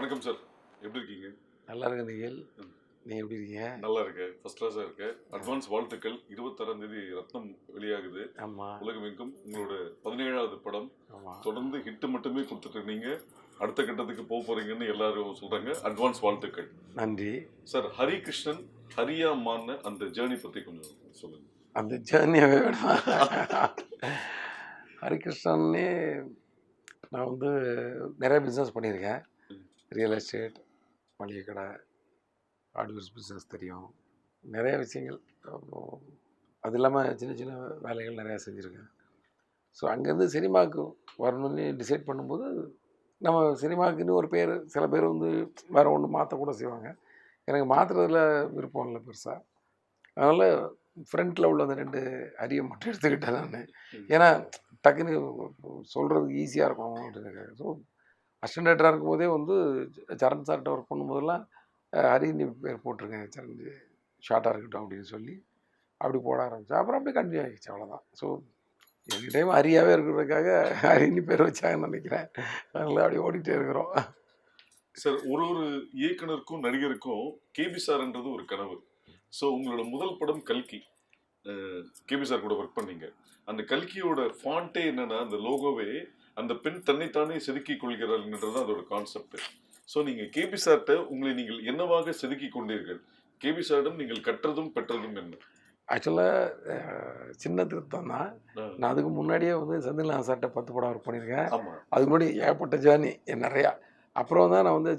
வணக்கம் சார், எப்படி இருக்கீங்க? நல்லா இருக்கு நிகில். நீ எப்படி இருக்கீங்க? நல்லா இருக்கு, ஃபர்ஸ்ட் கிளாஸாக இருக்கு. அட்வான்ஸ் வாழ்த்துக்கள். 26ஆம் தேதி ரத்னம் வெளியாகுது. ஆமாம். உலகமெங்கும் உங்களோட 17வது படம். ஆமாம். தொடர்ந்து ஹிட் மட்டுமே கொடுத்துட்டு இருந்தீங்க, அடுத்த கட்டத்துக்கு போக போறீங்கன்னு எல்லாரும் சொல்றாங்க. அட்வான்ஸ் வாழ்த்துக்கள். நன்றி சார். ஹரிகிருஷ்ணன் ஹரியாமான்னு அந்த ஜேர்னி பற்றி கொஞ்சம் சொல்லுங்க. அந்த ஜேர்னியாகவே வேணும். ஹரிகிருஷ்ணன்னே நான் வந்து நிறைய பிஸ்னஸ் பண்ணியிருக்கேன். ரியல் எஸ்டேட், மளிகை கடை, ஹார்ட்வேர்ஸ் பிஸ்னஸ் தெரியும், நிறைய விஷயங்கள். அது இல்லாமல் சின்ன சின்ன வேலைகள் நிறையா செஞ்சுருக்கேன். ஸோ அங்கேருந்து சினிமாவுக்கு வரணும்னு டிசைட் பண்ணும்போது நம்ம சினிமாவுக்குன்னு ஒரு பேர், சில பேர் வந்து வேறு ஒன்று மாற்றக்கூட செய்வாங்க. எனக்கு மாற்றுறதுல விருப்பம் இல்லை பெருசாக. அதனால் ஃப்ரண்ட்டில் உள்ள அந்த 2 அரியை மட்டும் எடுத்துக்கிட்டேன் நான். ஏன்னா டக்குன்னு சொல்கிறதுக்கு ஈஸியாக இருக்கும் அப்படின்னு. ஸோ அசிஸ்டன்ட் டைரக்டராக இருக்கும்போதே வந்து சரண் சார்கிட்ட ஒர்க் பண்ணும்போதெல்லாம் ஹரின்னு பேர் போட்டிருக்கேன், சரண் ஷார்ட்டாக இருக்கட்டும் அப்படின்னு சொல்லி அப்படி போட ஆரம்பித்தேன். அப்புறம் அப்படியே கண்டினியூ ஆகிடுச்சு, அவ்வளோதான். ஸோ எனி டைம் ஹரியாகவே இருக்கிறதுக்காக ஹரின்னு பேர் வச்சாங்கன்னு நினைக்கிறேன். அதனால அப்படியே ஓடிட்டே இருக்கிறோம். சார், ஒரு இயக்குனருக்கும் நடிகருக்கும் கேபி சார்ன்றது ஒரு கனவு. ஸோ உங்களோட முதல் படம் கல்கி, கேபி சார் கூட ஒர்க் பண்ணீங்க. அந்த கல்கியோட ஃபாண்ட்டே என்னன்னா, அந்த லோகோவே அந்த பெண் தன்னைத்தானே செதுக்கி கொள்கிறாள்ன்றது அதோட கான்செப்ட். ஸோ நீங்கள் கேபி சார்கிட்ட உங்களை நீங்கள் என்னவாக செதுக்கி கொண்டீர்கள்? கேபி சாரிடம் நீங்கள் கற்றதும் பெற்றதும் என்ன? ஆக்சுவலாக சின்ன திருத்தம் தான். நான் அதுக்கு முன்னாடியே வந்து செந்தில்நாதன் சார்கிட்ட 10 படம் ஒர்க் பண்ணியிருக்கேன். அதுக்கு முன்னாடி ஏகப்பட்ட ஜேர்னி நிறையா. அப்புறம் தான் நான் வந்து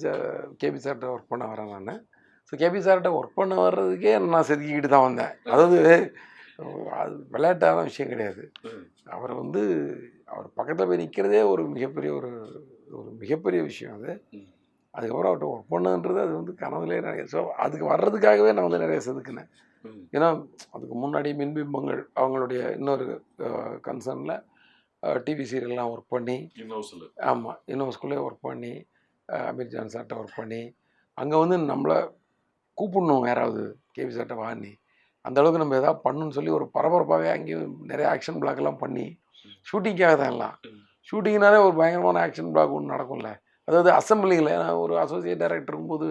கேபி சார்கிட்ட ஒர்க் பண்ண வரேன் நான். ஸோ கேபி சார்கிட்ட ஒர்க் பண்ண வர்றதுக்கே நான் செதுக்கிக்கிட்டு தான் வந்தேன். அதாவது அது விளையாட்டான விஷயம் கிடையாது. அவர் வந்து அவர் பக்கத்தில் போய் நிற்கிறதே ஒரு மிகப்பெரிய விஷயம் அது. அதுக்கப்புறம் அவர்கிட்ட ஒர்க் பண்ணுன்றது அது வந்து கனவுலே நிறைய. ஸோ அதுக்கு வர்றதுக்காகவே நான் வந்து நிறைய செதுக்கினேன். ஏன்னா அதுக்கு முன்னாடி மின்பிம்பங்கள் அவங்களுடைய இன்னொரு கன்சர்னில் டிவி சீரியல்லாம் ஒர்க் பண்ணி, ஆமாம், யூனிவர்ஸ்குள்ளே ஒர்க் பண்ணி, அமீர் ஜான் சார்கிட்ட ஒர்க் பண்ணி, அங்கே வந்து நம்மளை கூப்பிடணும் யாராவது கேபி சார்கிட்ட வாங்கி, அந்தளவுக்கு நம்ம எதாவது பண்ணணும்னு சொல்லி ஒரு பரபரப்பாகவே அங்கேயும் நிறைய ஆக்ஷன் பிளாக்லாம் பண்ணி, ஷூட்டிங்காக தான் எல்லாம். ஷூட்டிங்னாலே ஒரு பயங்கரமான ஆக்ஷன் பிளாக் ஒன்று நடக்கும்ல. அதாவது அசம்பிளிங்கில் ஒரு அசோசியேட் டைரக்டர் இருக்கும்போது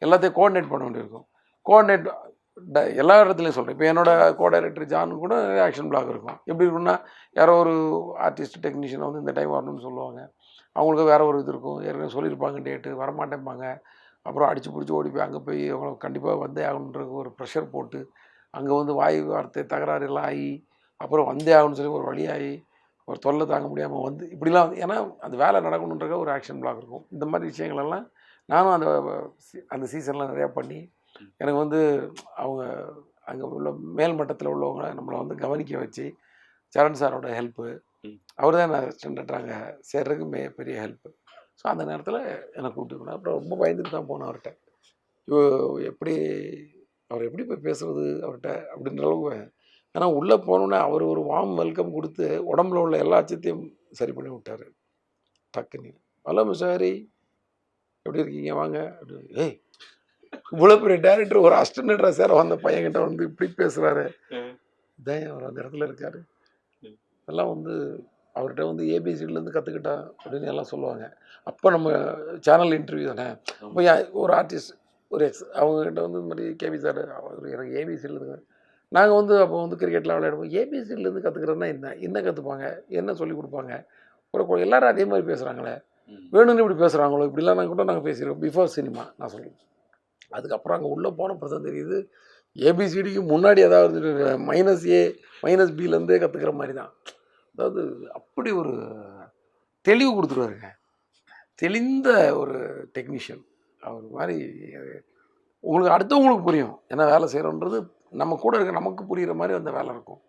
எல்லாத்தையும் கோஆர்டினேட் பண்ண வேண்டியிருக்கும். கோஆர்டினேட் எல்லா இடத்துலையும் சொல்கிறேன். இப்போ என்னோட கோ டைரக்டர் ஜான் கூட நிறைய ஆக்ஷன் பிளாக் இருக்கும். எப்படி இருக்குன்னா, யாரோ ஒரு ஆர்டிஸ்ட் டெக்னீஷியனை வந்து இந்த டைம் வரணும்னு சொல்லுவாங்க. அவங்களுக்கு வேறு ஒரு இது இருக்கும், ஏற்கனவே சொல்லியிருப்பாங்க டேட்டு, வரமாட்டேன்பாங்க. அப்புறம் அடித்து பிடிச்சி ஓடி போய் அங்கே போய் அவங்கள கண்டிப்பாக வந்தே ஆகணுன்ற ஒரு ப்ரெஷர் போட்டு, அங்கே வந்து வாய் வார்த்தை தகராறு எல்லாம் ஆகி, அப்புறம் வந்தே ஆகணும்னு சொல்லி ஒரு வழியாகி, ஒரு தொல்லை தாங்க முடியாமல் வந்து இப்படிலாம் வந்து, ஏன்னா அந்த வேலை நடக்கணுன்ற ஒரு ஆக்ஷன் பிளாக் இருக்கும். இந்த மாதிரி விஷயங்களெல்லாம் நானும் அந்த சீசனில் நிறையா பண்ணி, எனக்கு வந்து அவங்க அங்கே உள்ள மேல் மட்டத்தில் உள்ளவங்க நம்மளை வந்து கவனிக்க வச்சு, சரண் சாரோட ஹெல்ப்பு, அவர் தான் நான் ஸ்டாண்டர்ட் அங்கே சேர்றதுக்கு பெரிய ஹெல்ப்பு. ஸோ அந்த நேரத்தில் என்னை கூப்பிட்டு போனேன். அப்புறம் ரொம்ப பயந்துட்டு தான் போனேன் அவர்கிட்ட. அவர் எப்படி போய் பேசுகிறது அவர்கிட்ட அப்படின்ற அளவுக்கு. ஆனால் உள்ளே போனோன்னே அவர் ஒரு வார்ம் வெல்கம் கொடுத்து உடம்புல உள்ள எல்லா அச்சத்தையும் சரி பண்ணி விட்டார் டக்குன்னு. ஹலோ மிஸ் ஹரி, எப்படி இருக்கீங்க, வாங்க அப்படி. ஏய், இவ்வளோ பெரிய டேரக்டர் ஒரு அசிஸ்டன்ட் சார் வந்த பையன்கிட்ட வந்து இப்படி பேசுகிறாரு, இதான் அவர் அந்த இடத்துல இருக்கார். எல்லாம் வந்து அவர்கிட்ட வந்து ஏபிசிலேருந்து கற்றுக்கிட்டா அப்படின்னு எல்லாம் சொல்லுவாங்க. அப்போ நம்ம சேனல் இன்டர்வியூ தானே. அப்போ ஒரு ஆர்டிஸ்ட் ஒரு அவங்ககிட்ட வந்து இந்த மாதிரி கேபி சார் அவர் எனக்கு ஏபிசிலேருந்து, நாங்கள் வந்து அப்போ வந்து கிரிக்கெட்லாம் விளையாடுவோம். ஏபிசிலேருந்து கற்றுக்கிறதுனா என்ன கற்றுப்பாங்க, என்ன சொல்லிக் கொடுப்பாங்க? ஒரு எல்லோரும் அதே மாதிரி பேசுகிறாங்களே, வேணும்னு இப்படி பேசுகிறாங்களோ, இப்படிலாம் நாங்கள் கூட நாங்கள் பேசிடுவோம் பிஃபோர் சினிமா நான் சொல்லுவேன். அதுக்கப்புறம் அங்கே உள்ளே போன தான் தெரியுது, ஏபிசிடிக்கு முன்னாடி ஏதாவது -A -Bலேருந்தே கற்றுக்கிற மாதிரி தான். அதாவது அப்படி ஒரு தெளிவு கொடுத்துருவாருங்க. தெளிந்த ஒரு டெக்னீஷியன் அவர் மாதிரி. உங்களுக்கு அடுத்தவங்களுக்கு புரியும், ஏன்னா வேலை செய்கிறோன்றது நம்ம கூட இருக்க நமக்கு புரிகிற மாதிரி அந்த வேலை இருக்கும்.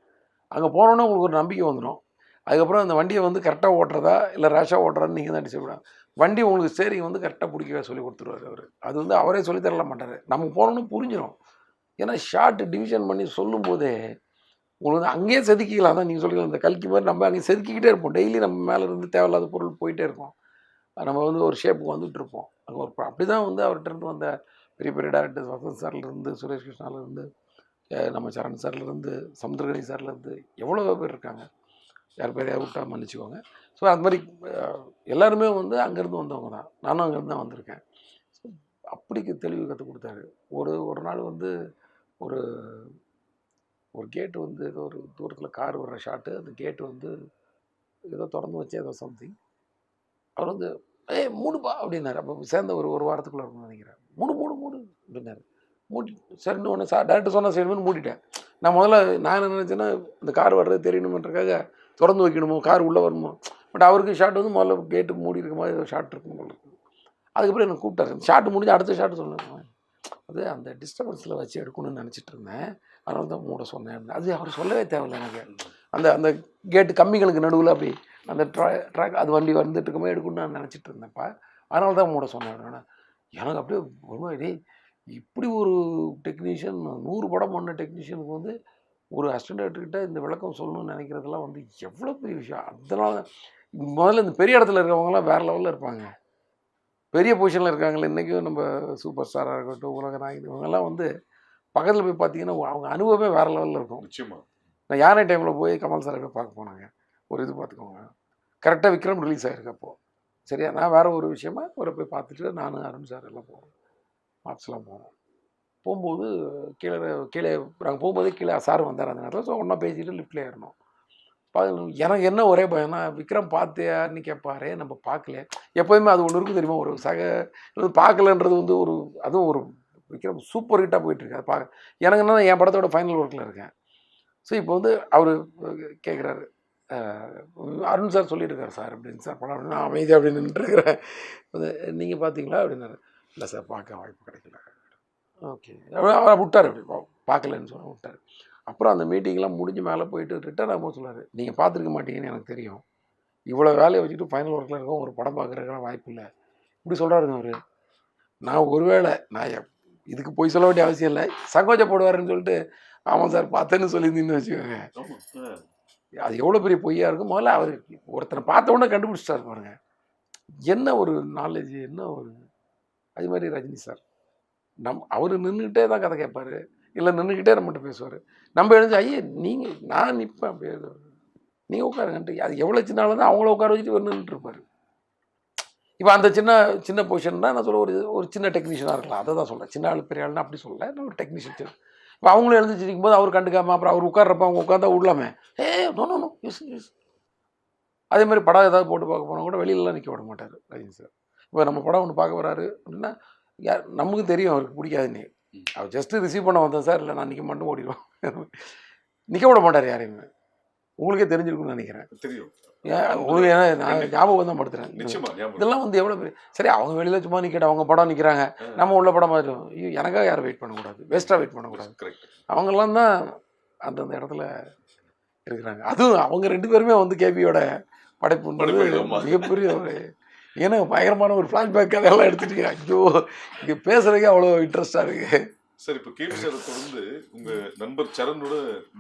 அங்கே போனோன்னே உங்களுக்கு ஒரு நம்பிக்கை வந்துடும். அதுக்கப்புறம் அந்த வண்டியை வந்து கரெக்டாக ஓட்டுறதா இல்லை ரேஷாக ஓட்டுறான்னு நீங்கள் தான் டிசைட் பண்ணலாம். வண்டி உங்களுக்கு ஸ்டேரிங் வந்து கரெக்டாக பிடிக்கவே சொல்லி கொடுத்துருவார் அவர். அது வந்து அவரே சொல்லித்தரல மாட்டார், நமக்கு போனோன்னு புரிஞ்சிடும். ஏன்னா ஷார்ட் டிவிஷன் பண்ணி சொல்லும் போதே உங்களுக்கு வந்து அங்கேயே செதுக்கிக்கலாம். தான் நீங்கள் சொல்லிக்கலாம், இந்த கல்கி மாதிரி நம்ம அங்கே செதுக்கிக்கிட்டே இருப்போம். டெய்லி நம்ம மேலே இருந்து தேவையில்லாத பொருள் போயிட்டே இருக்கும். நம்ம வந்து ஒரு ஷேப்புக்கு வந்துட்டு இருப்போம். அங்கே ஒரு அப்படி தான் வந்து அவர்கிட்ட இருந்து வந்த பெரிய பெரிய டேரக்டர்ஸ், வசந்த் சார்லேருந்து, சுரேஷ் கிருஷ்ணாலேருந்து, நம்ம சரண் சார்லேருந்து, சமுத்திரகனி சார்லேருந்து எவ்வளோ பேர் இருக்காங்க. யார் பேரையா விட்டா மன்னிச்சுக்கோங்க. ஸோ அது மாதிரி எல்லாருமே வந்து அங்கேருந்து வந்தவங்க தான். நானும் அங்கேருந்து தான் வந்திருக்கேன். அப்படிக்கு தெளிவு கற்றுக் கொடுத்தாரு. ஒரு ஒரு நாள் வந்து ஒரு ஒரு கேட்டு வந்து ஏதோ ஒரு தூரத்தில் கார் வர்ற ஷாட்டு, அந்த கேட்டு வந்து ஏதோ திறந்து வச்சு ஏதோ சம்திங். அவர் வந்து ஏய் மூடுப்பா அப்படின்னாரு. அப்போ சேர்ந்த ஒரு ஒரு வாரத்துக்குள்ள இருக்கும்னு நினைக்கிறேன். மூடு மூடு மூடு அப்படின்னாரு. மூடி சரின்னு ஒன்று டேரக்டர் சொன்னால் சரின்னு மூடிட்டேன். நான் முதல்ல நான் என்ன நினச்சேன்னா, இந்த கார் வர்றது தெரியணுமன்றக்காக திறந்து வைக்கணுமோ, கார் உள்ளே வரணுமோ. பட் அவருக்கு ஷாட் வந்து முதல்ல கேட்டு மூடி இருக்க மாதிரி ஏதோ ஷாட் இருக்கும் போல இருக்கு. அதுக்கப்புறம் எனக்கு கூப்பிட்டாரு. ஷாட் முடிஞ்சு அடுத்த ஷாட் சொன்னேன். அது அந்த டிஸ்டர்பன்ஸில் வச்சு எடுக்கணும்னு நினச்சிட்டு இருந்தேன். அதனால தான் மூட சொன்னேன். அது அவர் சொல்லவே தேவையில்லை எனக்கு. அந்த அந்த கேட்டு கம்பிகளுக்கு நடுவில் அப்படி அந்த ட்ராக் அது வண்டி வந்துட்டு இருக்கும்போது எடுக்கணும்னு நான் நினச்சிட்டு இருந்தேன்ப்பா. அதனால தான் மூட சொன்னேன். எனக்கு அப்படியே ஒரு மாதிரி இப்படி ஒரு டெக்னீஷியன் 100 படம் பண்ண டெக்னீஷியனுக்கு வந்து ஒரு அசிஸ்டன்ட் டைரக்டர்கிட்ட இந்த விளக்கம் சொல்லணும்னு நினைக்கிறதெல்லாம் வந்து எவ்வளோ பெரிய விஷயம். அதனால முதல்ல இந்த பெரிய இடத்துல இருக்கவங்கலாம் வேறு லெவலில் இருப்பாங்க. பெரிய பொசிஷனில் இருக்காங்களே இன்றைக்கும் நம்ம சூப்பர் ஸ்டாராக இருக்கட்டும், உலக நாயகன் இவங்கெல்லாம் வந்து பக்கத்தில் போய் பார்த்தீங்கன்னா அவங்க அனுபவமே வேறு லெவலில் இருக்கும். நிச்சயமா. நான் யானை டைமில் போய் கமல் சாரை போய் பார்க்க போனாங்க. ஒரு இது பார்த்துக்கோங்க. கரெக்டாக விக்ரம் ரிலீஸ் ஆகிருக்கு அப்போது. சரியா நான் வேறு ஒரு விஷயமா அவரை போய் பார்த்துட்டு நான் அருண் சார் எல்லாம் போகிறோம். மார்க்ஸ்லாம் போனோம். போகும்போது கீழே கீழே நாங்கள் போகும்போதே கீழே சார் வந்தார் அந்த நேரத்தில். ஸோ ஒன்றா பேசிட்டு லிஃப்ட்டில் ஏறினோம். எனக்கு என்ன ஒரே பயம்னா விக்ரம் பார்த்தியான்னு கேட்பாரு, நம்ம பார்க்கல. எப்போதுமே அது ஒன்று இருக்கும் தெரியுமா, ஒரு பார்க்கலன்றது வந்து ஒரு அதுவும் ஒரு விக்ரம் சூப்பர் ஹிட்டாக போயிட்டுருக்கு. அது பார்க்க எனக்கு என்ன என் படத்தோட ஃபைனல் ஒர்க்கில் இருக்கேன். ஸோ இப்போ வந்து அவர் கேட்குறாரு, அருண் சார் சொல்லியிருக்காரு சார் அப்படின்னு. சார் படம் நான் அமைதி அப்படின்னு நின்றுருக்கிறேன். நீங்கள் பார்த்தீங்களா அப்படின்னாரு. இல்லை சார் பார்க்க வாய்ப்பு கிடைக்கல. ஓகே அவரை விட்டார். அப்படி பார்க்கலன்னு சொல்ல விட்டார். அப்புறம் அந்த மீட்டிங்லாம் முடிஞ்சு மேலே போயிட்டு ரிட்டர்ன் ஆகும்போது சொன்னார், நீங்கள் பார்த்துருக்க மாட்டீங்கன்னு எனக்கு தெரியும். இவ்வளோ வேலையை வச்சுட்டு ஃபைனல் ஒர்க்கில் இருக்கோம், ஒரு படம் பார்க்குறதுக்கெல்லாம் வாய்ப்பு இல்லை. இப்படி சொல்கிறாருங்க அவர். நான் ஒருவேளை நான் இதுக்கு போய் சொல்ல வேண்டிய அவசியம் இல்லை, சங்கோச்சப்படுவாருன்னு சொல்லிட்டு ஆமாம் சார் பார்த்தேன்னு சொல்லியிருந்தீங்கன்னு வச்சுக்கோங்க. அது எவ்வளோ பெரிய பொய்யா இருக்கும். முதல்ல அவர் ஒருத்தனை பார்த்த உடனே கண்டுபிடிச்சிட்டாரு பாருங்க. என்ன ஒரு நாலேஜ், என்ன ஒரு அது மாதிரி ரஜினி சார் அவர் நின்றுக்கிட்டே தான் கதை கேட்பார், இல்லை நின்றுக்கிட்டே நம்மகிட்ட பேசுவார். நம்ம எழுந்து ஐயே நீங்கள் நான் நிற்பேன் அப்படியே நீங்கள் உட்காருங்கன்ட்டு. அது எவ்வளோ சின்ன ஆள் தான் அவங்கள உட்கார வச்சுட்டு நின்றுட்டு இருப்பார். இப்போ அந்த சின்ன சின்ன பொசிஷன் தான் நான் சொல்ல ஒரு சின்ன டெக்னீஷியனாக இருக்கலாம். அதை தான் சொல்கிறேன். சின்ன ஆள் பெரிய ஆள்னா அப்படி சொல்ல, நான் ஒரு டெக்னீஷியன். இப்போ அவங்களும் எழுந்துச்சிருக்கும் போது அவர் கண்டுக்காமல் அப்புறம் அவர் உட்கார்றப்ப அவங்க உட்காந்தா விடலாமே. No no no use use. அதே மாதிரி படம் ஏதாவது போட்டு பார்க்க போனால் கூட வெளியிலலாம் நிற்க விட மாட்டார் ரஜினி சார். இப்போ நம்ம படம் ஒன்று பார்க்க வராரு அப்படின்னா நமக்கு தெரியும் அவருக்கு பிடிக்காதுன்னு. அவர் ஜஸ்ட்டு ரிசீவ் பண்ண வந்தேன் சார், இல்லை நான் நிற்க மட்டும் ஓடிடுவோம். நிற்க விட மாட்டார் யாரையுமே. உங்களுக்கே தெரிஞ்சிருக்குன்னு நினைக்கிறேன். தெரியும். உங்களுக்கு ஏன்னா நான் ஞாபகம் தான் படுத்துறேன். இதெல்லாம் வந்து எவ்வளோ பெரிய சரி அவங்க வெளியில் சும்மா நிற்கட்டும், அவங்க படம் நிற்கிறாங்க, நம்ம உள்ள படம் பார்த்துருவோம். ஐயோ எனக்காக யாரும் வெயிட் பண்ணக்கூடாது, வேஸ்ட்டாக வெயிட் பண்ணக்கூடாது. அவங்கெல்லாம் தான் அந்தந்த இடத்துல இருக்கிறாங்க. அதுவும் அவங்க 2 பேருமே வந்து கேபியோட படைப்பு மிகப்பெரிய ஒரு ஏன்னா பயங்கரமான ஒரு ஃப்ளாஷ்பேக் அதெல்லாம் எடுத்துட்டு ஐயோ இங்கே பேசுறதுக்கே அவ்வளோ இன்ட்ரெஸ்டாக இருக்கு. சார் இப்போ கேபி சாரை தொடர்ந்து உங்க நண்பர் சரணோட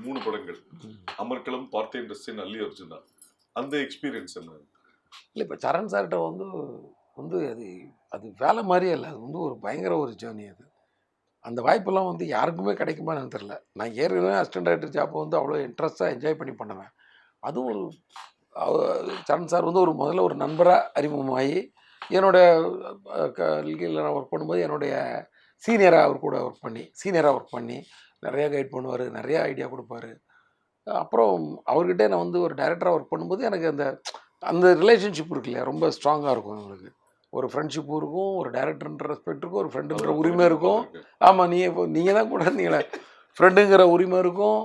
3 படங்கள் அமர்க்களம், பார்த்தேன் ரசிகன், அல்லி அர்ஜுனா, அந்த எக்ஸ்பீரியன்ஸ் என்ன? இல்லை இப்போ சரண் சார்கிட்ட வந்து வந்து அது அது வேலை மாதிரியே இல்லை, அது வந்து ஒரு பயங்கர ஒரு ஜேர்னி. அது அந்த வாய்ப்பெல்லாம் வந்து யாருக்குமே கிடைக்குமா எனக்கு தெரியல. நான் ஏற்கனவே அசிஸ்டன்ட் டைரக்டர் ஜாப்பை வந்து அவ்வளோ இன்ட்ரெஸ்ட்டாக என்ஜாய் பண்ணி பண்ணுவேன். அதுவும் ஒரு சரண் சார் வந்து முதல்ல ஒரு நண்பராக அறிமுகமாகி என்னோடய கல்கியில் நான் ஒர்க் பண்ணும்போது என்னுடைய சீனியராக அவர் கூட ஒர்க் பண்ணி நிறையா கைட் பண்ணுவார், நிறையா ஐடியா கொடுப்பாரு. அப்புறம் அவர்கிட்ட நான் வந்து ஒரு டைரக்டராக ஒர்க் பண்ணும்போது எனக்கு அந்த அந்த ரிலேஷன்ஷிப் இருக்கு இல்லையா, ரொம்ப ஸ்ட்ராங்காக இருக்கும் எங்களுக்கு. ஒரு ஃப்ரெண்ட்ஷிப்பும் இருக்கும், ஒரு டைரக்டர்ன்ற ரெஸ்பெக்ட் இருக்கும், ஒரு ஃப்ரெண்டுங்கிற உரிமை இருக்கும். ஆமாம் நீங்கள் தான் கூட நீங்களே ஃப்ரெண்டுங்கிற உரிமை இருக்கும்.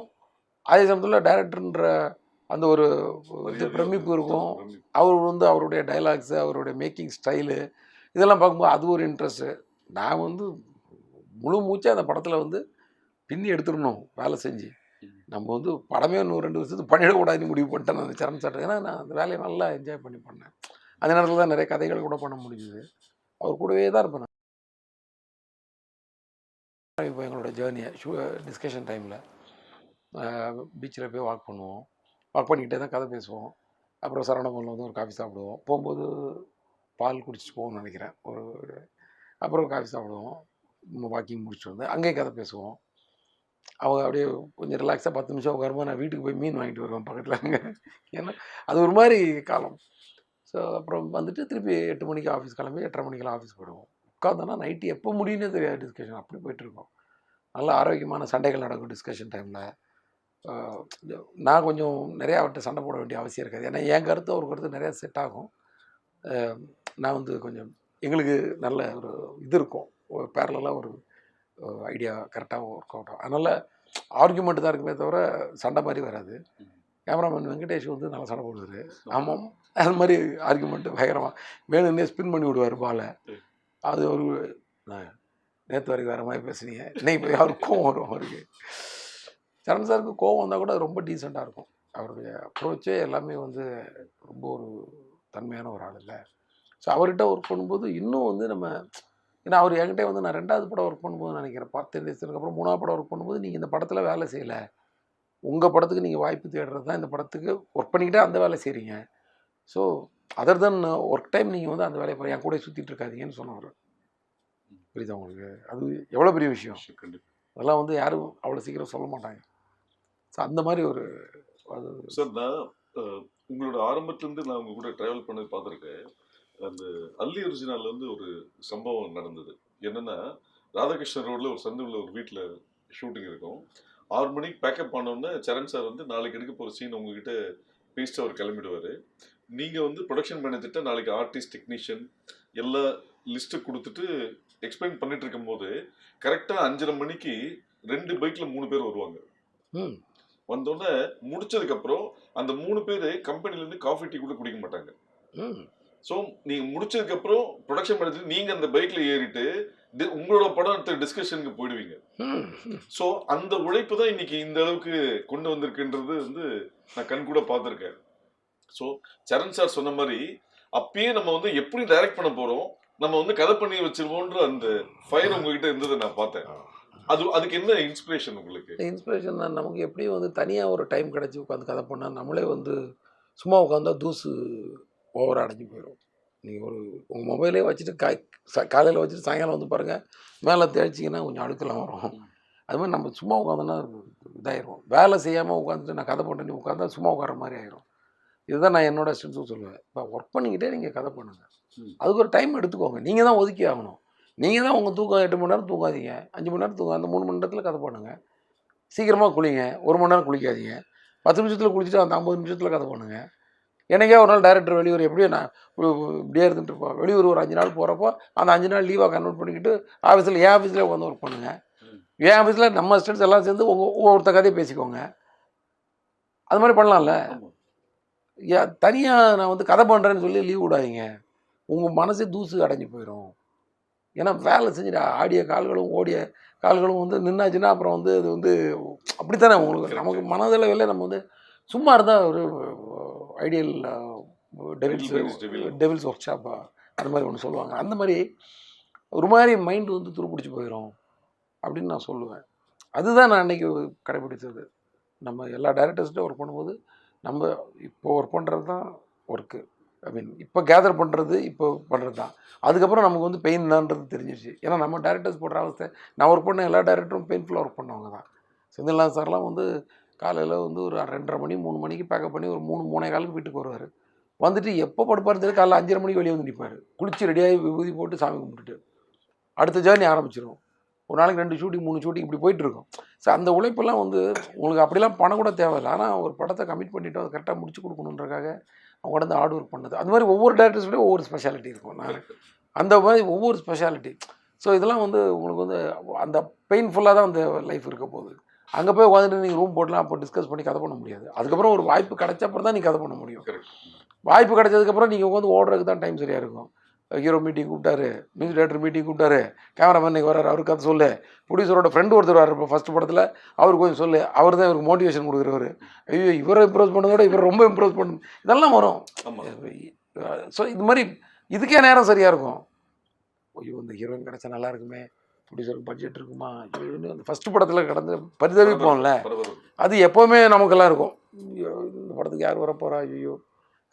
அதே சமயத்தில் டைரக்டர்ன்ற அந்த ஒரு இது பிரமிப்பு இருக்கும். அவர் வந்து அவருடைய டைலாக்ஸு, அவருடைய மேக்கிங் ஸ்டைலு இதெல்லாம் பார்க்கும்போது அது ஒரு இன்ட்ரெஸ்ட்டு. நான் வந்து முழு மூச்சாக அந்த படத்தில் வந்து பின்னி எடுத்துடணும் வேலை செஞ்சு. நம்ம வந்து படமே 1-2 வருஷத்துக்கு பண்ணிடக்கூடாதுன்னு முடிவு பண்ணிட்டேன் நான் அந்த சரண் சார். ஏன்னா நான் அந்த வேலையை நல்லா என்ஜாய் பண்ணி பண்ணேன். அந்த நேரத்தில் தான் நிறைய கதைகள் கூட பண்ண முடிஞ்சுது. அவர் கூடவே தான் இருப்பேன். இப்போ எங்களோட ஜேர்னியை டிஸ்கஷன் டைமில் பீச்சில் போய் வாக் பண்ணுவோம். வாக் பண்ணிக்கிட்டே தான் கதை பேசுவோம். அப்புறம் சரவணபவனில் வந்து ஒரு காஃபி சாப்பிடுவோம். போகும்போது பால் குடிச்சிட்டு போவோம்னு நினைக்கிறேன். அப்புறம் காஃபி சாப்பிடுவோம். வாக்கிங் முடிச்சுட்டு வந்து அங்கேயே கதை பேசுவோம். அவங்க அப்படியே கொஞ்சம் ரிலாக்ஸாக 10 நிமிஷம் உட்காரும்போது நான் வீட்டுக்கு போய் மீன் வாங்கிட்டு வருவேன் பக்கத்தில் அங்கே. ஏன்னா அது ஒரு மாதிரி காலம். ஸோ அப்புறம் வந்துட்டு திருப்பி 8 மணிக்கு ஆஃபீஸ் கிளம்பி 8:30 மணிக்கெல்லாம் ஆஃபீஸ் போயிடுவோம். உட்காந்தோன்னா நைட்டு எப்போ முடியும்னே தெரியாது டிஸ்கஷன் அப்படி போயிட்டுருக்கோம். நல்ல ஆரோக்கியமான சண்டைகள் நடக்கும் டிஸ்கஷன் டைமில். நான் கொஞ்சம் நிறையா அவர்கிட்ட சண்டை போட வேண்டிய அவசியம் இருக்காது. ஏன்னா என் கருத்து அவர் கருத்து நிறையா செட் ஆகும். நான் வந்து கொஞ்சம் எங்களுக்கு நல்ல ஒரு இது இருக்கும், ஒரு பேரலாக ஒரு ஐடியா கரெக்டாக ஒர்க் அவுட் ஆகும். அதனால் ஆர்குமெண்ட் தான் இருக்குமே தவிர சண்டை மாதிரி வராது. கேமராமேன் வெங்கடேஷ் வந்து நல்லா சண்டை போடுவார். ஆமாம், அது மாதிரி ஆர்குமெண்ட்டு பயங்கரமாக வேணும்னே ஸ்பின் பண்ணி விடுவார் பாலை. அது ஒரு நேற்று வரைக்கும் வேறு மாதிரி பேசுனீங்க, இன்னைக்கு போய் அவருக்கு கோவம் வரும். அவருக்கு சரண் சாருக்கு கோவம் வந்தால் கூட ரொம்ப டீசெண்டாக இருக்கும். அவருடைய அப்ரோச்சே எல்லாமே வந்து ரொம்ப ஒரு தன்மையான ஒரு ஆள் இல்லை. ஸோ அவர்கிட்ட ஒர்க் பண்ணும்போது இன்னும் வந்து நம்ம, ஏன்னா அவர் என்கிட்ட வந்து நான் 2வது படம் ஒர்க் பண்ணும்போது நினைக்கிறேன் 10 டேஸ்க்கு அப்புறம் 3வது படம் ஒர்க் பண்ணும்போது நீங்கள் இந்த படத்தில் வேலை செய்யலை, உங்கள் படத்துக்கு நீங்கள் வாய்ப்பு தேடுறது தான் இந்த படத்துக்கு ஒர்க் பண்ணிக்கிட்டே அந்த வேலை செய்கிறீங்க. ஸோ அதர் தென் ஒர்க் டைம் நீங்கள் வந்து அந்த வேலையை என் கூட சுற்றிட்டு இருக்காதீங்கன்னு சொன்னவர். புரியுதா உங்களுக்கு? அது எவ்வளோ பெரிய விஷயம். அதெல்லாம் வந்து யாரும் அவ்வளோ சீக்கிரம் சொல்ல மாட்டாங்க. ஸோ அந்த மாதிரி ஒரு அது சார். நான் உங்களோட ஆரம்பத்துலேருந்து நான் உங்க கூட ட்ராவல் பண்ணி பார்த்துருக்கேன். அந்த அல்லி ஒரிஜினல்ல வந்து ஒரு சம்பவம் நடந்தது. என்னன்னா, ராதாகிருஷ்ணன் ரோட்ல ஒரு சந்துள்ள ஒரு வீட்டில் ஷூட்டிங் இருக்கும். 6 மணிக்கு பேக்கப் பண்ணோன்னே சரண் சார் வந்து நாளைக்கு எடுக்க போகிற சீன் உங்ககிட்ட பேசிட்டு அவர் கிளம்பிடுவார். நீங்கள் வந்து ப்ரொடக்ஷன் மேனேஜர்கிட்ட நாளைக்கு ஆர்டிஸ்ட் டெக்னீஷியன் எல்லா லிஸ்ட்டு கொடுத்துட்டு எக்ஸ்பிளைன் பண்ணிட்டு இருக்கும்போது கரெக்டாக 5:30 மணிக்கு 2 பைக்கில் 3 பேர் வருவாங்க. வந்தோடனே முடிச்சதுக்கப்புறம் அந்த 3 பேர் கம்பெனிலேருந்து காஃபி டீ கூட குடிக்க மாட்டாங்க. ஸோ நீங்கள் முடிச்சதுக்கப்புறம் ப்ரொடக்ஷன் மேனேஜர் நீங்கள் அந்த பைக்கில் ஏறிட்டு உங்களோட படம் டிஸ்கஷனுக்கு போயிடுவீங்க. ஸோ அந்த உழைப்பு தான் இன்னைக்கு இந்த அளவுக்கு கொண்டு வந்திருக்குன்றது வந்து நான் கண் கூட பார்த்துருக்கேன். ஸோ சரண் சார் சொன்ன மாதிரி அப்பயே நம்ம வந்து எப்படி டைரக்ட் பண்ண போறோம், நம்ம வந்து கதை பண்ணி வச்சிருவோன்ற அந்த ஃபயர் உங்ககிட்ட இருந்ததை நான் பார்த்தேன். அதுக்கு என்ன இன்ஸ்பிரேஷன் உங்களுக்கு? இன்ஸ்பிரேஷன் தான். நமக்கு எப்படியும் வந்து தனியாக ஒரு டைம் கிடச்சி உட்காந்து கதை பண்ணால் நம்மளே வந்து சும்மா உட்காந்தா தூசு ஓவராக அடைஞ்சு போயிடும். நீங்கள் ஒரு உங்கள் மொபைலே வச்சுட்டு காலையில் வச்சுட்டு சாயங்காலம் வந்து பாருங்கள், மேலே தேய்ச்சிங்கன்னா கொஞ்சம் அழுக்கெல்லாம் வரும். அது மாதிரி நம்ம சும்மா உட்காந்தோன்னா இதாயிரும். வேலை செய்யாமல் உட்காந்துட்டு நான் கதை பண்ணி உட்காந்தா சும்மா உட்கார மாதிரி ஆயிரும். இதுதான் நான் என்னோட ஸ்டூடெண்ட்ஸும் சொல்லுவேன். இப்போ ஒர்க் பண்ணிக்கிட்டே நீங்கள் கதை பண்ணுங்கள், அதுக்கு ஒரு டைம் எடுத்துக்கோங்க. நீங்கள் தான் ஒதுக்கி ஆகணும். நீங்கள் தான் உங்கள் தூக்கம் 8 மணி நேரம் தூங்காதீங்க, 5 மணி நேரம் தூங்க, அந்த 3 மணி நேரத்தில் கதை பண்ணுங்கள். சீக்கிரமாக குளிங்க, 1 மணி நேரம் குளிக்காதீங்க, 10 நிமிஷத்தில் குளிச்சுட்டு அந்த 50 நிமிஷத்தில் கதை பண்ணுங்கள். எனக்கே ஒரு நாள் டைரக்டர் வெளியூர் எப்படியும் நான் இப்படியே இருந்துட்டு இருப்போம். வெளியூர் ஒரு 5 நாள் போகிறப்போ அந்த 5 நாள் லீவாக கன்வெர்ட் பண்ணிக்கிட்டு ஆஃபீஸில் என் ஆஃபீஸில் உட்காந்து ஒர்க் பண்ணுங்கள். என் ஆஃபீஸில் நம்ம ஸ்டூடெண்ட்ஸ் எல்லாம் சேர்ந்து ஒவ்வொருத்த கதையை பேசிக்கோங்க. அது மாதிரி பண்ணலாம்ல. தனியாக நான் வந்து கதை பண்ணுறேன்னு சொல்லி லீவ் விடாதீங்க. உங்கள் மனசே தூசு அடைஞ்சு போயிடும். ஏன்னா வேலை செஞ்சுட்டு ஆடிய கால்களும் ஓடிய கால்களும் வந்து நின்னாச்சுன்னா அப்புறம் வந்து அது வந்து அப்படித்தானே உங்களுக்கு நமக்கு மனதளவில் நம்ம வந்து சும்மா இருந்தால் ஒரு ஐடியல் டெவில்ஸ் ஒர்க் ஷாப்பா அது மாதிரி ஒன்று சொல்லுவாங்க. அந்த மாதிரி ஒரு மாதிரி மைண்டு வந்து துருப்பிடிச்சி போயிடும் அப்படின்னு நான் சொல்லுவேன். அதுதான் நான் அன்றைக்கி கடைப்பிடிச்சது. நம்ம எல்லா டைரக்டர்ஸ்கிட்டையும் ஒர்க் பண்ணும்போது நம்ம இப்போ ஒர்க் பண்ணுறது தான் ஒர்க்கு. ஐ மீன் இப்போ கேதர் பண்ணுறது இப்போ பண்ணுறது தான். அதுக்கப்புறம் நமக்கு வந்து பெயின் தான்றது தெரிஞ்சிச்சு. ஏன்னா நம்ம டேரக்டர்ஸ் போடுற அவஸ்தை, நான் ஒர்க் பண்ண எல்லா டேரக்டரும் பெயின்ஃபுல்லாக ஒர்க் பண்ணவங்க தான். செந்தில்நாத் சார்லாம் வந்து காலையில் வந்து ஒரு 2:30 மணி 3 மணிக்கு பேக்கப் பண்ணி ஒரு 3-3:15 வீட்டுக்கு வருவார். வந்துட்டு எப்போ படுப்பாருன்னு தெரியும், காலைல 5:30 மணிக்கு வெளியே வந்து நிற்பார். குளிச்சு ரெடியாகி விபூதி போட்டு சாமி கும்பிட்டுட்டு அடுத்த ஜேர்னி ஆரம்பிச்சிடும். ஒரு நாளைக்கு 2 ஷூட்டிங் 3 ஷூட்டிங் இப்படி போயிட்டுருக்கும். ஸோ அந்த உழைப்பெல்லாம் வந்து உங்களுக்கு அப்படிலாம் பணம் கூட தேவையில்லை. ஆனால் ஒரு படத்தை கமிட் பண்ணிவிட்டு அதை கரெக்டாக முடிச்சு கொடுக்கணுன்றக்காக அவங்க வந்து ஹார்ட் ஒர்க் பண்ணது. அது மாதிரி ஒவ்வொரு டேரக்டர்ஸோடய ஒவ்வொரு ஸ்பெஷாலிட்டி இருக்கும். நான் அந்த மாதிரி ஒவ்வொரு ஸ்பெஷாலிட்டி. ஸோ இதெல்லாம் வந்து உங்களுக்கு வந்து அந்த பெயின்ஃபுல்லாக தான் அந்த லைஃப் இருக்க போகுது. அங்கே போய் உட்காந்துட்டு நீங்கள் ரூம் போடலாம், அப்போ டிஸ்கஸ் பண்ணி கதை பண்ண முடியாது. அதுக்கப்புறம் ஒரு வாய்ப்பு கிடைச்சப்பறம் தான் நீங்கள் கதை பண்ண முடியும். வாய்ப்பு கிடைச்சதுக்கப்புறம் நீங்கள் உட்காந்து ஓடுறதுக்கு தான் டைம் சரியாக இருக்கும். ஹீரோ மீட்டிங் கூப்பிட்டாரு, மியூசிக் டைரக்டர் மீட்டிங் கூப்பிட்டாரு, கேமராமேன் இன்றைக்கி வர்றாரு, அவருக்கு கதை சொல்லு, ப்ரொடியூசரோட ஃப்ரெண்டு ஒருத்தர் வர்றாரு இப்போ ஃபஸ்ட்டு படத்தில், அவருக்கு கொஞ்சம் சொல்லு, அவர் தான் இவருக்கு மோட்டிவேஷன் கொடுக்குறவர். ஐயோ இவரை இம்ப்ரூவ் பண்ணதோட இவர் ரொம்ப இம்ப்ரூவ் பண்ணணும், இதெல்லாம் வரும். ஸோ இது மாதிரி இதுக்கே நேரம் சரியாக இருக்கும். ஐயோ இந்த ஹீரோயின் கிடச்சா நல்லா இருக்குமே, ப்ரொடியூசருக்கு பட்ஜெட் இருக்குமா, ஐயோன்னு அந்த ஃபஸ்ட்டு படத்தில் கடந்து பரிதவிப்போம்ல, அது எப்போவுமே நமக்கெல்லாம் இருக்கும். இந்த படத்துக்கு யார் வரப்போகிறா, ஐயோ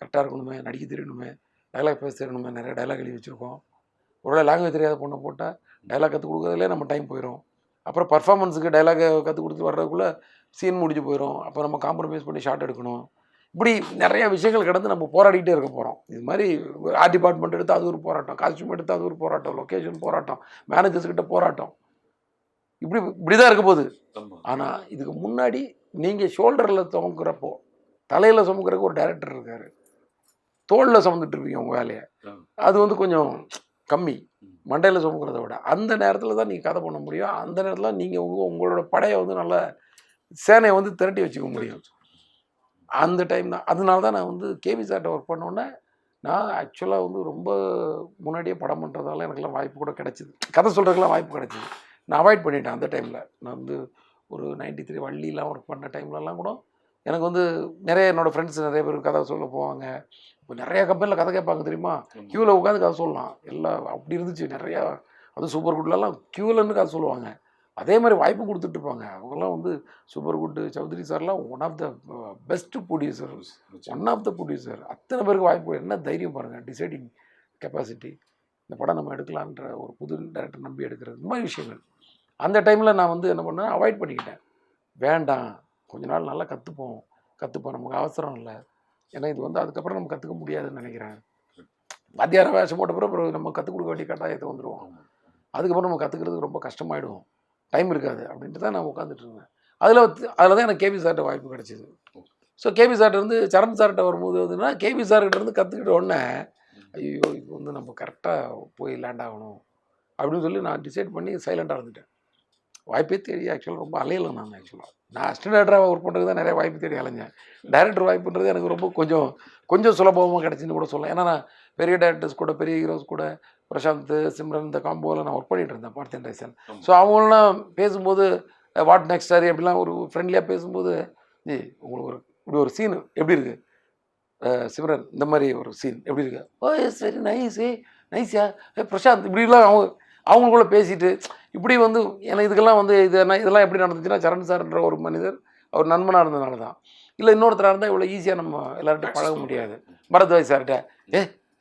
கரெக்டாக இருக்கணுமே, நடிக்க தெரியணுமே, டைலாக் பேச தெரியணுமே, நிறைய டைலாக் எழுதி வச்சுருக்கோம். ஒருவேளை லாங்குவேஜ் தெரியாத பொண்ணை போட்டால் டைலாக் கற்றுக் கொடுக்குறதுலே நம்ம டைம் போயிடும். அப்புறம் பர்ஃபார்மன்ஸுக்கு டைலாகை கற்றுக் கொடுத்து வர்றதுக்குள்ளே சீன் முடிஞ்சு போயிடும். அப்போ நம்ம காம்ப்ரமைஸ் பண்ணி ஷார்ட் எடுக்கணும். இப்படி நிறைய விஷயங்கள் கடந்து நம்ம போராடிக்கிட்டே இருக்க போகிறோம். இது மாதிரி ஆர்ட் டிபார்ட்மெண்ட் எடுத்து அது ஒரு போராட்டம், காஸ்டியூம் எடுத்து அது ஒரு போராட்டம், லொக்கேஷன் போராட்டம், மேனேஜர்ஸ் கிட்ட போராட்டம், இப்படி தான் இருக்க போகுது. ஆனால் இதுக்கு முன்னாடி நீங்கள் ஷோல்டரில் சுமக்கிறப்போ, தலையில் சுமக்கிறதுக்கு ஒரு டைரக்டர் இருக்காரு, தோளில் சுமந்துட்டு இருப்பீங்க உங்கள் வேலையை. அது வந்து கொஞ்சம் கம்மி, மண்டையில் சுமக்கிறத விட. அந்த நேரத்தில் தான் நீங்கள் கதை பண்ண முடியும். அந்த நேரத்தில் நீங்கள் உங்களோட படையை வந்து நல்ல சேனையை வந்து திரட்டி வச்சுக்க முடியும். அந்த டைம் தான். அதனால தான் நான் வந்து கேபி சார்ட்ட ஒர்க் பண்ணோன்னே, நான் ஆக்சுவலாக வந்து ரொம்ப முன்னாடியே படம் பண்ணுறதால எனக்குலாம் வாய்ப்பு கூட கிடச்சிது, கதை சொல்கிறதுக்கெலாம் வாய்ப்பு கிடச்சிது. நான் அவாய்ட் பண்ணிட்டேன் அந்த டைமில். நான் வந்து ஒரு 93 வள்ளிலாம் ஒர்க் பண்ண டைம்லலாம் கூட எனக்கு வந்து நிறைய என்னோடய ஃப்ரெண்ட்ஸ் நிறைய பேர் கதை சொல்ல போவாங்க. இப்போ நிறையா கம்பெனியில் கதை கேட்பாங்க தெரியுமா, க்யூவில் உட்காந்து கதை சொல்லலாம். எல்லாம் அப்படி இருந்துச்சு நிறையா. அதுவும் சூப்பர் குட்லலாம் க்யூவில் இருந்து கதை சொல்லுவாங்க. அதே மாதிரி வாய்ப்பு கொடுத்துட்ருப்பாங்க. அவங்கெல்லாம் வந்து சூப்பர் குட் சௌத்ரி சார்லாம் one of the best producer, one of the producer. அத்தனை பேருக்கு வாய்ப்பு. என்ன தைரியம் பாருங்கள், டிசைடிங் கெப்பாசிட்டி. இந்த படம் நம்ம எடுக்கலான்ற ஒரு புது டைரக்டர் நம்பி எடுக்கிறது, இந்த மாதிரி விஷயங்கள். அந்த டைமில் நான் வந்து என்ன பண்ணேன், அவாய்ட் பண்ணிக்கிட்டேன். வேண்டாம், கொஞ்ச நாள் நல்லா கற்றுப்போம், நமக்கு அவசரம் இல்லை. ஏன்னா இது வந்து அதுக்கப்புறம் நம்ம கற்றுக்க முடியாதுன்னு நினைக்கிறேன். வாத்தியார வேஷம் போட்ட பிறகு நம்ம கற்றுக் கொடுக்க வேண்டிய கட்டாயத்தை வந்துடுவோம். அதுக்கப்புறம் நம்ம கற்றுக்கிறதுக்கு ரொம்ப கஷ்டமாயிடும், டைம் இருக்காது அப்படின்ட்டு தான் நான் உட்காந்துட்டு இருந்தேன். அதில் தான் எனக்கு கேபி சார்ட்ட வாய்ப்பு கிடச்சிது. ஸோ கேபி சார்ட்ட வந்து சரண் சார்கிட்ட வரும்போது வந்துன்னா, கேபி சார்கிட்ட இருந்து கற்றுக்கிட்ட உடனே ஐயோ இப்போ வந்து நம்ம கரெக்டாக போய் லேண்ட் ஆகணும் அப்படின்னு சொல்லி நான் டிசைட் பண்ணி சைலண்டாக இருந்துட்டேன். வாய்ப்பே தேடி ஆக்சுவலாக ரொம்ப அலையலை. நான் அசிஸ்டன்ட் டைரக்டராக ஒர்க் பண்ணுறது தான் நிறைய வாய்ப்பு தேடி அலைஞ்சேன். டைரக்டர் வாய்ப்புன்றது எனக்கு ரொம்ப கொஞ்சம் சுலபமாக கிடச்சின்னு கூட சொல்லலாம். ஏன்னா நான் பெரிய டைரக்டர்ஸ் கூட, பெரிய ஹீரோஸ் கூட, பிரசாந்த், சிம்ரன், இந்த காம்போவில் நான் ஒர்க் பண்ணிகிட்டு இருந்தேன், பார்த்தேன் ரைசன். ஸோ அவங்களாம் பேசும்போது வாட் நெக்ஸ்ட் சார் எப்படிலாம் ஒரு ஃப்ரெண்ட்லியாக பேசும்போது, ஜி உங்களுக்கு இப்படி ஒரு சீன் எப்படி இருக்குது சிம்ரன், இந்த மாதிரி ஒரு சீன் எப்படி இருக்குது, ஓ சரி நைஸா பிரசாந்த், இப்படிலாம் அவங்களுக்குள்ள பேசிட்டு இப்படி வந்து எனக்கு இதுக்கெல்லாம் வந்து இதெல்லாம் எப்படி நடந்துச்சுன்னா, சரண் சார்ன்ற ஒரு மனிதர் அவர் நண்பனாக இருந்ததுனால தான். இல்லை இன்னொருத்தராக இருந்தால் இவ்வளோ ஈஸியாக நம்ம எல்லார்ட்டையும் பழக முடியாது. பரத்வாஜ் சார்கிட்ட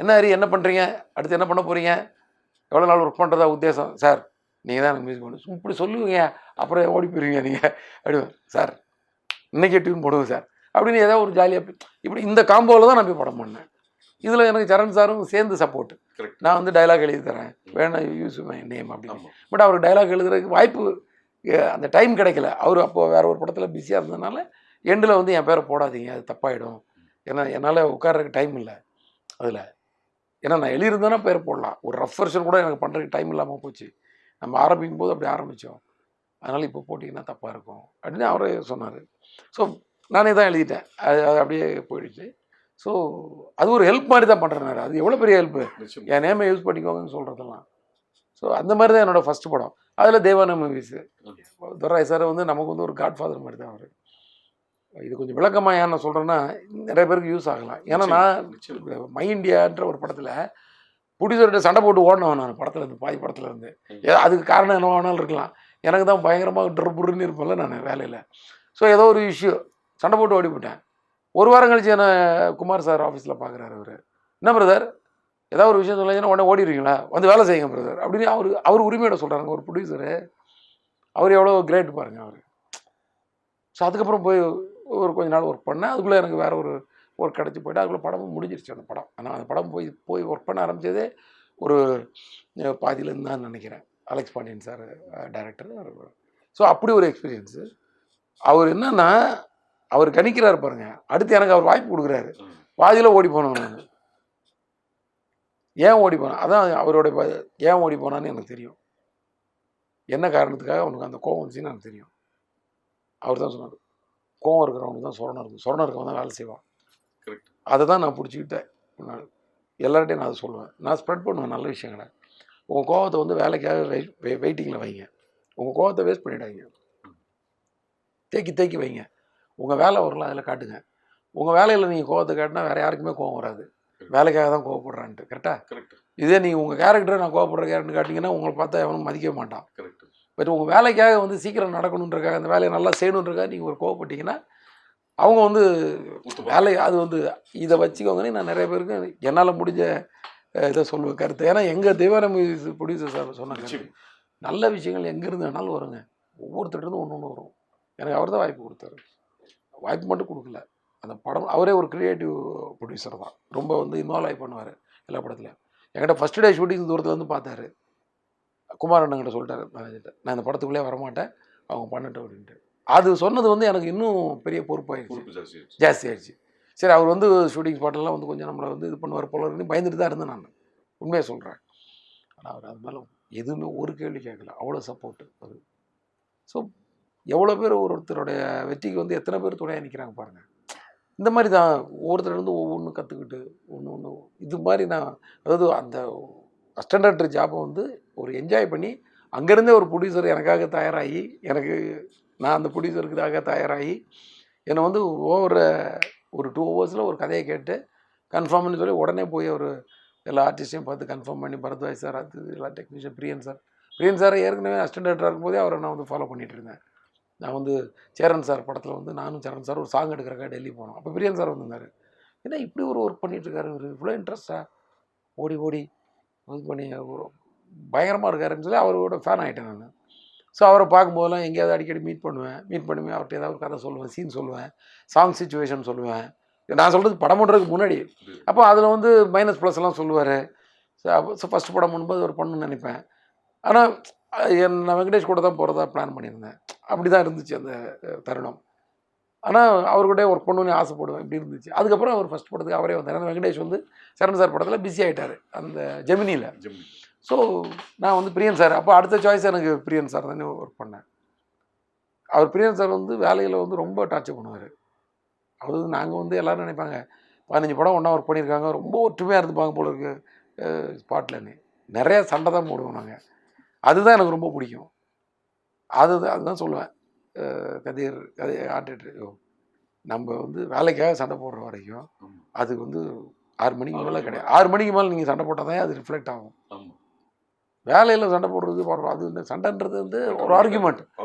என்ன ஹரி என்ன பண்ணுறீங்க, அடுத்து என்ன பண்ண போகிறீங்க, எவ்வளோ நாள் ஒர்க் பண்ணுறதா உத்தேசம், சார் நீங்கள் தான் எனக்கு மியூசிக் பண்ணு, இப்படி சொல்லுவீங்க, அப்புறம் ஓடி போயிருவீங்க நீங்கள் அப்படி, சார் இன்றைக்கே டியூன் போடுவோம் சார் அப்படின்னு ஏதாவது ஒரு ஜாலியாக இப்படி இந்த காம்போவில் தான் நான் போய் படம் பண்ணேன். இதில் எனக்கு சரண் சாரும் சேர்ந்து சப்போர்ட். நான் வந்து டைலாக் எழுதி தரேன், வேணா யூஸ் மை நேம் அப்படின்னு. பட் அவருக்கு டைலாக் எழுதுறதுக்கு வாய்ப்பு அந்த டைம் கிடைக்கல. அவர் அப்போது வேறு ஒரு படத்தில் பிஸியாக இருந்ததுனால எண்டில் வந்து என் பேரை போடாதீங்க, அது தப்பாயிடும், ஏன்னா என்னால் உட்கார்றதுக்கு டைம் இல்லை அதில். ஏன்னா நான் எழுதியிருந்தேன்னா பேர் போடலாம், ஒரு ரஃப் வெர்ஷன் கூட எனக்கு பண்ணுறதுக்கு டைம் இல்லாமல் போச்சு. நம்ம ஆரம்பிக்கும் போது அப்படி ஆரம்பித்தோம், அதனால் இப்போ போட்டிங்கன்னா தப்பாக இருக்கும் அப்படின்னு அவரே சொன்னார். ஸோ நானே தான் எழுதிட்டேன், அது அப்படியே போயிடுச்சு. ஸோ அது ஒரு ஹெல்ப் மாதிரி தான் பண்ணுறேன். அது எவ்வளோ பெரிய ஹெல்ப்பு, என் நேமை யூஸ் பண்ணிக்கோங்கன்னு சொல்கிறதெல்லாம். ஸோ அந்த மாதிரி தான் என்னோடய ஃபஸ்ட்டு படம். அதில் தேவான மூவிஸு. துரை சார் வந்து நமக்கு வந்து ஒரு காட்ஃபாதர் மாதிரி தான் அவர். இது கொஞ்சம் விளக்கமாக ஏன் நான் சொல்கிறேன்னா, நிறைய பேருக்கு யூஸ் ஆகலாம். ஏன்னா நான் மை இண்டியான்ற ஒரு படத்தில் ப்ரொடியூசர்கிட்ட சண்டை போட்டு ஓடினவன் நான் படத்தில் இருந்து, பாதி படத்தில் இருந்து. அதுக்கு காரணம் என்ன வேணாலும் இருக்கலாம், எனக்கு தான் பயங்கரமாக ட்ருன்னு இருப்பேன்ல நான் வேலையில். ஸோ ஏதோ ஒரு இஷ்யூ சண்டை போட்டு ஓடி போட்டேன். ஒரு வாரம் கழிச்சு என்ன குமார் சார் ஆஃபீஸில் பார்க்குறாரு. அவர் என்ன பிரதர் ஏதாவது ஒரு விஷயம் சொல்லிங்கன்னா உடனே ஓடிடுவீங்களா, வந்து வேலை செய்யுங்க பிரதர் அப்படின்னு அவர் உரிமையோட சொல்கிறாங்க ஒரு ப்ரொடியூசரு. அவர் எவ்வளோ கிரேட் பாருங்கள் அவர். ஸோ அதுக்கப்புறம் போய் ஒரு கொஞ்ச நாள் ஒர்க் பண்ணேன். அதுக்குள்ளே எனக்கு வேறு ஒரு ஒர்க் கிடச்சி போய்ட்டு அதுக்குள்ளே படமும் முடிஞ்சிருச்சு அந்த படம். ஆனால் அந்த படம் போய் ஒர்க் பண்ண ஆரம்பித்ததே ஒரு பாதியிலேருந்து தான் நினைக்கிறேன். Alex Pandian sir director. So அப்படி ஒரு எக்ஸ்பீரியன்ஸு. அவர் என்னன்னா அவர் கணிக்கிறார் பாருங்க, அடுத்து எனக்கு அவர் வாய்ப்பு கொடுக்குறாரு. பாதியில் ஓடி போனோம் நான். ஏன் ஓடி போனேன், அதான் அவரோட ஏன் ஓடி போனான்னு எனக்கு தெரியும். என்ன காரணத்துக்காக அவனுக்கு அந்த கோவம் வந்துச்சுன்னு எனக்கு தெரியும். அவர் தான் சொன்னார், கோவம் இருக்கிறவனுக்கு தான் சொரணம் இருக்கும், சொரணம் இருக்கவன் தான் வேலை செய்வான். அதை தான் நான் பிடிச்சிக்கிட்டேன். நான் எல்லார்ட்டையும் நான் அதை சொல்லுவேன், நான் ஸ்ப்ரெட் பண்ணுவேன் நல்ல விஷயங்களை. உங்கள் கோவத்தை வந்து வேலைக்காக வெயிட்டிங்கில் வைங்க, உங்கள் கோவத்தை வேஸ்ட் பண்ணிடாதீங்க, தேக்கி வைங்க. உங்கள் வேலை வரலாம் அதில் காட்டுங்க. உங்கள் வேலையில் நீங்கள் கோவத்தை காட்டினா வேறு யாருக்குமே கோவம் வராது, வேலைக்காக தான் கோவப்படுறான்ட்டு. கரெக்டாக? இதே நீங்கள் உங்கள் கேரக்டரை நான் கோவப்படுற கேரக்டர் காட்டிங்கன்னா உங்களை பார்த்தா எவனும் மதிக்கவே மாட்டான். பட் உங்கள் வேலைக்காக வந்து சீக்கிரம் நடக்கணுன்றக்காக, அந்த வேலையை நல்லா செய்யணுன்றக்காக நீங்கள் ஒரு கோவப்பட்டீங்கன்னா அவங்க வந்து வேலை அது வந்து இதை வச்சுக்கோங்கன்னு நான் நிறைய பேருக்கு என்னால் முடிஞ்ச இதை சொல்லுவேன் கருத்து. ஏன்னா எங்கள் தேவான ப்ரொடியூசர் சார் சொன்னாங்க, நல்ல விஷயங்கள் எங்கேருந்து வேணாலும் வருங்க, ஒவ்வொருத்தர்கிட்ட ஒன்று வரும். எனக்கு அவர் தான் வாய்ப்பு கொடுத்தாரு. வாய்ப்பு மட்டும் கொடுக்கல, அந்த படம் அவரே ஒரு கிரியேட்டிவ் ப்ரொடியூசர் தான், ரொம்ப வந்து இன்வால்வ் ஆகி பண்ணுவார் எல்லா படத்துலையும். என்கிட்ட ஃபஸ்ட்டு டே ஷூட்டிங் தூரத்தில் வந்து பார்த்தாரு. குமார் அண்ணங்கிட்ட சொல்லிட்டாரு மேனேஜர்கிட்ட, நான் இந்த படத்துக்குள்ளே வரமாட்டேன், அவங்க பண்ணட்டும் அப்படின்ட்டு. அது சொன்னது வந்து எனக்கு இன்னும் பெரிய பொறுப்பாகிடுச்சு, ஜாஸ்தி ஆகிடுச்சு. சரி, அவர் வந்து ஷூட்டிங் ஸ்பாட்டெல்லாம் வந்து கொஞ்சம் நம்மளை வந்து இது பண்ணுவார் போல இருக்குன்னு பயந்துட்டு தான் இருந்தேன் நான், உண்மையாக சொல்கிறேன். ஆனால் அவர் அது மேலே எதுவுமே ஒரு கேள்வி கேட்கல, அவ்வளோ சப்போர்ட்டு அது. ஸோ எவ்வளோ பேர் ஒருத்தருடைய வெற்றிக்கு வந்து எத்தனை பேர் துணையாக நிற்கிறாங்க பாருங்கள். இந்த மாதிரி தான் ஒவ்வொருத்தர் வந்து ஒவ்வொன்று கற்றுக்கிட்டு ஒன்று இது மாதிரி நான், அதாவது அந்த அசிஸ்டன்ட் ஜாப்பை வந்து ஒரு என்ஜாய் பண்ணி அங்கேருந்தே ஒரு ப்ரொடியூசர் எனக்காக தயாராகி, நான் அந்த ப்ரொடியூசருக்காக தயாராகி என்னை வந்து ஒரு 2 ஹவர்ஸில் ஒரு கதையை கேட்டு கன்ஃபார்ம்னு சொல்லி உடனே போய் ஒரு எல்லா ஆர்டிஸ்டையும் பார்த்து கன்ஃபார்ம் பண்ணி, பரத்வாஜ் சார், அது எல்லா டெக்னீஷியன், பிரியன் சார் ஏற்கனவே அசிஸ்டன்ட் டைரக்டராக இருக்கும்போதே அவரை நான் வந்து ஃபாலோ பண்ணிகிட்டு இருந்தேன். நான் வந்து சேரன் சார் படத்தில் வந்து நானும் சேரன் சார் ஒரு சாங் எடுக்கிறக்காக டெல்லி போனோம். அப்போ பிரியன் சார் வந்திருந்தார். ஏன்னா இப்படி ஒரு ஒர்க் பண்ணிகிட்ருக்காரு இவர், இவ்வளோ இன்ட்ரெஸ்ட்டாக ஓடி இது பண்ணி பயங்கரமாக இருக்காருன்னு சொல்லி அவரோட ஃபேன் ஆகிட்டேன் நான். ஸோ அவரை பார்க்கும்போதெல்லாம் எங்கேயாவது அடிக்கடி மீட் பண்ணுவேன், அவர்கிட்ட ஏதாவது ஒரு கதை சொல்லுவேன், சீன் சொல்லுவேன், சாங் சிச்சுவேஷன் சொல்லுவேன். நான் சொல்கிறது படம் பண்ணுறதுக்கு முன்னாடி. அப்போ அதில் வந்து மைனஸ் ப்ளஸ் எல்லாம் சொல்லுவார். ஸோ ஃபஸ்ட் படம் பண்ணும்போது ஒரு பண்ணணும்னு நினைப்பேன். ஆனால் நான் வெங்கடேஷ் கூட தான் போகிறதா பிளான் பண்ணியிருந்தேன். அப்படி தான் இருந்துச்சு அந்த தருணம். ஆனால் அவர்கிட்டே ஒர்க் பண்ணணுன்னு ஆசைப்படுவேன், இப்படி இருந்துச்சு. அதுக்கப்புறம் அவர் ஃபஸ்ட் படத்துக்கு அவரே வந்தார். ஏன்னா வெங்கடேஷ் வந்து சரண் சார் படத்தில் பிஸி ஆகிட்டார் அந்த ஜெமினியில். ஸோ நான் வந்து பிரியன் சார், அப்போ அடுத்த சாய்ஸ் எனக்கு பிரியன் சார் தானே ஒர்க் பண்ணேன். பிரியன் சார் வந்து வேலையில் வந்து ரொம்ப டார்ச்சர் பண்ணுவார். அதாவது நாங்கள் வந்து எல்லோரும் நினைப்பாங்க 15 படம் ஒன்றா ஒர்க் பண்ணியிருக்காங்க, ரொம்ப ஒற்றுமையாக இருந்துப்பாங்க போல இருக்கு ஸ்பாட்லன்னு. நிறையா சண்டை தான் போடுவோம் நாங்கள். அதுதான் எனக்கு ரொம்ப பிடிக்கும். அதுதான் சொல்லுவேன், கதை ஆர்டிஸ்ட் நம்ம வந்து வேலைக்காக சண்டை போடுற வரைக்கும் அது வந்து 6 மணிக்கு மேலே கிடையாது. 6 மணிக்கு மேலே நீங்கள் சண்டை போட்டால் தான் அது ரிஃப்ளெக்ட் ஆகும். வேலையில் சண்டை போடுறது அது வந்து சண்டைன்றது வந்து ஒரு ஆர்கியூமெண்ட்,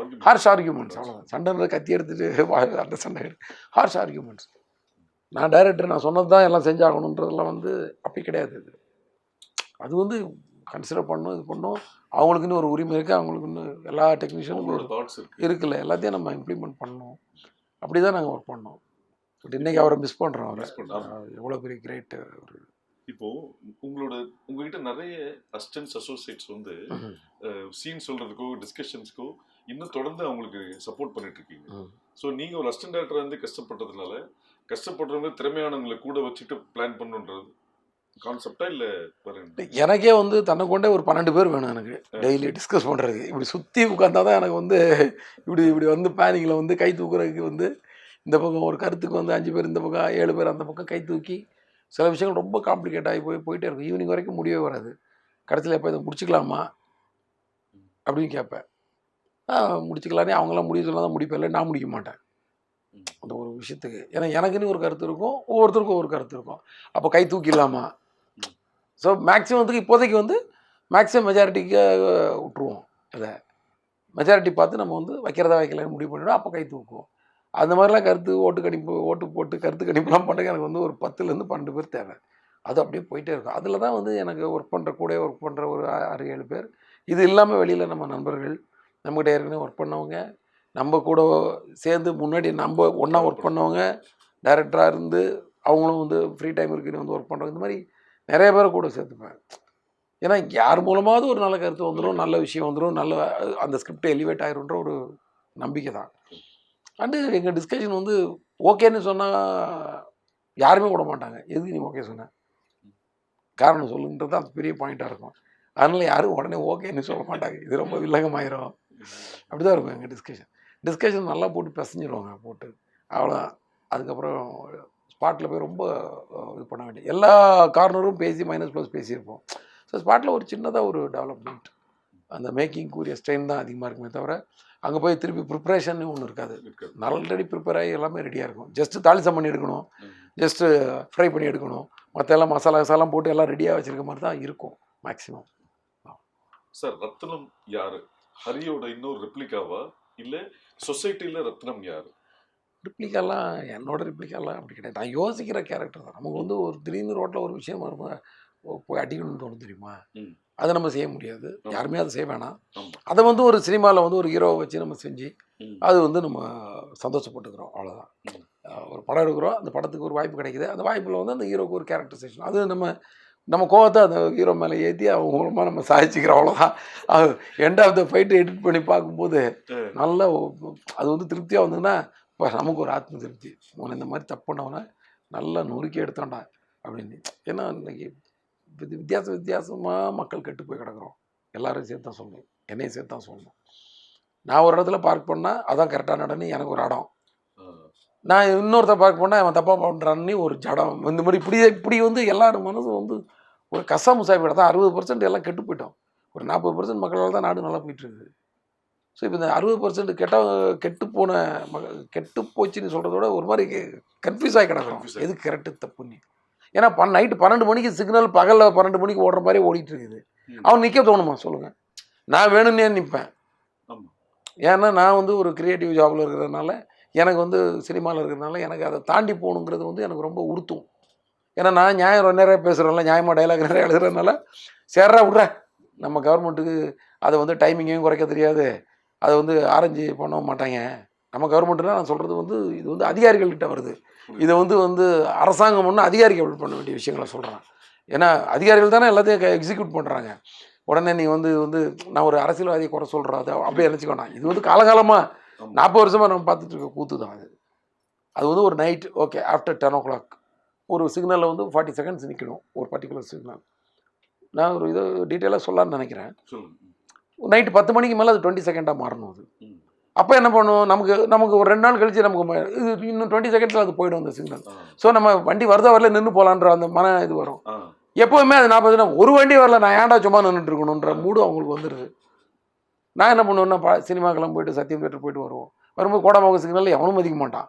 ஹார்ஷ் ஆர்கியூமெண்ட்ஸ், அவ்வளோதான். சண்டைன்ற கத்தி எடுத்துகிட்டு அந்த சண்டை ஹார்ஷ் ஆர்கியூமெண்ட்ஸ். நான் டைரக்டர் நான் சொன்னது தான் எல்லாம் செஞ்சாகணுன்றதெல்லாம் வந்து அப்படி கிடையாது. அது வந்து கன்சிடர் பண்ணணும், இது பண்ணணும். அவங்களுக்குன்னு ஒரு உரிமை இருக்குது, அவங்களுக்குன்னு எல்லா டெக்னீஷியனும் இருக்குல்ல, எல்லாத்தையும் நம்ம இம்ப்ளிமெண்ட் பண்ணணும். அப்படி தான் நாங்கள் ஒர்க் பண்ணோம். பட் இன்றைக்கி அவரை மிஸ் பண்ணுறோம். எவ்வளோ பெரிய கிரேட். இப்போ உங்ககிட்ட நிறைய அசிஸ்டன்ட்ஸ் அசோசியேட்ஸ் வந்து சீன் சொல்றதுக்கோ டிஸ்கஷன்ஸ்க்கோ இன்னும் தொடர்ந்து அவங்களுக்கு சப்போர்ட் பண்ணிட்டு இருக்கீங்க. ஸோ நீங்க ஒரு அசிஸ்டன்ட் டைரக்டர் வந்து கஷ்டப்பட்டதுனால கஷ்டப்படுறவங்க திறமையானவங்களை கூட வச்சுட்டு பிளான் பண்ணுன்றது கான்செப்டா இல்ல? எனக்கே வந்து தன்னை கொண்டே ஒரு 12 பேர் வேணும் எனக்கு டெய்லி டிஸ்கஸ் பண்ணுறதுக்கு. இப்படி சுற்றி உட்காந்தா தான் எனக்கு வந்து இப்படி வந்து பிளானிங்கில் வந்து கை தூக்குறதுக்கு வந்து இந்த பக்கம் ஒரு கருத்துக்கு வந்து 5 பேர், இந்த பக்கம் 7 பேர், அந்த பக்கம் கை தூக்கி சில விஷயங்கள் ரொம்ப காம்ப்ளிகேட் ஆகி போயிட்டே இருக்கும். ஈவினிங் வரைக்கும் முடியவே வராது. கடைசியில் எப்போ இதை முடிச்சுக்கலாமா அப்படின்னு கேட்பேன். முடிச்சுக்கலானே அவங்களாம் முடிவு சொன்னால் தான் முடிப்பேன், இல்லை நான் முடிக்க மாட்டேன் அந்த ஒரு விஷயத்துக்கு. ஏன்னா எனக்குன்னு ஒரு கருத்து இருக்கும், ஒவ்வொருத்தருக்கும் ஒரு கருத்து இருக்கும். அப்போ கை தூக்கிடலாமா? ஸோ மேக்ஸிமத்துக்கு இப்போதைக்கு வந்து மேக்ஸிமம் மெஜாரிட்டிக்கு விட்டுருவோம். அதை மெஜாரிட்டி பார்த்து நம்ம வந்து வைக்கிறதா வைக்கலன்னு முடிவு பண்ணிவிடும். அப்போ கை தூக்குவோம். அந்த மாதிரிலாம் ஓட்டு போட்டு கருத்து கணிப்புலாம் பண்ணுறதுக்கு எனக்கு வந்து ஒரு 10லேருந்து 12 பேர் தேவை. அது அப்படியே போயிட்டே இருக்கும். அதில் தான் வந்து எனக்கு ஒர்க் பண்ணுற ஒரு 6-7 பேர். இது இல்லாமல் வெளியில் நம்ம நண்பர்கள், நம்மகிட்ட ஏற்கனவே ஒர்க் பண்ணவங்க, நம்ம கூட சேர்ந்து முன்னாடி நம்ம ஒன்றா ஒர்க் பண்ணவங்க, டைரக்டராக இருந்து அவங்களும் வந்து ஃப்ரீ டைம் இருக்குன்னு வந்து ஒர்க் பண்ணுறோம். இந்த மாதிரி நிறைய பேரை கூட சேர்த்துப்பேன். ஏன்னா யார் மூலமாவது ஒரு நல்ல கருத்து வந்துடும், நல்ல விஷயம் வந்துடும், நல்ல அந்த ஸ்கிரிப்ட் எலிவேட் ஆகிருன்ற ஒரு நம்பிக்கை தான். அண்டு எங்கள் டிஸ்கஷன் வந்து ஓகேன்னு சொன்னால் யாருமே விட மாட்டாங்க. எதுக்கு நீ ஓகே சொன்ன, காரணம் சொல்லுன்றது தான் பெரிய பாயிண்ட்டாக இருக்கும். அதனால் யாரும் உடனே ஓகேன்னு சொல்ல மாட்டாங்க. இது ரொம்ப வில்லங்கமாயிரும். அப்படி தான் இருக்கும் எங்கள் டிஸ்கஷன் நல்லா போட்டு பிசைஞ்சிருவாங்க போட்டு, அவ்வளோதான். அதுக்கப்புறம் ஸ்பாட்டில் போய் ரொம்ப இது பண்ண வேண்டிய எல்லா கார்னரும் பேசி மைனஸ் ப்ளஸ் பேசியிருப்போம். ஸோ ஸ்பாட்டில் ஒரு சின்னதாக ஒரு டெவலப்மெண்ட், அந்த மேக்கிங்குரிய ஸ்ட்ரெயின் தான் அதிகமாக இருக்குமே தவிர அங்கே போய் திருப்பி ப்ரிப்பரேஷன் ஒன்று இருக்காது. ஆல்ரெடி ப்ரிப்பேர் ஆகி எல்லாமே ரெடியாக இருக்கும். ஜஸ்ட்டு தாளிசம் பண்ணி எடுக்கணும், ஜஸ்ட்டு ஃப்ரை பண்ணி எடுக்கணும், மற்ற எல்லாம் மசாலா போட்டு எல்லாம் ரெடியாக வச்சுருக்க மாதிரி தான் இருக்கும் மேக்ஸிமம். சார், ரத்னம் யார்? ஹரியோட இன்னொரு ரெப்ளிகாவா இல்லை சொசைட்டியில் ரத்னம் யார்? ரிப்ளிகாலாம் என்னோட ரிப்ளிகாலாம் அப்படி கிடையாது. நான் யோசிக்கிற கேரக்டர் தான். நமக்கு வந்து ஒரு திடீர்னு ரோட்டில் ஒரு விஷயம் போய் அடிக்கணும்னு தோணும் தெரியுமா, அதை நம்ம செய்ய முடியாது. யாருமே அதை செய்ய வேணாம். அதை வந்து ஒரு சினிமாவில் வந்து ஒரு ஹீரோவை வச்சு நம்ம செஞ்சு அது வந்து நம்ம சந்தோஷப்பட்டுக்கிறோம், அவ்வளோதான். ஒரு படம் எடுக்கிறோம், அந்த படத்துக்கு ஒரு வாய்ப்பு கிடைக்குது, அந்த வாய்ப்பில் வந்து அந்த ஹீரோக்கு ஒரு கேரக்டரைசேஷன், அது நம்ம கோவத்தை அந்த ஹீரோ மேலே ஏற்றி அவங்க மூலமாக நம்ம சாதிச்சுக்கிறோம், அவ்வளோதான். அது end of the fight edit பண்ணி பார்க்கும்போது நல்ல அது வந்து திருப்தியாக வந்ததுன்னா இப்போ நமக்கு ஒரு ஆத்ம திருப்தி, உன்னை இந்த மாதிரி தப்பு பண்ணவனை நல்லா நொறுக்கி எடுத்தான்டா அப்படின்னு. ஏன்னா இன்னைக்கு வித்தியாசமாக மக்கள் கெட்டு போய் கிடக்குறோம். எல்லாரும் சேர்த்து தான் சொல்லணும், என்னையும் சேர்த்து தான் சொல்லணும். நான் ஒரு இடத்துல பார்க் பண்ணால் அதான் கரெக்டாக நடன்னு எனக்கு ஒரு இடம், நான் இன்னொருத்த பார்க் பண்ணால் அவன் தப்பாக பண்ணுறான்னு ஒரு ஜடம். இந்த மாதிரி இப்படி வந்து எல்லாரும் மனசும் வந்து ஒரு கசாமுசாய் தான். 60% எல்லாம் கெட்டு போயிட்டோம். ஒரு 40% மக்களால் தான் நாடு நல்லா போயிட்டுருக்குது. ஸோ இப்போ இந்த 60% கெட்டு போச்சுன்னு சொல்கிறத விட ஒரு மாதிரி கன்ஃபியூஸ் ஆகி கிடக்குறோம், எது கரெக்டு தப்புன்னு. ஏன்னா நைட்டு 12 மணிக்கு சிக்னல் பகலில் 12 மணிக்கு ஓடுற மாதிரி ஓடிட்டு இருக்குது. அவன் நிற்க தோணுமா சொல்லுங்கள்? நான் வேணும்னே நிற்பேன். ஏன்னா நான் வந்து ஒரு கிரியேட்டிவ் ஜாபில் இருக்கிறதுனால, எனக்கு வந்து சினிமாவில் இருக்கிறதுனால எனக்கு அதை தாண்டி போகணுங்கிறது வந்து எனக்கு ரொம்ப உறுத்தும். ஏன்னா நான் நியாயம் நிறைய பேசுகிறேன்ல, நியாயமாக டைலாக் நிறைய எழுதுறதுனால சேர்றா விட்ற, நம்ம கவர்மெண்ட்டுக்கு அதை வந்து டைமிங்கையும் குறைக்க தெரியாது, அதை வந்து ஆரஞ்சு பண்ண மாட்டாங்க. நம்ம கவர்மெண்ட்டுனா நான் சொல்கிறது வந்து இது வந்து அதிகாரிகள்கிட்ட வருது. இதை வந்து அரசாங்கம் ஒன்று அதிகாரிகள் பண்ண வேண்டிய விஷயங்களை சொல்கிறேன். ஏன்னா அதிகாரிகள் தானே எல்லாத்தையும் எக்ஸிக்யூட் பண்ணுறாங்க. உடனே நீ வந்து நான் ஒரு அரசியல்வாதியை குறை சொல்கிறோம், அதை அப்படியே நினச்சிக்கோண்ணா. இது வந்து காலகாலமாக 40 வருஷமாக நம்ம பார்த்துட்டு இருக்க கூத்து தான் அது. அது வந்து ஒரு நைட் ஓகே ஆஃப்டர் 10 o'clock ஒரு சிக்னலில் வந்து 40 seconds நிற்கணும், ஒரு பர்டிகுலர் சிக்னல். நான் ஒரு இதை டீட்டெயிலாக சொல்லலான்னு நினைக்கிறேன். நைட்டு 10 மணிக்கு மேலே அது 20 செகண்டாக மாறணும். அது அப்போ என்ன பண்ணுவோம், நமக்கு ஒரு 2 நாள் கழிச்சு நமக்கு இது இன்னும் 20 seconds அது போய்டும் அந்த சிக்னல். ஸோ நம்ம வண்டி வருதா வரல நின்று போகலான்ற அந்த மன இது வரும். எப்போவுமே அது 40 ஒரு வண்டி வரல, நான் ஏன்டா சும்மா நின்றுட்டு இருக்கணுன்ற மூடு அவங்களுக்கு வந்துடுது. நான் என்ன பண்ணுவேன்னா சினிமாக்கெல்லாம் போயிட்டு சத்தியம் தேட்டர் போயிட்டு வரும்போது கோடம்பாக்கம் சிக்னலில் எவனும் மதிக்க மாட்டான்.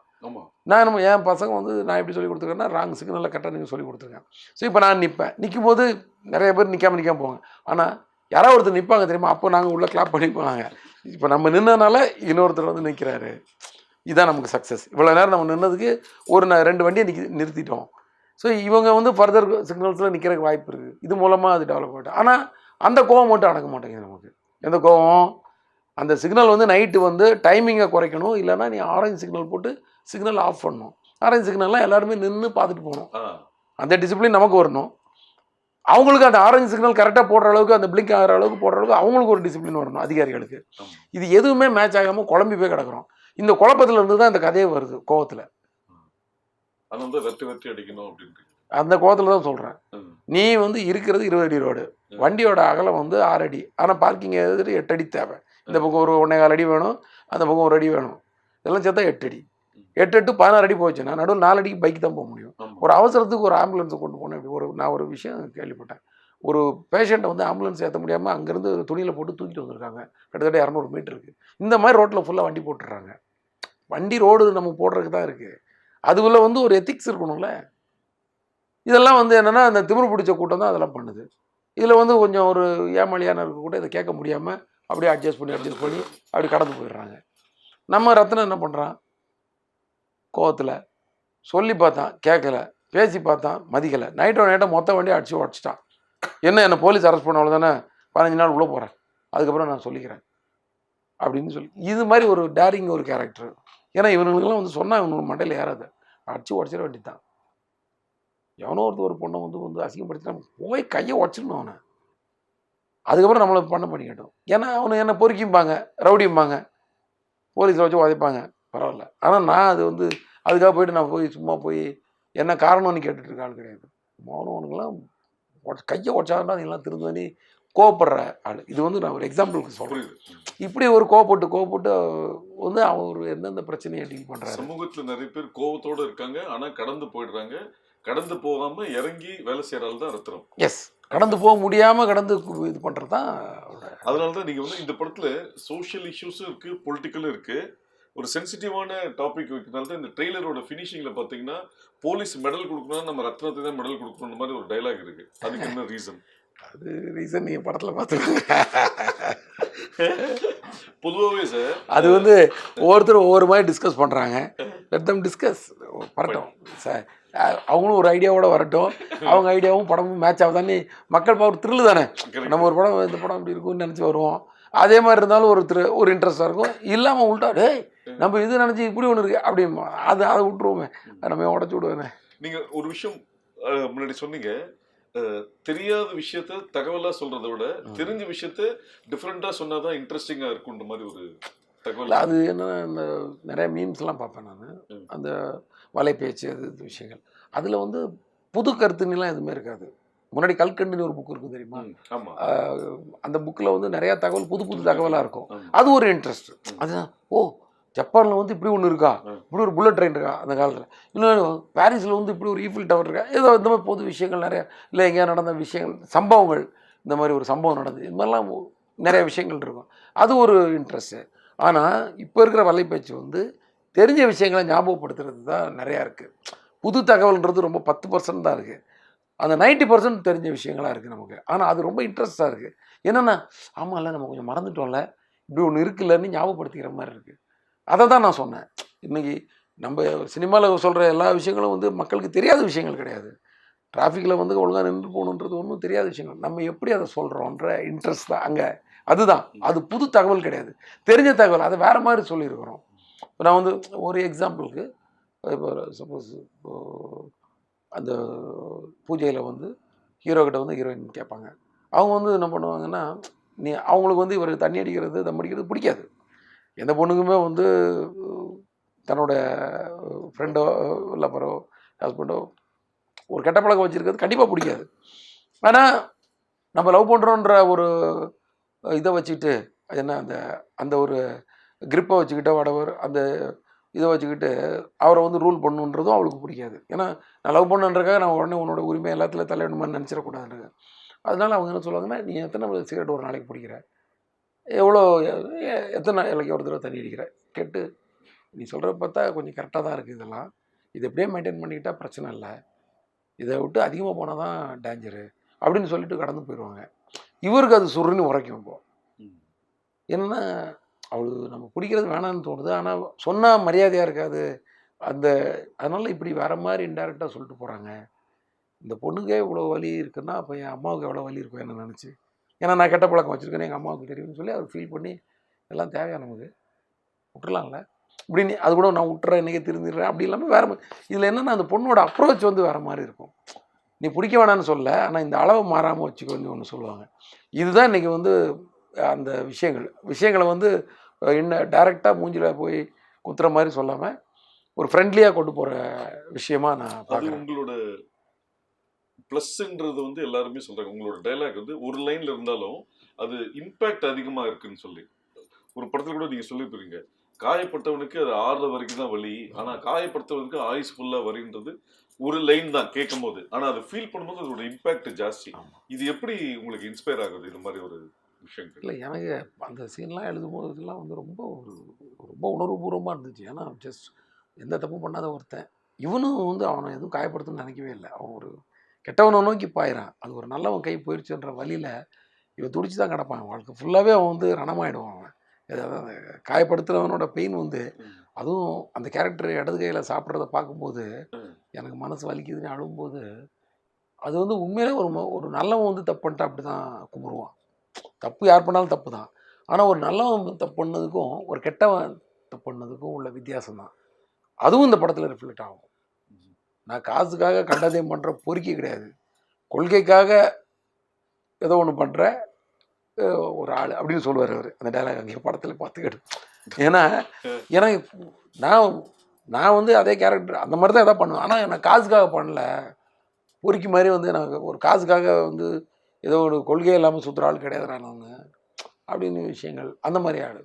நான் என் பசங்க வந்து நான் எப்படி சொல்லி கொடுத்துருக்கேன்னா ராங் சிக்னலில் கரெக்டாக நீங்கள் சொல்லி கொடுத்துருக்கேன். ஸோ இப்போ நான் நிற்பேன் போது நிறைய பேர் நிற்காம போவாங்க. ஆனால் யாராவது ஒருத்தர் நிற்பாங்க தெரியுமா, அப்போ நாங்கள் உள்ளே கிளாப் பண்ணி போனாங்க. இப்போ நம்ம நின்னனால இன்னொருத்தர் வந்து நிற்கிறாரு, இதுதான் நமக்கு சக்ஸஸ். இவ்வளோ நேரம் நம்ம நின்னதுக்கு ஒரு 2 வண்டியை நிறுத்திட்டோம். ஸோ இவங்க வந்து ஃபர்தர் சிக்னல்ஸில் நிற்கிறதுக்கு வாய்ப்பு இருக்குது. இது மூலமாக அது டெவலப் ஆகிட்டு. ஆனால் அந்த கோவம் மட்டும் அடக்க மாட்டேங்குது நமக்கு. எந்த கோவம், அந்த சிக்னல் வந்து நைட்டு வந்து டைமிங்கை குறைக்கணும், இல்லைனா நீ ஆரஞ்சு சிக்னல் போட்டு சிக்னல் ஆஃப் பண்ணணும். ஆரஞ்சு சிக்னல்லாம் எல்லாருமே நின்று பார்த்துட்டு போகணும். அந்த டிசிப்ளின் நமக்கு வரணும். அவங்களுக்கு அந்த ஆரஞ்சு சிக்னல் கரெக்டாக போடுற அளவுக்கு, அந்த பிளிங்க் ஆகிற அளவுக்கு போடுற அளவுக்கு அவங்களுக்கு ஒரு டிசிப்ளின் வரணும் அதிகாரிகளுக்கு. இது எதுவுமே மேட்ச் ஆகாமல் குழம்பி போய் கிடக்குறோம். இந்த குழப்பத்தில் இருந்து தான் இந்த கதையே வருது, கோவத்தில். அந்த கோவத்தில் தான் சொல்கிறேன். நீ வந்து இருக்கிறது 20 அடி ரோடு, வண்டியோட அகலம் வந்து 6 அடி, ஆனால் பார்க்கிங் எதிர்த்து 8 அடி தேவை. இந்த பக்கம் ஒரு 1.25 அடி வேணும், அந்த பக்கம் 1 அடி வேணும். இதெல்லாம் சேர்த்தா 8 அடி. 8 to 16 அடி போச்சுன்னா நடுவில் 4 அடிக்கு பைக் தான் போக முடியும். ஒரு அவசரத்துக்கு ஒரு ஆம்புலன்ஸை கொண்டு போனேன். இப்படி நான் ஒரு விஷயம் கேள்விப்பட்டேன். ஒரு பேஷண்ட்டை வந்து ஆம்புலன்ஸ் ஏற்ற முடியாமல் அங்கேருந்து துணியில் போட்டு தூக்கிட்டு வந்திருக்காங்க. கிட்டத்தட்ட 200 மீட்டருக்கு. இந்த மாதிரி ரோட்டில் ஃபுல்லாக வண்டி போட்டுடுறாங்க. வண்டி ரோடு நம்ம போடுறதுக்கு தான் இருக்குது. அதுக்குள்ளே வந்து ஒரு எத்திக்ஸ் இருக்கணும்ல. இதெல்லாம் வந்து என்னென்னா அந்த திமிரு பிடிச்ச கூட்டம் தான் அதெல்லாம் பண்ணுது. இதில் வந்து கொஞ்சம் ஒரு ஏமாளியான இருக்க கூட இதை கேட்க முடியாமல் அப்படியே அட்ஜஸ்ட் பண்ணி அப்படி கடந்து போயிடுறாங்க. நம்ம ரத்னம் என்ன பண்ணுறான், கோவத்தில் சொல்லி பார்த்தான் கேட்கல, பேசி பார்த்தான் மதிக்கலை, நைட்டை மொத்த வண்டியை அடிச்சு உடச்சிட்டான். என்னை போலீஸ் அரெஸ்ட் பண்ண தானே 15 நாள் உள்ளே போகிறேன், அதுக்கப்புறம் நான் சொல்லிக்கிறேன் அப்படின்னு சொல்லி இது மாதிரி ஒரு டேரிங் ஒரு கேரக்டர். ஏன்னா இவனுங்களுக்கெல்லாம் வந்து சொன்னால் இவனுக்கு மண்டையில் ஏறாது, அடிச்சு உடச்சிட வேண்டியதான். எவனோ ஒரு பொண்ணை வந்து அசிங்கப்படுத்தினா போய் கையை உடச்சிடணும் அவனை. அதுக்கப்புறம் நம்மளை பண்ண பண்ணிக்கட்டும். ஏன்னா அவனு என்ன பொறுக்கிம்பாங்க, ரவுடிம்பாங்க, போலீஸில் வச்சு உதைப்பாங்க, பரவாயில்ல. ஆனால் நான் அது வந்து அதுக்காக போய்ட்டு நான் சும்மா போய் என்ன காரணம்னு கேட்டுட்டு இருக்க ஆள் கிடையாது. மௌனவனுங்களாம் கையை உடச்சாதான் நீங்களாம் திருந்தி கோவப்படுற ஆள். இது வந்து நான் ஒரு எக்ஸாம்பிளுக்கு சொல்கிறேன். இப்படி ஒரு கோவப்பட்டு வந்து அவன் ஒரு எந்தெந்த பிரச்சனையை டீல் பண்ணுறாரு. சமூகத்தில் நிறைய பேர் கோவத்தோடு இருக்காங்க, ஆனால் கடந்து போயிடுறாங்க. கடந்து போகாம இறங்கி வேலை செய்யறாள் தான் ரத்னம். எஸ், கடந்து போக முடியாம கடந்து இது பண்றது தான். அதனால தான் நீங்க வந்து இந்த படத்துல சோஷியல் இஷ்யூஸும் இருக்கு, பொலிட்டிக்கலும் இருக்கு. ஒரு சென்சிட்டிவான டாபிக் வைக்கிறதுனால தான் இந்த ட்ரெய்லரோட ஃபினிஷிங்ல பாத்தீங்கன்னா போலீஸ் மெடல் கொடுக்கணும், நம்ம ரத்னத்தை தான் மெடல் கொடுக்கணும் மாதிரி ஒரு டைலாக் இருக்கு. அதுக்கு என்ன ரீசன்? அது ரீசன் நீங்க படத்துல பார்த்துக்கோங்க. பொதுவாகவே சார் அது வந்து ஒவ்வொருத்தரும் ஒவ்வொரு மாதிரி டிஸ்கஸ் பண்றாங்க. Let them discuss. பரட்டும் சார், அவங்களும் ஒரு ஐடியாவோட வரட்டும். அவங்க ஐடியாவும் படமும் மேட்ச் ஆகுதானே மக்கள் ஒரு த்ரில்லு தானே. நம்ம ஒரு படம் இந்த படம் இப்படி இருக்கும்னு நினச்சி வருவோம். அதே மாதிரி இருந்தாலும் ஒரு இன்ட்ரெஸ்டாக இருக்கும். இல்லாமல் உள்ட்டா டேய் நம்ம இது நினச்சி இப்படி ஒன்று இருக்கு அப்படிமா அதை விட்டுருவோமே, நம்ம உடச்சி விடுவேனே. நீங்க ஒரு விஷயம் முன்னாடி சொன்னீங்க, தெரியாத விஷயத்த தகவலா சொல்றதை விட தெரிஞ்ச விஷயத்த டிஃப்ரெண்டா சொன்னாதான் இன்ட்ரெஸ்டிங்கா இருக்குன்ற மாதிரி ஒரு தகவல். அது என்னன்னா, இந்த நிறைய மீம்ஸ்லாம் பார்ப்பேன் நான். அந்த வலைபேச்சு அது விஷயங்கள் அதில் வந்து புது கருத்துன்னெலாம் எதுவுமே இருக்காது. முன்னாடி கல்கண்டுன்னு ஒரு புக் இருக்கும் தெரியுமா? அந்த புக்கில் வந்து நிறையா தகவல் புது புது தகவலாக இருக்கும். அது ஒரு இன்ட்ரெஸ்ட். அதுதான், ஓ ஜப்பானில் வந்து இப்படி ஒன்று இருக்கா, இப்படி ஒரு புல்லட் ட்ரெயின் இருக்கா அந்த காலத்தில், இன்னும் பாரிஸில் வந்து இப்படி ஒரு ஈஃபில் டவர் இருக்கா, ஏதோ இந்த மாதிரி பொது விஷயங்கள் நிறையா, இல்லை எங்கேயா நடந்த விஷயங்கள் சம்பவங்கள், இந்த மாதிரி ஒரு சம்பவம் நடந்தது, இது மாதிரிலாம் நிறைய விஷயங்கள் இருக்கும். அது ஒரு இன்ட்ரெஸ்ட்டு. ஆனால் இப்போ இருக்கிற வலைப்பேச்சு வந்து தெரிஞ்ச விஷயங்களை ஞாபகப்படுத்துறது தான் நிறையா இருக்குது. புது தகவல்ன்றது ரொம்ப 10% தான் இருக்குது. அந்த 90% தெரிஞ்ச விஷயங்களாக இருக்குது நமக்கு. ஆனால் அது ரொம்ப இன்ட்ரெஸ்ட்டாக இருக்குது. என்னென்னா, ஆமாம்ல நம்ம கொஞ்சம் மறந்துட்டோம்ல, இப்படி ஒன்று இருக்குல்லன்னு ஞாபகப்படுத்திக்கிற மாதிரி இருக்குது. அதை தான் நான் சொன்னேன். இன்றைக்கி நம்ம சினிமாவில் சொல்கிற எல்லா விஷயங்களும் வந்து மக்களுக்கு தெரியாத விஷயங்கள் கிடையாது. டிராஃபிக்கில் வந்து ஒழுங்காக நின்று போகணுன்றது ஒன்றும் தெரியாத விஷயங்கள். நம்ம எப்படி அதை சொல்கிறோன்ற இன்ட்ரெஸ்ட் தான் அங்கே. அதுதான், அது புது தகவல் கிடையாது. தெரிஞ்ச தகவல் அதை வேறு மாதிரி சொல்லியிருக்கிறோம். இப்போ நான் வந்து ஒரு எக்ஸாம்பிளுக்கு, இப்போ சப்போஸ் அந்த பூஜையில் வந்து ஹீரோக்கிட்ட வந்து ஹீரோயின் கேட்பாங்க. அவங்க வந்து என்ன பண்ணுவாங்கன்னா, அவங்களுக்கு வந்து இவர் தண்ணி அடிக்கிறது தம் அடிக்கிறது பிடிக்காது. எந்த பொண்ணுக்குமே வந்து தன்னோட ஃப்ரெண்டோ லவ்வரோ ஹஸ்பண்டோ ஒரு கெட்ட பழக்கம் வச்சுருக்கிறது கண்டிப்பாக பிடிக்காது. ஆனால் நம்ம லவ் பண்ணுறோன்ற ஒரு இதை வச்சுக்கிட்டு, என்ன அந்த அந்த ஒரு கிரிப்பை வச்சுக்கிட்டோ வடவர் அந்த இதை வச்சுக்கிட்டு அவரை வந்து ரூல் பண்ணுன்றதும் அவளுக்கு பிடிக்காது. ஏன்னா நான் லவ் பண்ணுன்றக்காக நான் உடனே உன்னோட உரிமை எல்லாத்துலையும் தலையிடணுமான்னு நினச்சிடக்கூடாதுங்க. அதனால அவங்க என்ன சொல்லுவாங்கன்னா, நீ எத்தனை சிகரெட் ஒரு நாளைக்கு பிடிக்கிற, எவ்வளோ எத்தனை நாளைக்கு ஒரு தடவை தண்ணி அடிக்கிற கேட்டு, நீ சொல்கிறத பார்த்தா கொஞ்சம் கரெக்டாக தான் இருக்குது இதெல்லாம், இதை எப்படியே மெயின்டைன் பண்ணிக்கிட்டால் பிரச்சனை இல்லை, இதை விட்டு அதிகமாக போனால் தான் டேஞ்சரு அப்படின்னு சொல்லிட்டு கடந்து போயிடுவாங்க. இவருக்கு அது சுருன்னு உரைக்கும். இப்போ என்னென்னா, அவளுக்கு நம்ம பிடிக்கிறது வேணான்னு தோணுது, ஆனால் சொன்னால் மரியாதையாக இருக்காது, அதனால் இப்படி வேறு மாதிரி இன்டெரக்டாக சொல்லிட்டு போகிறாங்க. இந்த பொண்ணுக்கே இவ்வளோ வலி இருக்குன்னா அப்போ என் அம்மாவுக்கு எவ்வளோ வலி இருக்கும் என்ன நினச்சி, ஏன்னா நான் கெட்ட பழக்கம் வச்சுருக்கேன்னு எங்கள் அம்மாவுக்கு தெரியும்னு சொல்லி அவர் ஃபீல் பண்ணி, எல்லாம் தேவையா நமக்கு, விட்டுறலாம்ல இப்படின்னு. அது கூட நான் விட்டுறேன், இன்றைக்கி திருந்திடுறேன் அப்படி இல்லாமல் வேறு இதில் என்னென்னா, அந்த பொண்ணோட அப்ரோச் வந்து வேறு மாதிரி இருக்கும். நீ பிடிக்க வேணான்னு சொல்ல, ஆனால் இந்த அளவு மாறாமல் வச்சுக்கோன்னு ஒன்று சொல்லுவாங்க. இதுதான் இன்றைக்கி வந்து அந்த விஷயங்களை வந்து இன்னும் டைரெக்டாக மூஞ்சில் போய் குத்துற மாதிரி சொல்லாமல் ஒரு ஃப்ரெண்ட்லியாக கொண்டு போகிற விஷயமா நான் பார்க்குறேன். உங்களோட ப்ளஸ்ன்றது வந்து எல்லாருமே சொல்கிறாங்க, உங்களோட டைலாக் வந்து ஒரு லைனில் இருந்தாலும் அது இம்பேக்ட் அதிகமாக இருக்குன்னு சொல்லி. ஒரு படத்தில் கூட நீங்கள் சொல்லியிருப்பீங்க, காயப்பட்டவனுக்கு அது ஆறுற வரைக்கும் தான் வலி, ஆனால் காயப்படுத்தவனுக்கு ஆயுஸ் ஃபுல்லாக வரின்றது ஒரு லைன் தான் கேட்கும் போது, ஆனால் அது ஃபீல் பண்ணும்போது அதோட இம்பேக்ட் ஜாஸ்தி. இது எப்படி உங்களுக்கு இன்ஸ்பயர் ஆகுது இந்த மாதிரி ஒரு விஷயங்கள்? இல்லை, எனக்கு அந்த சீன்லாம் எழுதும் போதெல்லாம் வந்து ரொம்ப ரொம்ப உணர்வுபூர்வமாக இருந்துச்சு. ஏன்னா ஜஸ்ட் எந்த தப்பும் பண்ணாத ஒருத்தன், இவனும் வந்து அவனை எதுவும் காயப்படுத்தணும்னு நினைக்கவே இல்லை. அவன் ஒரு கெட்டவனை நோக்கி பாயிறான். அது ஒரு நல்லவன் கை போயிடுச்சுன்ற வழியில் இவன் துடிச்சு தான் கிடப்பான். வாழ்க்கை ஃபுல்லாகவே அவன் வந்து ரணமாயிடுவான். அவன் ஏதாவது காயப்படுத்துகிறவனோட பெயின் வந்து, அதுவும் அந்த கேரக்டர் இடது கையில் சாப்பிட்றத பார்க்கும்போது எனக்கு மனசு வலிக்குதுன்னு அழும்போது, அது வந்து உண்மையிலே ஒரு நல்லவன் வந்து தப்பு பண்ணிட்டா அப்படி தான் கும்பிடுவான். தப்பு யார் பண்ணாலும் தப்பு தான். ஆனால் ஒரு நல்லவன் தப்பு பண்ணதுக்கும் ஒரு கெட்டவன் தப்பு பண்ணதுக்கும் உள்ள வித்தியாசம் தான். அதுவும் இந்த படத்தில் ரிஃப்ளெக்ட் ஆகும். நான் காசுக்காக கண்டதையும் பண்ணுற பொறுக்கி கிடையாது, கொள்கைக்காக ஏதோ ஒன்று பண்ணுற ஒரு ஆள் அப்படின்னு சொல்லுவார் அவர். அந்த டைலாக் அங்கே படத்தில் பார்த்துக்கிட்டு. ஏன்னா நான் வந்து அதே கேரக்டர் அந்த மாதிரி தான் எதாவது பண்ணுவேன். ஆனால் நான் காசுக்காக பண்ணல, பொறுக்கி மாதிரி வந்து எனக்கு ஒரு காசுக்காக வந்து ஏதோ ஒரு கொள்கை இல்லாமல் சுற்றுற ஆள் கிடையாதுடா நான் அப்படின்னு விஷயங்கள். அந்த மாதிரி ஆள்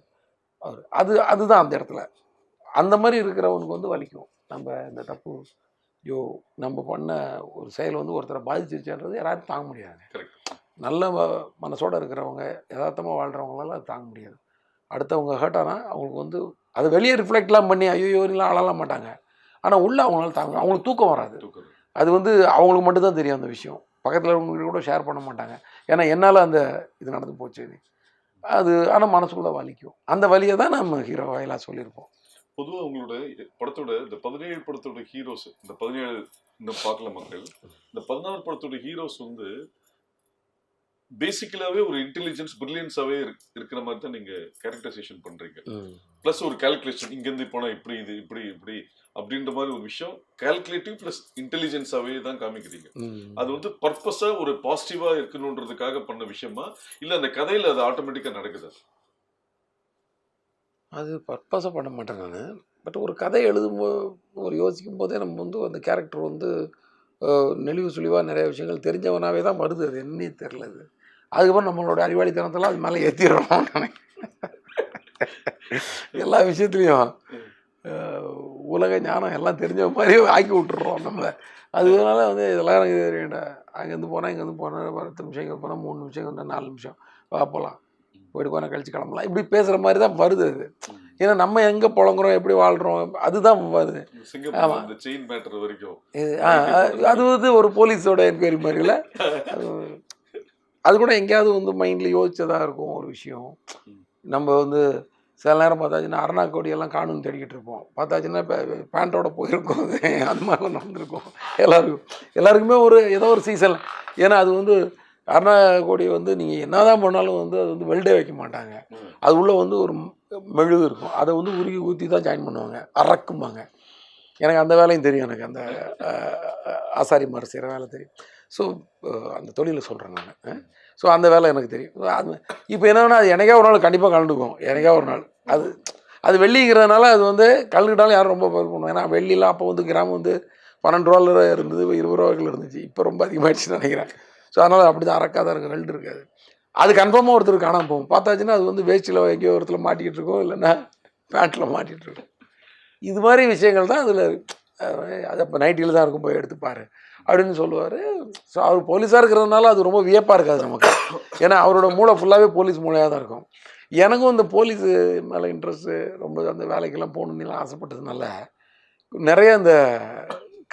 அவர். அதுதான் அந்த இடத்துல அந்த மாதிரி இருக்கிறவனுக்கு வந்து வலிக்கும். நம்ம இந்த தப்பு நம்ம பண்ண ஒரு செயல் வந்து ஒருத்தரை பாதிச்சிருச்சுன்றது யாராலும் தாங்க முடியாது. நல்ல மனசோடு இருக்கிறவங்க, யதார்த்தமாக வாழ்கிறவங்களால அது தாங்க முடியாது. அடுத்தவங்க ஹர்ட் ஆனால் அவங்களுக்கு வந்து அதை வெளியே ரிஃப்ளெக்ட்லாம் பண்ணி ஐயோலாம் அழலாம் மாட்டாங்க. ஆனால் உள்ளே அவங்களால தாங்க, அவங்களுக்கு தூக்கம் வராது. அது வந்து அவங்களுக்கு மட்டும்தான் தெரியும் அந்த விஷயம். பக்கத்தில் இருக்கிறவங்க கூட ஷேர் பண்ண மாட்டாங்க. ஏன்னா என்னால் அந்த இது நடந்து போச்சு அது. ஆனால் மனசுக்குள்ளே வலிக்கும். அந்த வலியை தான் நம்ம ஹீரோ வாயிலாக சொல்லியிருப்போம். பொதுவாக உங்களோட படத்தோட இந்த 17 படத்தோட ஹீரோஸ், இந்த 17 இந்த பார்க்கல மக்கள், இந்த 16 படத்தோட ஹீரோஸ் வந்து பேசிக்கலாவே ஒரு இன்டெலிஜென்ஸ் பிரில்லியன்ஸாவே இருக்கிற மாதிரி தான் நீங்க கேரக்டரைசேஷன் பண்றீங்க. பிளஸ் ஒரு கால்குலேஷன், இங்க இருந்து போனா இப்படி இது இப்படி இப்படி அப்படின்ற மாதிரி ஒரு விஷயம் கால்குலேட்டிவ் பிளஸ் இன்டெலிஜென்ஸாவே தான் காமிக்கிறீங்க. அது வந்து பர்பஸா ஒரு பாசிட்டிவா இருக்கணுன்றதுக்காக பண்ண விஷயமா இல்ல அந்த கதையில அது ஆட்டோமேட்டிக்கா நடக்குது? அது பர்பஸாக பண்ண மாட்டேன் நான். பட் ஒரு கதை எழுதும்போது ஒரு யோசிக்கும் போதே நம்ம வந்து அந்த கேரக்டர் வந்து நெளிவு சுழிவாக நிறைய விஷயங்கள் தெரிஞ்சவனாவே தான் வருது. அது என்னன்னே தெரில. அது அதுக்கப்புறம் நம்மளோட அறிவாளித்தனத்தெல்லாம் அது மேலே ஏற்றிடுறோம் நினைக்கிறேன். எல்லா விஷயத்துலையும் உலக ஞானம் எல்லாம் தெரிஞ்ச மாதிரியே ஆக்கி விட்டுறோம் நம்மளை. அதனால வந்து இதெல்லாம் எனக்கு வேண்டாம். அங்கேருந்து போனால் இங்கேருந்து போனால் 10 நிமிஷம், இங்கே போனால் 3 நிமிஷம், இங்கே 4 நிமிஷம் போகலாம், போயிட்டு போனால் கழிச்சு கிளம்பலாம், இப்படி பேசுகிற மாதிரி தான் வருது அது. ஏன்னா நம்ம எங்கே புழங்குறோம், எப்படி வாழ்கிறோம், அதுதான் வருது. ஆமாம், செயின் மேட்டர் வரைக்கும் அது வந்து ஒரு போலீஸோட என்கொயரி மாதிரில அது கூட எங்கேயாவது வந்து மைண்டில் யோசிச்சதாக இருக்கும் ஒரு விஷயம். நம்ம வந்து சில நேரம் பார்த்தாச்சுன்னா அருணா கொடியெல்லாம் காணுன்னு தேடிக்கிட்டு இருப்போம். பார்த்தாச்சுன்னா இப்போ பேண்ட்டோட போயிருக்கோம். அது மாதிரிலாம் நடந்திருக்கும் எல்லாருக்குமே ஒரு ஏதோ ஒரு சீசன். ஏன்னா அது வந்து அருணா கொடி வந்து நீங்கள் என்ன தான் பண்ணாலும் வந்து அது வந்து வெல்டே வைக்க மாட்டாங்க. அது உள்ளே வந்து ஒரு மெழுகு இருக்கும். அதை வந்து உருகி ஊற்றி தான் ஜாயின் பண்ணுவாங்க, அறக்கும்பாங்க. எனக்கு அந்த வேலையும் தெரியும். எனக்கு அந்த ஆசாரி மாதிரி செய்கிற வேலை தெரியும். ஸோ அந்த தொழிலை சொல்கிறேன் நான். ஸோ அந்த வேலை எனக்கு தெரியும். அது இப்போ என்னன்னா அது எனக்கே ஒரு நாள் கண்டிப்பாக கலந்துக்கும். எனக்கே ஒரு நாள் அது வெள்ளிங்கிறதுனால அது வந்து கலந்துக்கிட்டாலும் யாரும் ரொம்ப பண்ணுவோம். ஏன்னா வெள்ளிலாம் அப்போ வந்து கிராம் வந்து 12 ரூபாவில் இருந்தது, 20 ரூபாய்க்குள்ள இருந்துச்சு. இப்போ ரொம்ப அதிகமாகிடுச்சுன்னு நினைக்கிறேன். ஸோ அதனால் அப்படி தான் அறக்காக தான் இருக்கும், வெல்டு இருக்காது. அது கன்ஃபார்மாக ஒருத்தர் காணாமல் போகும். பார்த்தாச்சுன்னா அது வந்து வேஸ்ட்டில் எங்கேயோ ஒருத்தர் மாட்டிக்கிட்டு இருக்கும், இல்லைன்னா பேண்ட்டில் மாட்டிகிட்டு இருக்கும். இது மாதிரி விஷயங்கள் தான் அதில். அது அப்போ நைட்டில் தான் இருக்கும், போய் எடுத்துப்பார் அப்படின்னு சொல்லுவார். ஸோ அவர் போலீஸாக இருக்கிறதுனால அது ரொம்ப வியப்பாக இருக்காது நமக்கு. ஏன்னா அவரோட மூளை ஃபுல்லாகவே போலீஸ் மூளையாக தான் இருக்கும். எனக்கும் இந்த போலீஸு மேலே இன்ட்ரெஸ்ட்டு ரொம்ப, அந்த வேலைக்கெல்லாம் போகணுன்னு ஆசைப்பட்டதுனால நிறைய இந்த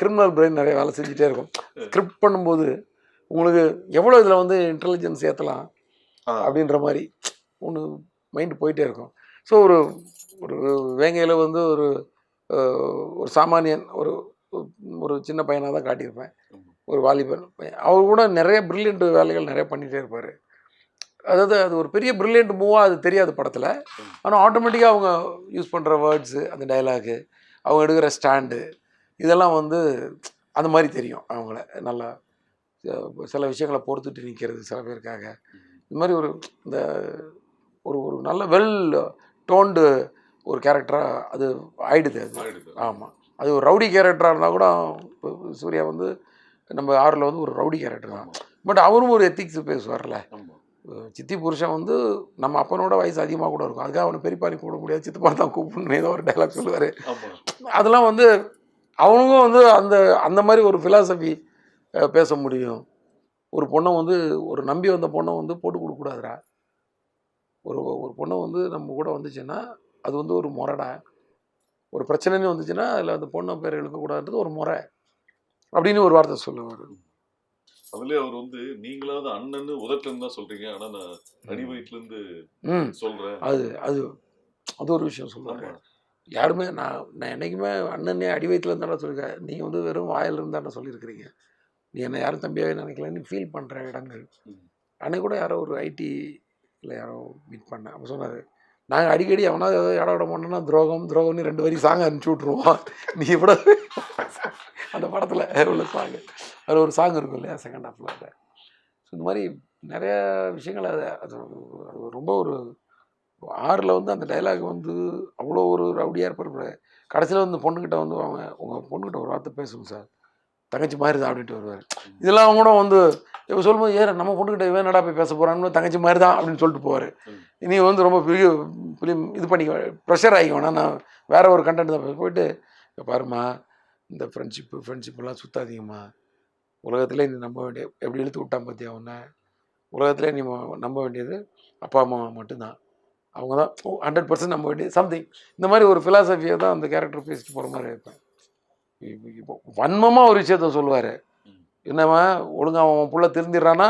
கிரிமினல் பிரெயின் நிறைய வேலை செஞ்சுட்டே இருக்கும். ஸ்கிரிப்ட் பண்ணும்போது உங்களுக்கு எவ்வளோ இதில் வந்து இன்டெலிஜென்ஸ் ஏற்றலாம் அப்படின்ற மாதிரி ஒன்று மைண்டு போயிட்டே இருக்கும். ஸோ ஒரு ஒரு வேங்கையில் வந்து ஒரு சாமானியன் ஒரு சின்ன பையனாக தான் காட்டியிருப்பேன், ஒரு வாலிபன் பையன். அவர் கூட நிறைய ப்ரில்லியண்ட் வேலைகள் நிறைய பண்ணிகிட்டே இருப்பார். அதாவது அது ஒரு பெரிய ப்ரில்லியண்ட் மூவாக அது தெரியாது படத்தில். ஆனால் ஆட்டோமேட்டிக்காக அவங்க யூஸ் பண்ணுற வேர்ட்ஸு, அந்த டைலாகு, அவங்க எடுக்கிற ஸ்டாண்டு, இதெல்லாம் வந்து அந்த மாதிரி தெரியும் அவங்கள. நல்லா சில விஷயங்களை பொறுத்துட்டு நிற்கிறது சில பேருக்காக. இது மாதிரி இந்த ஒரு நல்ல வெல் டோன்டு ஒரு கேரக்டராக அது ஆயிடுது. அது ஆமாம், அது ஒரு ரவுடி கேரக்டராக இருந்தால் கூட சூர்யா வந்து நம்ம ஆறில் வந்து ஒரு ரவுடி கேரக்டர் தான். பட் அவரும் ஒரு எத்திக்ஸ் பேசுவார்ல. சித்தி புருஷன் வந்து நம்ம அப்பனோட வயசு அதிகமாக கூட இருக்கும், அதுக்காக அவனை பெரியப்பாரி கூட முடியாது, சித்தப்பா தான் கூப்பிடணும், ஏதோ ஒரு டைலாக் சொல்லுவார். அதெல்லாம் வந்து அவனுக்கும் வந்து அந்த மாதிரி ஒரு ஃபிலாசபி பேச முடியும். ஒரு பொண்ணை வந்து ஒரு நம்பி வந்த பொண்ணை வந்து போட்டு கொடுக்கக்கூடாதுடா. ஒரு பொண்ணை வந்து நம்ம கூட வந்துச்சுன்னா அது வந்து ஒரு முறைடா. ஒரு பிரச்சனைன்னு வந்துச்சுன்னா அதில் அந்த பொண்ணை பேர் எழுக்கக்கூடாதுன்றது ஒரு முறை அப்படின்னு ஒரு வார்த்தை சொல்லுவார். அதுலேயே அவர் வந்து நீங்களாவது அண்ணன்னு உதட்டுன்னு தான் சொல்கிறீங்க, ஆனால் நான் அடி வயிற்றுலேருந்து சொல்கிறேன். அது ஒரு விஷயம் சொல்லுவாங்க. யாருமே நான் என்றைக்குமே அண்ணனே அடி வயிற்றுல இருந்தாலும் சொல்லியிருக்கேன். நீங்கள் வந்து வெறும் வாயில் இருந்தாலும் சொல்லியிருக்கிறீங்க. நீ என்னை யாரும் தம்பியாகவே நினைக்கலன்னு ஃபீல் பண்ணுற இடங்கள். அன்னைக்கு கூட யாரோ ஒரு ஐடியில் யாரோ மீட் பண்ணேன். அப்போ சொன்னார், நாங்கள் அடிக்கடி அவனா ஏதோ இடம் விட மாட்டோம்னா துரோகம்னு 2 வரி சாங் அனுப்பிச்சி விட்ருவோம். நீ கூட அந்த படத்தில் உள்ள சாங்கு, அதில் ஒரு சாங் இருக்கும் இல்லையா செகண்ட் ஹாஃபில். ஸோ இந்த மாதிரி நிறைய விஷயங்கள் அது ரொம்ப ஒரு ஆறில் வந்து அந்த டைலாக் வந்து அவ்வளோ ஒரு ரவுடியாக இருப்பார். கடைசியில் வந்து பொண்ணுக்கிட்ட வந்து அவங்க உங்கள் பொண்ணுக்கிட்ட ஒரு வார்த்தை பேசணும் சார், தங்கச்சி மாதிரி தான் அப்படின்ட்டு வருவார். இதெல்லாம் கூட வந்து இப்போ சொல்லும்போது நம்ம பொண்ணுக்கிட்ட இவன் என்னடா போய் பேச போகிறான்னு, தங்கச்சி மாதிரி தான் அப்படின்னு சொல்லிட்டு போவார். நீ வந்து ரொம்ப பெரிய ஃபிலிம் இது பண்ணிக்க ப்ரெஷர் ஆகிக்கோனா, நான் வேறு ஒரு கண்டென்ட் தான் போயிட்டு பாருமா, இந்த ஃப்ரெண்ட்ஷிப்லாம் சுத்தாதீங்கம்மா, உலகத்தில் நீ நம்ப வேண்டிய எப்படி இழுத்து விட்டான் பார்த்தியா உன்னை, உலகத்தில் நீ நம்ப வேண்டியது அப்பா அம்மா மட்டும்தான், அவங்க தான் 100% நம்ப வேண்டியது சம்திங். இந்த மாதிரி ஒரு ஃபிலாசபியை தான் அந்த கேரக்டர் பேசிட்டு போகிற மாதிரி இருப்பேன். இப்போ வன்மமாக ஒரு விஷயத்த சொல்லுவார். என்னவா ஒழுங்காக அவன் புள்ள திருந்திடுறானா,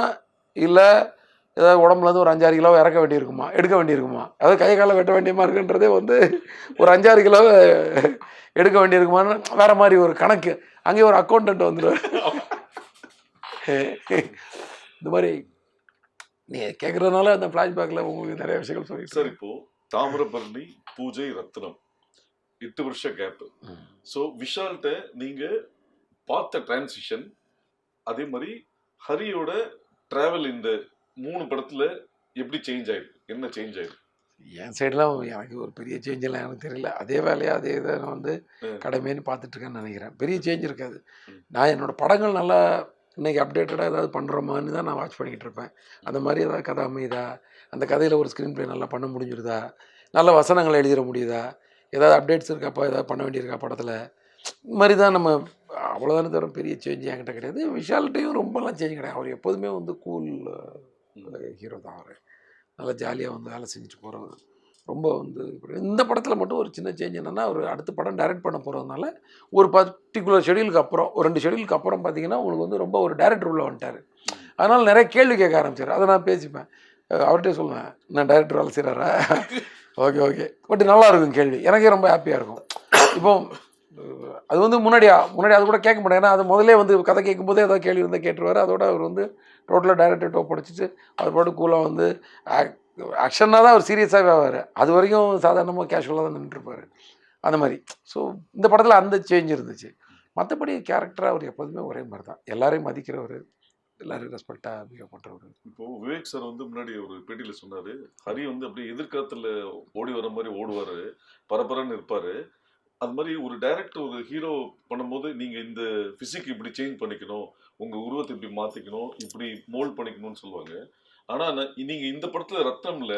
இல்லை ஏதாவது உடம்புலேருந்து ஒரு 5-6 கிலோ எடுக்க வேண்டியிருக்குமா, அதாவது கை காலை வெட்ட வேண்டியமா இருக்குன்றதே வந்து ஒரு 5-6 கிலோவை எடுக்க வேண்டியிருக்குமான்னு வேறு மாதிரி ஒரு கணக்கு. அங்கேயே ஒரு அக்கௌண்டன்ட் வந்துடுவார். இந்த மாதிரி நீ கேட்குறதுனால அந்த ஃப்ளாஷ்பேக்கில் உங்களுக்கு நிறைய விஷயங்கள் சார் சொல்லிட்டு இப்போ தாமிரபரணி, பூஜை, ரத்னம் 8 வருஷ கேப். ஸோ விஷால்கிட்ட நீங்க பார்த்த டிரான்சிஷன், அதே மாதிரி ஹரியோட டிராவல் இந்த 3 படத்துல எப்படி சேஞ்ச் ஆயிருக்கு, என்ன சேஞ்ச் ஆயிருக்கு? என் சைடெலாம் எனக்கு ஒரு பெரிய சேஞ்செல்லாம் எனக்கு தெரியல. அதே வேலையாக அதே இதை நான் வந்து கடமைன்னு பார்த்துட்ருக்கேன்னு நினைக்கிறேன். பெரிய சேஞ்ச் இருக்காது. நான் என்னோடய படங்கள் நல்லா இன்றைக்கி அப்டேட்டடாக ஏதாவது பண்ணுறோமான்னு தான் நான் வாட்ச் பண்ணிக்கிட்டு இருப்பேன். அந்த மாதிரி ஏதாவது கதை அமையுதா, அந்த கதையில் ஒரு ஸ்க்ரீன் ப்ளே நல்லா பண்ண முடிஞ்சிருதா, நல்ல வசனங்களை எழுதிட முடியுதா, ஏதாவது அப்டேட்ஸ் இருக்காப்பா, ஏதாவது பண்ண வேண்டியிருக்கா படத்தில், இது மாதிரி தான் நம்ம. அவ்வளோதானே தவிர பெரிய சேஞ்ச் என்கிட்ட கிடையாது. விஷால்கிட்டையும் ரொம்பலாம் சேஞ்ச் கிடையாது. அவர் எப்போதுமே வந்து கூல் ஹீரோ தான். அவர் நல்லா ஜாலியாக வந்து வேலை செஞ்சுட்டு போகிறவர். ரொம்ப வந்து இந்த படத்தில் மட்டும் ஒரு சின்ன சேஞ்ச் என்னென்னா, அவர் அடுத்த படம் டைரக்ட் பண்ண போகிறதுனால ஒரு பர்டிகுலர் ஷெடியூலுக்கு அப்புறம், ஒரு 2 ஷெடியூலுக்கு அப்புறம் பார்த்தீங்கன்னா உங்களுக்கு வந்து ரொம்ப ஒரு டைரக்டர் உள்ள வந்துட்டார். அதனால் நிறைய கேள்வி கேட்க ஆரம்பிச்சார். அதை நான் பேசிப்பேன், அவர்கிட்டே சொல்லுவேன், நான் டைரக்டர் வேலை செய்கிறாரா, ஓகே ஓகே, பட் நல்லா இருக்கும் கேள்வி, எனக்கே ரொம்ப ஹாப்பியாக இருக்கும். இப்போ அது வந்து முன்னாடி அது கூட கேட்க மாட்டேன். ஏன்னா அது முதலே வந்து கதை கேட்கும்போதே ஏதாவது கேள்வி இருந்தால் கேட்டுருவார். அதோட அவர் வந்து டோட்டலாக டைரக்டர் டோப் படிச்சுட்டு அவர் பாட்டு கூலாக வந்து ஆக்ஷன்னாக தான் அவர் சீரியஸாகவே ஆவார். அது வரைக்கும் சாதாரணமாக கேஷுவலாக தான் நின்றுருப்பார் அந்த மாதிரி. ஸோ இந்த படத்தில் அந்த சேஞ்ச் இருந்துச்சு. மற்றபடி கேரக்டராக அவர் எப்போதுமே ஒரே மாதிரி தான். எல்லாரையும் மதிக்கிறவர், எல்லாரையும் ரெஸ்பெக்டாக பிஹேவ் பண்ணுறவர். இப்போ விவேக் சார் வந்து முன்னாடி ஒரு பேட்டியில் சொன்னார், ஹரி வந்து அப்படியே எதிர்காலத்தில் ஓடி வர மாதிரி ஓடுவார், பரபரன்னு இருப்பார். அது மாதிரி ஒரு டைரக்டர் ஒரு ஹீரோ பண்ணும்போது நீங்கள் இந்த ஃபிசிக் இப்படி சேஞ்ச் பண்ணிக்கணும், உங்கள் உருவத்தை இப்படி மாற்றிக்கணும், இப்படி மோல்ட் பண்ணிக்கணும்னு சொல்லுவாங்க. ஆனால் நீங்கள் இந்த படத்தில் ரத்னம்ல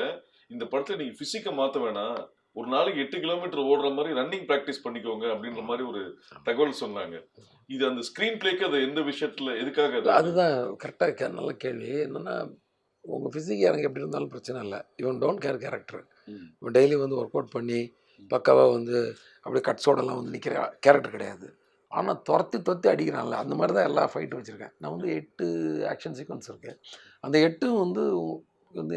இந்த படத்தில் நீங்கள் ஃபிசிக்கை மாற்ற வேணாம், ஒரு நாளைக்கு 8 கிலோமீட்டர் ஓடுற மாதிரி ரன்னிங் ப்ராக்டிஸ் பண்ணிக்கோங்க அப்படின்ற மாதிரி ஒரு தகவல் சொன்னாங்க. இது அந்த ஸ்க்ரீன் பிளேக்கு அது எந்த விஷயத்தில் எதுக்காக? அதுதான் கரெக்டாக நல்ல கேள்வி. என்னென்னா உங்கள் ஃபிசிக் எனக்கு எப்படி இருந்தாலும் பிரச்சனை இல்லை. இவன் டோன்ட் கேர் கேரக்டர். இவன் டெய்லி வந்து ஒர்க் அவுட் பண்ணி பக்காவாக வந்து அப்படியே கட்ஸோடலாம் வந்து நிற்கிற கேரக்டர் கிடையாது. ஆனால் துரத்தி அடிக்கிறான்ல, அந்த மாதிரி தான் எல்லா ஃபைட்டும் வச்சுருக்கேன். நான் வந்து 8 ஆக்ஷன் சீக்வன்ஸ் இருக்குது. அந்த 8ம் வந்து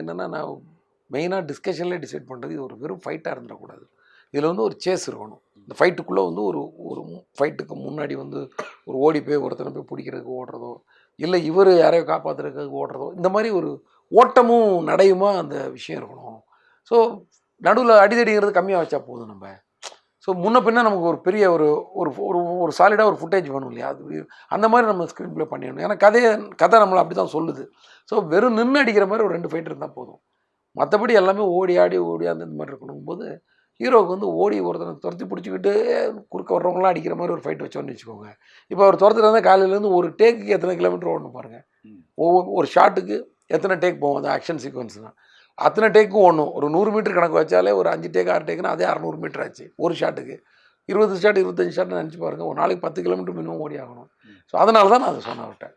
என்னென்னா, நான் மெயினாக டிஸ்கஷன்லேயே டிசைட் பண்ணுறது, இது ஒரு வெறும் ஃபைட்டாக இருந்துடக்கூடாது. இதில் வந்து ஒரு சேஸ் இருக்கணும். இந்த ஃபைட்டுக்குள்ளே வந்து ஒரு ஃபைட்டுக்கு முன்னாடி வந்து ஒரு ஓடி போய் ஒருத்தனை போய் பிடிக்கிறதுக்கு ஓடுறதோ, இல்லை இவர் யாரையோ காப்பாற்றுறதுக்கு ஓடுறதோ, இந்த மாதிரி ஒரு ஓட்டமும் நடையுமா அந்த விஷயம் இருக்கணும். ஸோ நடுவில் அடிதடிங்கிறது கம்மியாக வச்சா போதும் நம்ம. ஸோ முன்ன பின்ன நமக்கு ஒரு பெரிய ஒரு ஒரு ஒரு சாலிடாக ஒரு ஃபுட்டேஜ் வேணும் இல்லையா, அது அந்த மாதிரி நம்ம ஸ்க்ரீன் ப்ளே பண்ணிடணும். ஏன்னா கதை நம்மளை அப்படி தான் சொல்லுது. ஸோ வெறும் நின்று அடிக்கிற மாதிரி ஒரு 2 ஃபைட் இருந்தால் போதும். மற்றபடி எல்லாமே ஓடி ஆடி அந்த மாதிரி இருக்கணும் போது ஹீரோவுக்கு வந்து ஓடி ஒருத்தனை துரத்தி பிடிச்சிக்கிட்டு குறுக்க வர்றவங்களாம் அடிக்கிற மாதிரி ஒரு ஃபைட் வச்சோன்னு வச்சுக்கோங்க. இப்போ அவர் துரத்துட்டு இருந்தால் காலையிலேருந்து ஒரு டேக்குக்கு எத்தனை கிலோமீட்டர் ஓடணும் பாருங்கள். ஒரு ஷாட்டுக்கு எத்தனை டேக் போகும் அந்த ஆக்ஷன் சீக்வன்ஸ் தான். அத்தனை டேக்கும் ஓடணும். ஒரு 100 மீட்டர் கணக்கு வச்சாலே ஒரு 5 டேக் 6 டேக்குன்னா அதே 600 மீட்டர் ஆச்சு ஒரு ஷாட்டுக்கு. 20 ஷாட் 25 ஷாட் நினச்சி பாருங்கள். ஒரு நாளைக்கு 10 கிலோமீட்டர் மினிமம் ஓடி ஆகணும். ஸோ அதனால தான் நான் அதை சொன்னேன் அவர்கிட்ட.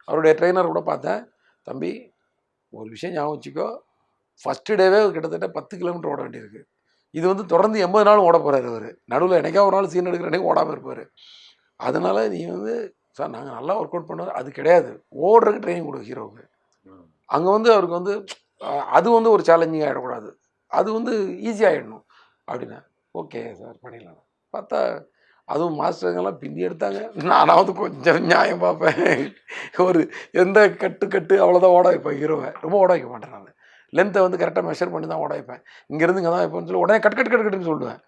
அவருடைய ட்ரெயினர் கூட பார்த்தேன், தம்பி ஒரு விஷயம் ஞாபகம் வச்சுக்கோ, ஃபஸ்ட்டு டேவே கிட்டத்தட்ட 10 கிலோமீட்டர் ஓட வேண்டியிருக்கு. இது வந்து தொடர்ந்து 80 நாளும் ஓட போகிறாரு அவர். நடுவில் எனக்கே ஒரு நாள் சீன் எடுக்கிற அன்றைக்கி ஓடாமல் இருப்பார். அதனால் நீ வந்து சார் நாங்கள் நல்லா ஒர்க் அவுட் பண்ணுவோம், அது கிடையாது, ஓடுறதுக்கு ட்ரைனிங் கொடு ஹீரோவுக்கு. அங்கே வந்து அவருக்கு வந்து அது வந்து ஒரு சேலஞ்சிங் ஆகிடக்கூடாது, அது வந்து ஈஸியாகிடணும் அப்படின்னா ஓகே சார் பண்ணிடலாம். பார்த்தா அதுவும் மாஸ்டருங்கெல்லாம் பின்னி எடுத்தாங்க. நானாவது கொஞ்சம் நியாயம் பார்ப்பேன். ஒரு எந்த கட்டு அவ்வளோதான் ஓட வைப்பேன் ஹீரோவை. ரொம்ப ஓட வைக்க மாட்டேன் நான். லென்த்தை வந்து கரெக்டாக மெஷர் பண்ணி தான் ஓட வைப்பேன். இங்கேருந்து இங்கே தான் வைப்பேன்னு சொல்லி உடனே கட்டுன்னு சொல்லுவேன்.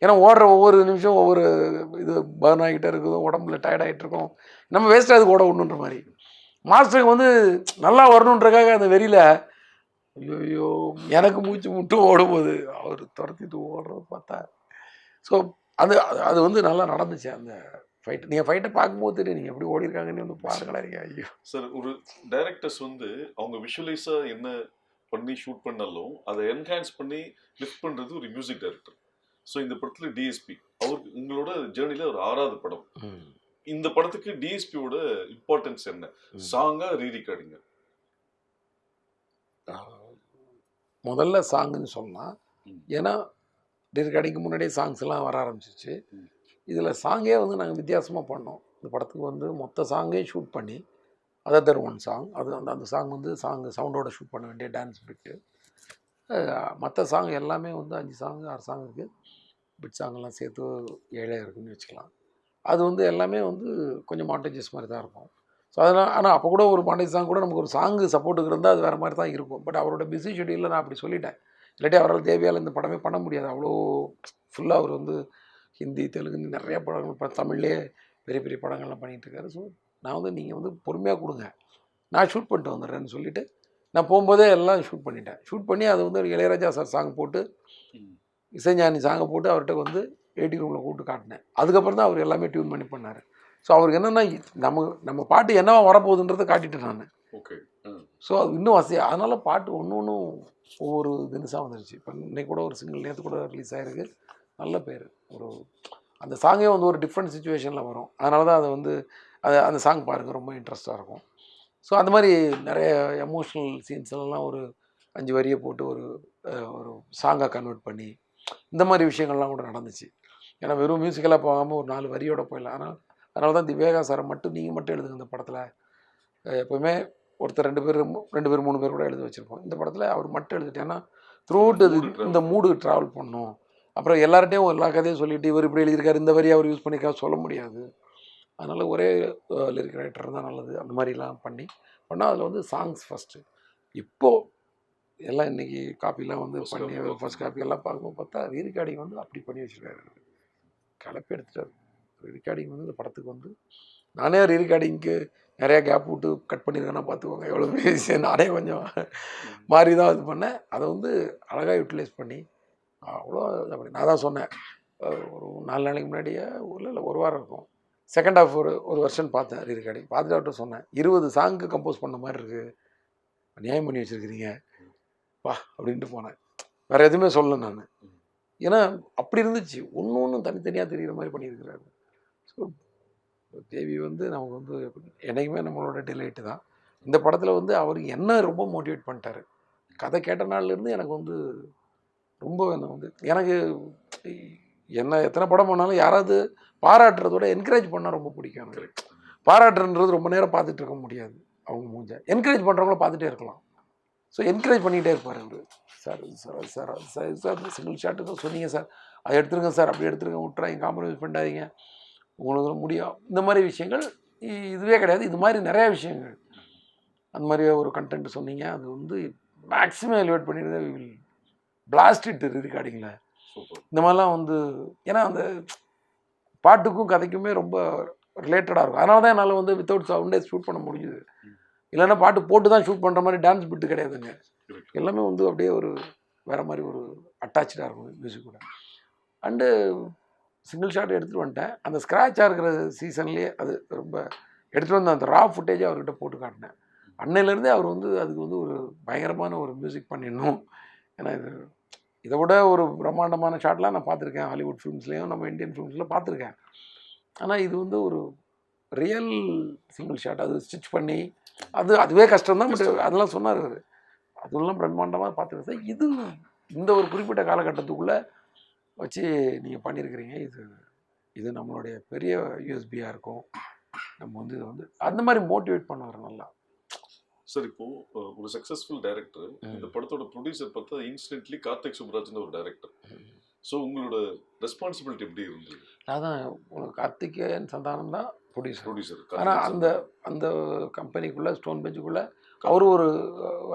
ஏன்னா ஓடுற ஒவ்வொரு நிமிஷம் ஒவ்வொரு இது பர்ன் ஆகிட்டே இருக்குது, உடம்புல டயர்டாகிட்டு இருக்கும், நம்ம வேஸ்ட்டாக அதுக்கு ஓட விடணுன்ற மாதிரி. மாஸ்டருக்கு வந்து நல்லா வரணுன்றக்காக அந்த வெறியில் ஐயோ எனக்கு மூச்சு முட்டு ஓடும்போது அவர் துரத்திட்டு ஓடுறது பார்த்தா. ஸோ அது வந்து நல்லா நடந்துச்சு அந்த ஃபைட். நீங்கள் ஃபைட்டை பார்க்கும்போது தெரியும் நீங்கள் எப்படி ஓடிருக்காங்கன்னு வந்து பாருங்களேன். ஐயோ சார், ஒரு டைரக்டர்ஸ் வந்து அவங்க விஷுவலைஸாக என்ன பண்ணி ஷூட் பண்ணாலும் அதை என்ஹான்ஸ் பண்ணி லிஃப்ட் பண்ணுறது ஒரு மியூசிக் டைரக்டர். ஸோ இந்த படத்தில் டிஎஸ்பி அவருக்கு உங்களோட ஜேர்னியில் ஒரு 6வது படம். இந்த படத்துக்கு டிஎஸ்பியோட இம்பார்ட்டன்ஸ் என்ன? சாங்கா ரீரிகார்டிங்க? முதல்ல சாங்குன்னு சொல்லலாம். ஏன்னா ரீரிகார்டிங்க்கு முன்னாடியே சாங்ஸ் எல்லாம் வர ஆரம்பிச்சிச்சு. இதில் சாங்கே வந்து நாங்கள் வித்தியாசமாக பண்ணோம். இந்த படத்துக்கு வந்து மொத்த சாங்கே ஷூட் பண்ணி அதர் ஒன் சாங், அது அந்த சாங் வந்து சவுண்டோட ஷூட் பண்ண வேண்டிய டான்ஸ் பிட்டு. மற்ற சாங் எல்லாமே வந்து 5 சாங் 6 சாங் இருக்குது. பிட் சாங்கெல்லாம் சேர்த்து 7 இருக்குதுன்னு வச்சுக்கலாம். அது வந்து எல்லாமே வந்து கொஞ்சம் மாண்டேஜஸ் மாதிரி தான் இருக்கும். ஸோ அதனால் ஆனால் அப்போ கூட ஒரு பாண்டிய சாங் கூட நமக்கு ஒரு சாங்கு சப்போர்ட்டுக்கு இருந்தால் அது வேறு மாதிரி தான் இருக்கும். பட் அவரோட பிஸி ஷெடியூலில் நான் அப்படி சொல்லிட்டேன். இல்லாட்டி அவரால் தேவியால் இந்த படமே பண்ண முடியாது. அவ்வளோ ஃபுல்லாக அவர் வந்து ஹிந்தி, தெலுங்கு நிறைய படங்கள் இப்போ தமிழ்லேயே பெரிய பெரிய படங்கள்லாம் பண்ணிகிட்டு இருக்காரு. ஸோ நான் வந்து நீங்கள் வந்து பொறுமையாக கொடுங்க, நான் ஷூட் பண்ணிட்டு வந்துடுறேன்னு சொல்லிவிட்டு நான் போகும்போதே எல்லாம் ஷூட் பண்ணிட்டேன். ஷூட் பண்ணி அது வந்து ஒரு இளையராஜா சார் சாங் போட்டு, இசைஞானி சாங்கை போட்டு அவர்கிட்ட வந்து எடிட்டிங் ரூமில் கூப்பிட்டு காட்டினேன். அதுக்கப்புறம் தான் அவர் எல்லாமே டியூன் பண்ணி பண்ணார். ஸோ அவருக்கு என்னென்னா நம்ம பாட்டு என்னவா வரப்போகுதுன்றதை காட்டிட்டேன் நான். ஓகே. ஸோ அது இன்னும் வசதியாக, அதனால் பாட்டு ஒன்றும் ஒவ்வொரு தினசாக வந்துருச்சு. இப்போ இன்னைக்கு கூட ஒரு சிங்கிள் நேற்று கூட ரிலீஸ் ஆகிருக்கு, நல்ல பேர். ஒரு அந்த சாங்கே வந்து ஒரு டிஃப்ரெண்ட் சுச்சுவேஷனில் வரும். அதனால தான் அதை வந்து அந்த சாங் பாருங்கள், ரொம்ப இன்ட்ரெஸ்ட்டாக இருக்கும். ஸோ அந்த மாதிரி நிறைய எமோஷ்னல் சீன்ஸ்லாம் ஒரு 5 வரியை போட்டு ஒரு சாங்காக கன்வெர்ட் பண்ணி இந்த மாதிரி விஷயங்கள்லாம் கூட நடந்துச்சு. ஏன்னா வெறும் மியூசிக்கலாக போகாமல் ஒரு 4 வரியோட போயிடலாம். அதனால தான் திவேகா சாரை மட்டும் நீங்கள் மட்டும் எழுதுங்க இந்த படத்தில். எப்போவுமே ஒருத்தர் 2 பேர் 3 பேர் கூட எழுத வச்சுருப்போம். இந்த படத்தில் அவர் மட்டும் எழுதிட்டேன்னா த்ரூ அவுட் இது இந்த மூடு ட்ராவல் பண்ணணும். அப்புறம் எல்லார்ட்டையும் எல்லா கதையும் சொல்லிவிட்டு இவர் இப்படி எழுதியிருக்காரு, இந்த வரியை அவர் யூஸ் பண்ணியிருக்காரு சொல்ல முடியாது. அதனால் ஒரே லிரிக் ரைட்டர் தான் நல்லது. அந்த மாதிரிலாம் பண்ணால் அதில் வந்து சாங்ஸ் ஃபஸ்ட்டு. இப்போது எல்லாம் இன்றைக்கி காப்பிலாம் வந்து பண்ணி ஃபஸ்ட் காப்பியெல்லாம் பார்க்கும்போது பார்த்தா ரீரிகார்டிங் வந்து அப்படி பண்ணி வச்சுருக்காரு. கலப்பி எடுத்துட்டார். ரீரிகார்டிங் வந்து இந்த படத்துக்கு வந்து நானே ரீரிகார்டிங்க்கு நிறையா கேப் விட்டு கட் பண்ணியிருக்கேன்னா பார்த்துக்கோங்க எவ்வளோ பெரிய விஷயம். நானே கொஞ்சம் மாறி தான் இது பண்ணேன். அதை வந்து அழகாக யூட்டிலைஸ் பண்ணி அவ்வளோ அப்படி நான் தான் சொன்னேன். ஒரு 4 நாளைக்கு முன்னாடியே இல்லை ஒரு வாரம் இருக்கும், செகண்ட் ஹாஃப் ஒரு வெர்ஷன் பார்த்தேன் ரீரிகார்டிங். பார்த்துட்டு அவர்கிட்ட சொன்னேன், 20 சாங்க்கு கம்போஸ் பண்ண மாதிரி இருக்குது, நியாயம் பண்ணி வச்சுருக்கிறீங்க வா அப்படின்ட்டு போனேன். வேறு எதுவுமே சொல்லலை நான். ஏன்னா அப்படி இருந்துச்சு, ஒன்று தனித்தனியாக தெரிகிற மாதிரி பண்ணியிருக்கிறாரு. ஸோ தேவி வந்து நமக்கு வந்து என்றைக்குமே நம்மளோட டிலைட்டு தான். இந்த படத்தில் வந்து அவர் என்ன ரொம்ப மோட்டிவேட் பண்ணிட்டாரு. கதை கேட்ட நாள்லேருந்து எனக்கு வந்து ரொம்ப என்ன வந்து எனக்கு என்ன எத்தனை படம் பண்ணாலும் யாராவது பாராட்டுறதோட என்கரேஜ் பண்ணால் ரொம்ப பிடிக்கும் எனக்கு. பாராட்டுன்றது ரொம்ப நேரம் பார்த்துட்டு இருக்க முடியாது, அவங்க மூஞ்ச என்கரேஜ் பண்ணுறவங்கள பார்த்துட்டே இருக்கலாம். ஸோ என்கரேஜ் பண்ணிகிட்டே இருப்பார் அவர். Sir sir sir sir single shot தான் சொன்னீங்க சார், அதை எடுத்துருங்க சார், அப்படி எடுத்துருங்க, விட்டுறாங்க, காம்ப்ரமைஸ் பண்ணாதீங்க, உங்களுக்கு முடியும். இந்த மாதிரி விஷயங்கள் இதுவே கிடையாது, இது மாதிரி நிறையா விஷயங்கள். அந்த மாதிரி ஒரு கண்டென்ட் சொன்னீங்க, அது வந்து மேக்ஸிமம் எலிவேட் பண்ணிடுது, வில் பிளாஸ்ட் இட் ரீரிகார்டிங்கில். இந்த மாதிரிலாம் வந்து ஏன்னா அந்த பாட்டுக்கும் கதைக்குமே ரொம்ப ரிலேட்டடாக இருக்கும். அதனால தான் என்னால் வந்து வித்தவுட் சவுண்டே ஷூட் பண்ண முடியுது. இல்லைன்னா பாட்டு போட்டு தான் ஷூட் பண்ணுற மாதிரி டான்ஸ் பிட்டு கிடையாதுங்க. எல்லாமே வந்து அப்படியே ஒரு வேறு மாதிரி ஒரு அட்டாச்சாக இருக்கும் மியூசிக் கூட. அண்டு சிங்கிள் ஷாட் எடுத்துகிட்டு வந்துட்டேன். அந்த ஸ்க்ராட்சாக இருக்கிற சீசன்லேயே அது ரொம்ப எடுத்துகிட்டு வந்து அந்த ரா ஃபுட்டேஜை அவர்கிட்ட போட்டு காட்டினேன். அன்னையிலேருந்தே அவர் வந்து அதுக்கு வந்து ஒரு பயங்கரமான ஒரு மியூசிக் பண்ணிடணும். ஏன்னா இதை விட ஒரு பிரம்மாண்டமான ஷாட்லாம் நான் பார்த்துருக்கேன், ஹாலிவுட் ஃபிலிம்ஸ்லேயும் நம்ம இந்தியன் ஃபிலிம்ஸில் பார்த்துருக்கேன். ஆனால் இது வந்து ஒரு ரியல் சிங்கிள் ஷாட், அது ஸ்டிச் பண்ணி அதுவே கஷ்டம் தான். பட் அதெல்லாம் சொன்னார் அவர், அதெல்லாம் பிரம்மாண்டமாக பார்த்துருக்கேன். இது இந்த ஒரு குறிப்பிட்ட காலகட்டத்துக்குள்ளே வச்சு நீங்கள் பண்ணியிருக்கிறீங்க, இது நம்மளுடைய பெரிய யூஎஸ்பியாக இருக்கும். நம்ம வந்து இதை வந்து அந்த மாதிரி மோட்டிவேட் பண்ணுவார் நல்லா. சார் இப்போ ஒரு சக்ஸஸ்ஃபுல் டைரக்டர், இந்த படத்தோட ப்ரொடியூசர் பார்த்தா இன்ஸ்டன்ட்லி கார்த்திக் சுப்ராஜ்னு ஒரு டைரக்டர். ஸோ உங்களோட ரெஸ்பான்சிபிலிட்டி எப்படி இருந்தது? அதான் உங்களுக்கு கார்த்திகேயன் சந்தானம் தான் ப்ரொடியூசர். ஆனால் அந்த கம்பெனிக்குள்ளே ஸ்டோன் பெஞ்சுக்குள்ளே அவர் ஒரு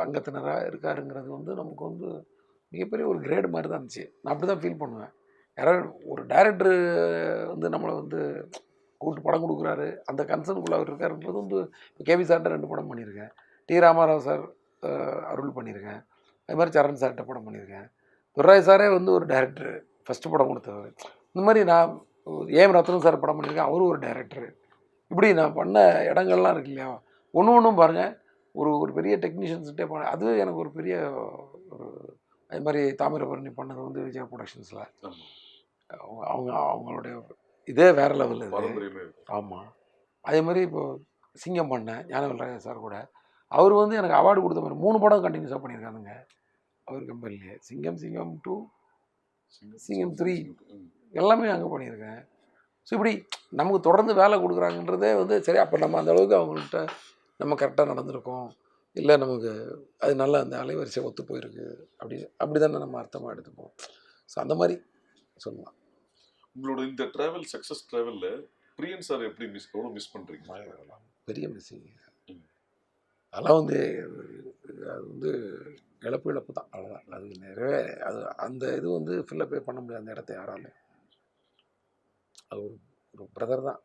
அங்கத்தினராக இருக்காருங்கிறது வந்து நமக்கு வந்து மிகப்பெரிய ஒரு கிரேடு மாதிரி தான் இருந்துச்சு. நான் அப்படி தான் ஃபீல் பண்ணுவேன். யாராவது ஒரு டைரக்டர் வந்து நம்மளை வந்து கூப்பிட்டு படம் கொடுக்குறாரு, அந்த கன்சர்னுக்குள்ளே அவர் இருக்காருன்றது வந்து கேபி சார்கிட்ட 2 படம் பண்ணியிருக்கேன், டி ராமாராவ் சார் அருள் பண்ணியிருக்கேன், அது மாதிரி சரண் சார்கிட்ட படம் பண்ணியிருக்கேன், துர்ராய் சாரே வந்து ஒரு டைரக்டர் ஃபஸ்ட்டு படம் கொடுத்தவர். இந்த மாதிரி நான் ஏஎம் ரத்னம் சார் படம் பண்ணியிருக்கேன், அவரும் ஒரு டைரக்டர். இப்படி நான் பண்ண இடங்கள்லாம் இருக்கு இல்லையா, ஒன்றும் பாருங்கள், ஒரு பெரிய டெக்னீஷியன்ஸ்கிட்டே போனேன். அதுவே எனக்கு ஒரு பெரிய ஒரு அது மாதிரி தாமிரபரணி பண்ணது வந்து விஜய் ப்ரொடக்ஷன்ஸில் அவங்களுடைய இதே வேறு லெவலில். ஆமாம். அதே மாதிரி இப்போது சிங்கம் பண்ணேன் ஞானவேல் சார் கூட. அவர் வந்து எனக்கு அவார்டு கொடுத்த மாதிரி 3 படம் கண்டினியூஸாக பண்ணியிருக்கானுங்க அவர் கம்பெனிலே. சிங்கம் 2, சிங்கம் 3 எல்லாமே அங்கே பண்ணியிருக்கேன். ஸோ இப்படி நமக்கு தொடர்ந்து வேலை கொடுக்குறாங்கன்றதே வந்து சரி, அப்போ நம்ம அந்த அளவுக்கு அவங்கள்ட்ட நம்ம கரெக்டாக நடந்திருக்கோம், இல்லை நமக்கு அது நல்ல அந்த அலைவரிசை ஒத்து போயிருக்கு, அப்படி தானே நம்ம அர்த்தமாக எடுத்துப்போம். ஸோ அந்த மாதிரி சொல்லலாம். உங்களோட இந்த ட்ராவல் சக்ஸஸ் ட்ராவலில் பிரியன் சார் எப்படி எவ்வளோ மிஸ் பண்ணுறீங்க? பெரிய மிஸ்ஸிங். அதெல்லாம் வந்து அது வந்து இழப்பு தான், அவ்வளோதான். அது நிறைய அது அந்த இது வந்து ஃபில்லப்பே பண்ண முடியாது அந்த இடத்த யாராலும். அது ஒரு ஒரு பிரதர் தான்.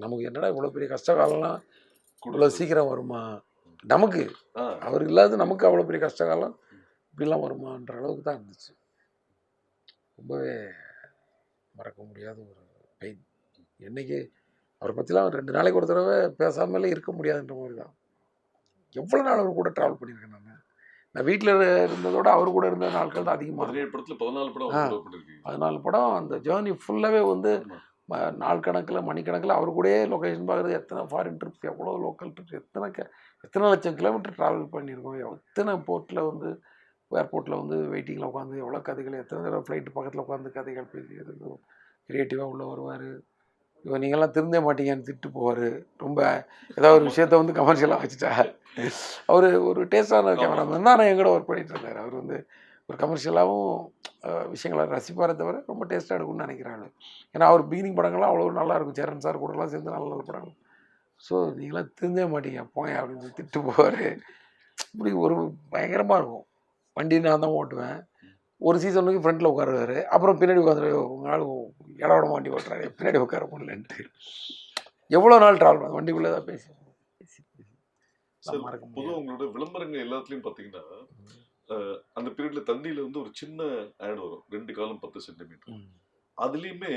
நமக்கு என்னடா இவ்வளோ பெரிய கஷ்ட காலம்லாம் இவ்வளோ சீக்கிரம் வருமா நமக்கு, அவர் இல்லாத நமக்கு அவ்வளோ பெரிய கஷ்ட காலம் இப்படிலாம் வருமான்ற அளவுக்கு தான் இருந்துச்சு. ரொம்பவே மறக்க முடியாத ஒரு பெயின். என்னைக்கு அவரை பற்றிலாம் 2 நாளைக்கு ஒரு தடவை பேசாமலே இருக்க முடியாதுன்ற மாதிரி தான். எவ்வளோ நாள் அவர் கூட ட்ராவல் பண்ணியிருக்கேன் நான் வீட்டில் இருந்ததோட அவர் கூட இருந்த நாட்கள் தான் அதிகமாக. 17 படத்தில் 14 படம் 14 படம். அந்த ஜேர்னி ஃபுல்லாகவே வந்து நாள் கணக்கில் மணிக்கணக்கில் அவர் கூடயே லொக்கேஷன் பார்க்குறது. எத்தனை ஃபாரின் ட்ரிப், எவ்வளோ லோக்கல் ட்ரிப், எத்தனை லட்சம் கிலோமீட்டர் ட்ராவல் பண்ணியிருக்கோம். எத்தனை போர்ட்டில் வந்து ஏர்போர்ட்டில் வந்து வெயிட்டிங்கில் உட்காந்து எவ்வளோ கதைகள், எத்தனை தடவை ஃப்ளைட்டு பக்கத்தில் உட்காந்து கதைகள் பேசி க்ரியேட்டிவாக உள்ளே வருவார். இவன் நீங்கள்லாம் திருந்தே மாட்டீங்கன்னு திட்டு போவார். ரொம்ப ஏதாவது ஒரு விஷயத்த வந்து கமர்ஷியலாக வச்சுட்டா. அவர் ஒரு டேஸ்டான கேமராமேன் தான். நான் எங்கூட ஒர்க் பண்ணிட்டு இருந்தார். அவர் வந்து ஒரு கமர்ஷியலாகவும் விஷயங்களை ரசிப்பாரே தவிர ரொம்ப டேஸ்ட்டாக எடுக்கும்னு நினைக்கிறாங்க. ஏன்னா அவர் பிகினிங் படங்கள்லாம் அவ்வளோ நல்லாயிருக்கும். சேரன் சார் கூடலாம் சேர்ந்து நல்ல நல்ல படங்கள். ஸோ நீங்களாம் திருந்தே மாட்டீங்க போங்க அப்படின்னு சொல்லி திட்டு போவார். இப்படி ஒரு பயங்கரமாக இருக்கும். வண்டி நான் தான் ஓட்டுவேன். ஒரு சீசனுக்கு ஃப்ரண்ட்டில் உட்காருவார். அப்புறம் பின்னாடி உட்காந்து உங்களால் இடவிட வண்டி ஓட்டுறாரு, பின்னாடி உட்கார முடியலன்ட்டு. எவ்வளோ நாள் ட்ராவல் பண்ண வண்டிக்குள்ளே தான் பேசி பொதுவாக உங்களோட விளம்பரங்கள் எல்லாத்துலேயும் பார்த்தீங்கன்னா அந்த பீரியட்ல தந்தியில வந்து ஒரு சின்ன ஆட் வரும், 2 காலம் 10 சென்டிமீட்டர். அதுலேயுமே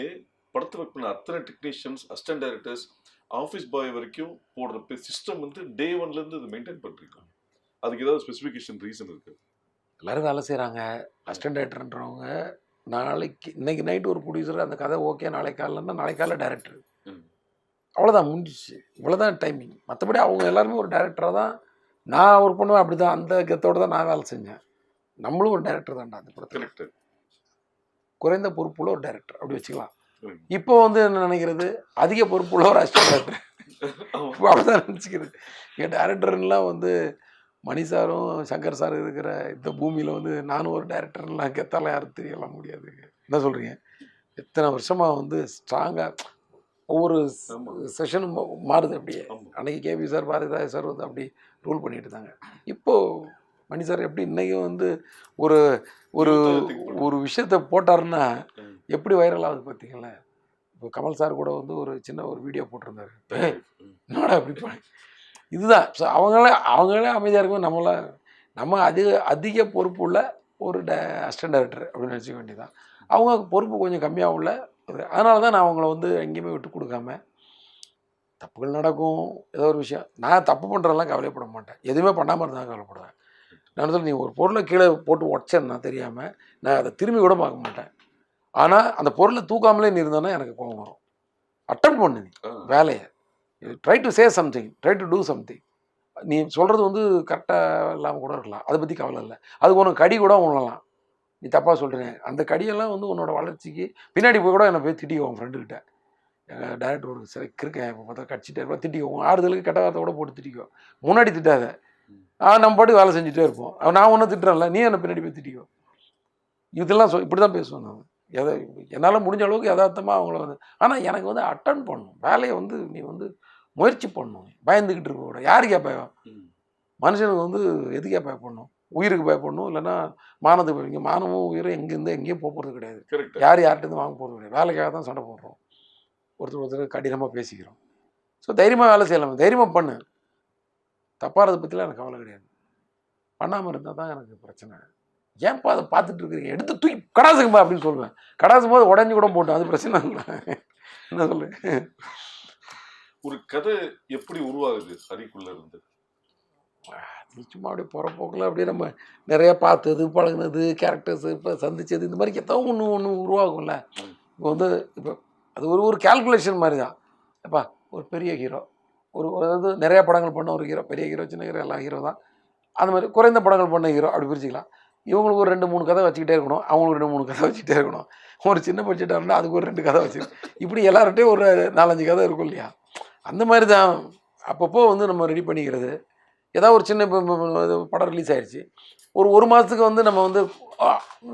படத்தை ஒர்க் பண்ண அத்தனை technicians, assistant directors, office boy வரைக்கும் போடுற சிஸ்டம் வந்து டே 1லேருந்து இது மெயின்டைன் பண்ணுறீங்க. அதுக்கு ஏதாவது ஸ்பெசிஃபிகேஷன் ரீசன் இருக்குது? எல்லோரும் வேலை செய்கிறாங்க. அசிஸ்டன்ட் டைரக்டர்ன்றவங்க இன்னைக்கு நைட்டு ஒரு ப்ரொடியூசர் அந்த கதை ஓகே, நாளைக்கு காலைலன்னா நாளைக்கு காலைல டைரக்டர். அவ்வளோதான், முடிஞ்சிச்சு. இவ்வளோதான் டைமிங். மற்றபடி அவங்க எல்லாருமே ஒரு டைரக்டராக தான். நான் ஒர்க் பண்ணுவேன் அப்படி தான். அந்த கத்தோடு தான் நான் வேலை செஞ்சேன். நம்மளும் ஒரு டைரக்டர் தான்டா அந்த படத்தில். குறைந்த பொறுப்புள்ள ஒரு டைரக்டர் அப்படி வச்சுக்கலாம். இப்போ வந்து என்ன நினைக்கிறது, அதிக பொறுப்புள்ள ஒரு அசிஸ்டன்ட் டைரக்டர் அப்படிதான் நினச்சிக்கிறது. என் டைரக்டர்லாம் வந்து மணி சாரும் சங்கர் சார் இருக்கிற இந்த பூமியில் வந்து நானும் ஒரு டைரக்டர்லாம் கெத்தாலாம் யாரும் தெரியலாம் முடியாது. என்ன சொல்கிறீங்க? எத்தனை வருஷமாக வந்து ஸ்ட்ராங்காக ஒவ்வொரு செஷனும் மாறுது. அப்படியே அன்றைக்கி கேபி சார், பாரதிராஜ் சார் வந்து அப்படி ரூல் பண்ணிட்டு இருந்தாங்க. இப்போது மணி சார் எப்படி இன்றைக்கும் வந்து ஒரு ஒரு ஒரு விஷயத்தை போட்டாருன்னா எப்படி வைரல் ஆகுது பார்த்தீங்களா? இப்போ கமல் சார் கூட வந்து ஒரு சின்ன ஒரு வீடியோ போட்டிருந்தாரு. என்னடா அப்படி இதுதான். ஸோ அவங்களே அமைதியாக இருக்கும். நம்ம அதிக பொறுப்பு உள்ள ஒரு அசிஸ்டன்ட் டைரக்டர் அப்படின்னு நினச்சிக்க வேண்டியதான். அவங்க பொறுப்பு கொஞ்சம் கம்மியாக உள்ள. அதனால தான் நான் அவங்கள வந்து எங்கேயுமே விட்டு கொடுக்காம, தப்புகள் நடக்கும், ஏதோ ஒரு விஷயம் நான் தப்பு பண்ணுறதெல்லாம் கவலைப்பட மாட்டேன். எதுவுமே பண்ணாமல் இருந்தால் கவலைப்படுவேன். நான் சொல்லி நீ ஒரு பொருளை கீழே போட்டு உடச்சேன்னா தெரியாமல் நான் அதை திரும்பி கூட பார்க்க மாட்டேன். ஆனால் அந்த பொருளை தூக்காமலே நீ இருந்தோன்னா எனக்கு கோபம் வரும். அட்டன் பண்ணு நீ வேலையை. Try to say something, try to do something. நீ சொல்கிறது வந்து கரெக்டாக இல்லாமல் கூட இருக்கலாம், அதை பற்றி கவலை இல்லை. அதுக்கு உனக்கு கடி கூட உணலாம். நீ தப்பாக சொல்கிறேன், அந்த கடியெல்லாம் வந்து உன்னோட வளர்ச்சிக்கு பின்னாடி போய் கூட என்னை போய் திட்டிக்குவோம் ஃப்ரெண்டுக்கிட்ட. எங்கள் டேரக்டர் ஒரு சில இருக்கேன் இப்போ பார்த்தா கடிச்சிட்டே இருப்போம், திட்டிக்குவோம். ஆறுதலுக்கு கெட்ட வார்த்தை கூட போட்டு திட்டிக்குவோம். முன்னாடி திட்டாத, நம்ம பாட்டு வேலை செஞ்சுட்டே இருப்போம். நான் ஒன்றும் திட்டுறேன்ல, நீ என்னை பின்னாடி போய் திட்டிக்குவோம். இதெல்லாம் இப்படி தான் பேசுவேன் நான். என்னால் முடிஞ்ச அளவுக்கு யதார்த்தமாக அவங்கள வந்து. ஆனால் எனக்கு வந்து அட்டன் பண்ணணும் வேலையை வந்து. நீ வந்து முயற்சி பண்ணணும். பயந்துக்கிட்டு இருக்க கூட. யாருக்கே பயம்? மனுஷனுக்கு வந்து எதுக்கே பயப்படணும்? உயிருக்கு பயப்படணும், இல்லைன்னா மானத்துக்கு பயப்பீங்க. மானமும் உயிரும் எங்கேருந்து எங்கேயும் போகிறது கிடையாது. யார்கிட்டருந்து வாங்க போகிறது கிடையாது. வேலைக்காக தான் சண்டை போடுறோம், ஒருத்தர் கடினமாக பேசிக்கிறோம். ஸோ தைரியமாக வேலை செய்யலாம், தைரியமாக பண்ணு. தப்பாகிறத பற்றிலாம் எனக்கு கவலை கிடையாது. பண்ணாமல் இருந்தால் தான் எனக்கு பிரச்சனை. ஏன்ப்பா அதை பார்த்துட்டு இருக்கிறீங்க, எடுத்து தூக்கி கடாசுக்குப்பா அப்படின்னு சொல்லுவேன். கடாசும் போது உடஞ்சி கூட போட்டோம், அது பிரச்சனை இல்லை. என்ன சொல்லு. ஒரு கதை எப்படி உருவாகுது ஹரிக்குள்ள இருந்து? சும்மா அப்படியே போகிற போக்கில் அப்படியே நம்ம நிறையா பார்த்தது, பழகுனது, கேரக்டர்ஸு, இப்போ சந்திச்சது, இந்த மாதிரி ஏதோ ஒன்று உருவாகும்ல. இப்போ வந்து இப்போ அது ஒரு கேல்குலேஷன் மாதிரி தான். அப்பா ஒரு பெரிய ஹீரோ, அதாவது நிறையா படங்கள் பண்ண ஒரு ஹீரோ, பெரிய ஹீரோ, சின்ன ஹீரோ, எல்லா ஹீரோ தான். அந்த மாதிரி குறைந்த படங்கள் பண்ண ஹீரோ அப்படி பிரிச்சுக்கலாம். இவங்களுக்கு ஒரு 2-3 கதை வச்சுக்கிட்டே இருக்கணும், அவங்களுக்கு 2-3 கதை வச்சுக்கிட்டே இருக்கணும். ஒரு சின்ன பட்ஜெட்டாக இருந்தால் அதுக்கு ஒரு 2 கதை வச்சுக்கணும். இப்படி எல்லார்ட்டையும் ஒரு 4-5 கதை இருக்கும் இல்லையா? அந்த மாதிரி தான் அப்பப்போ வந்து நம்ம ரெடி பண்ணிக்கிறது. ஏதாவது ஒரு சின்ன படம் ரிலீஸ் ஆகிடுச்சு, ஒரு மாதத்துக்கு வந்து நம்ம வந்து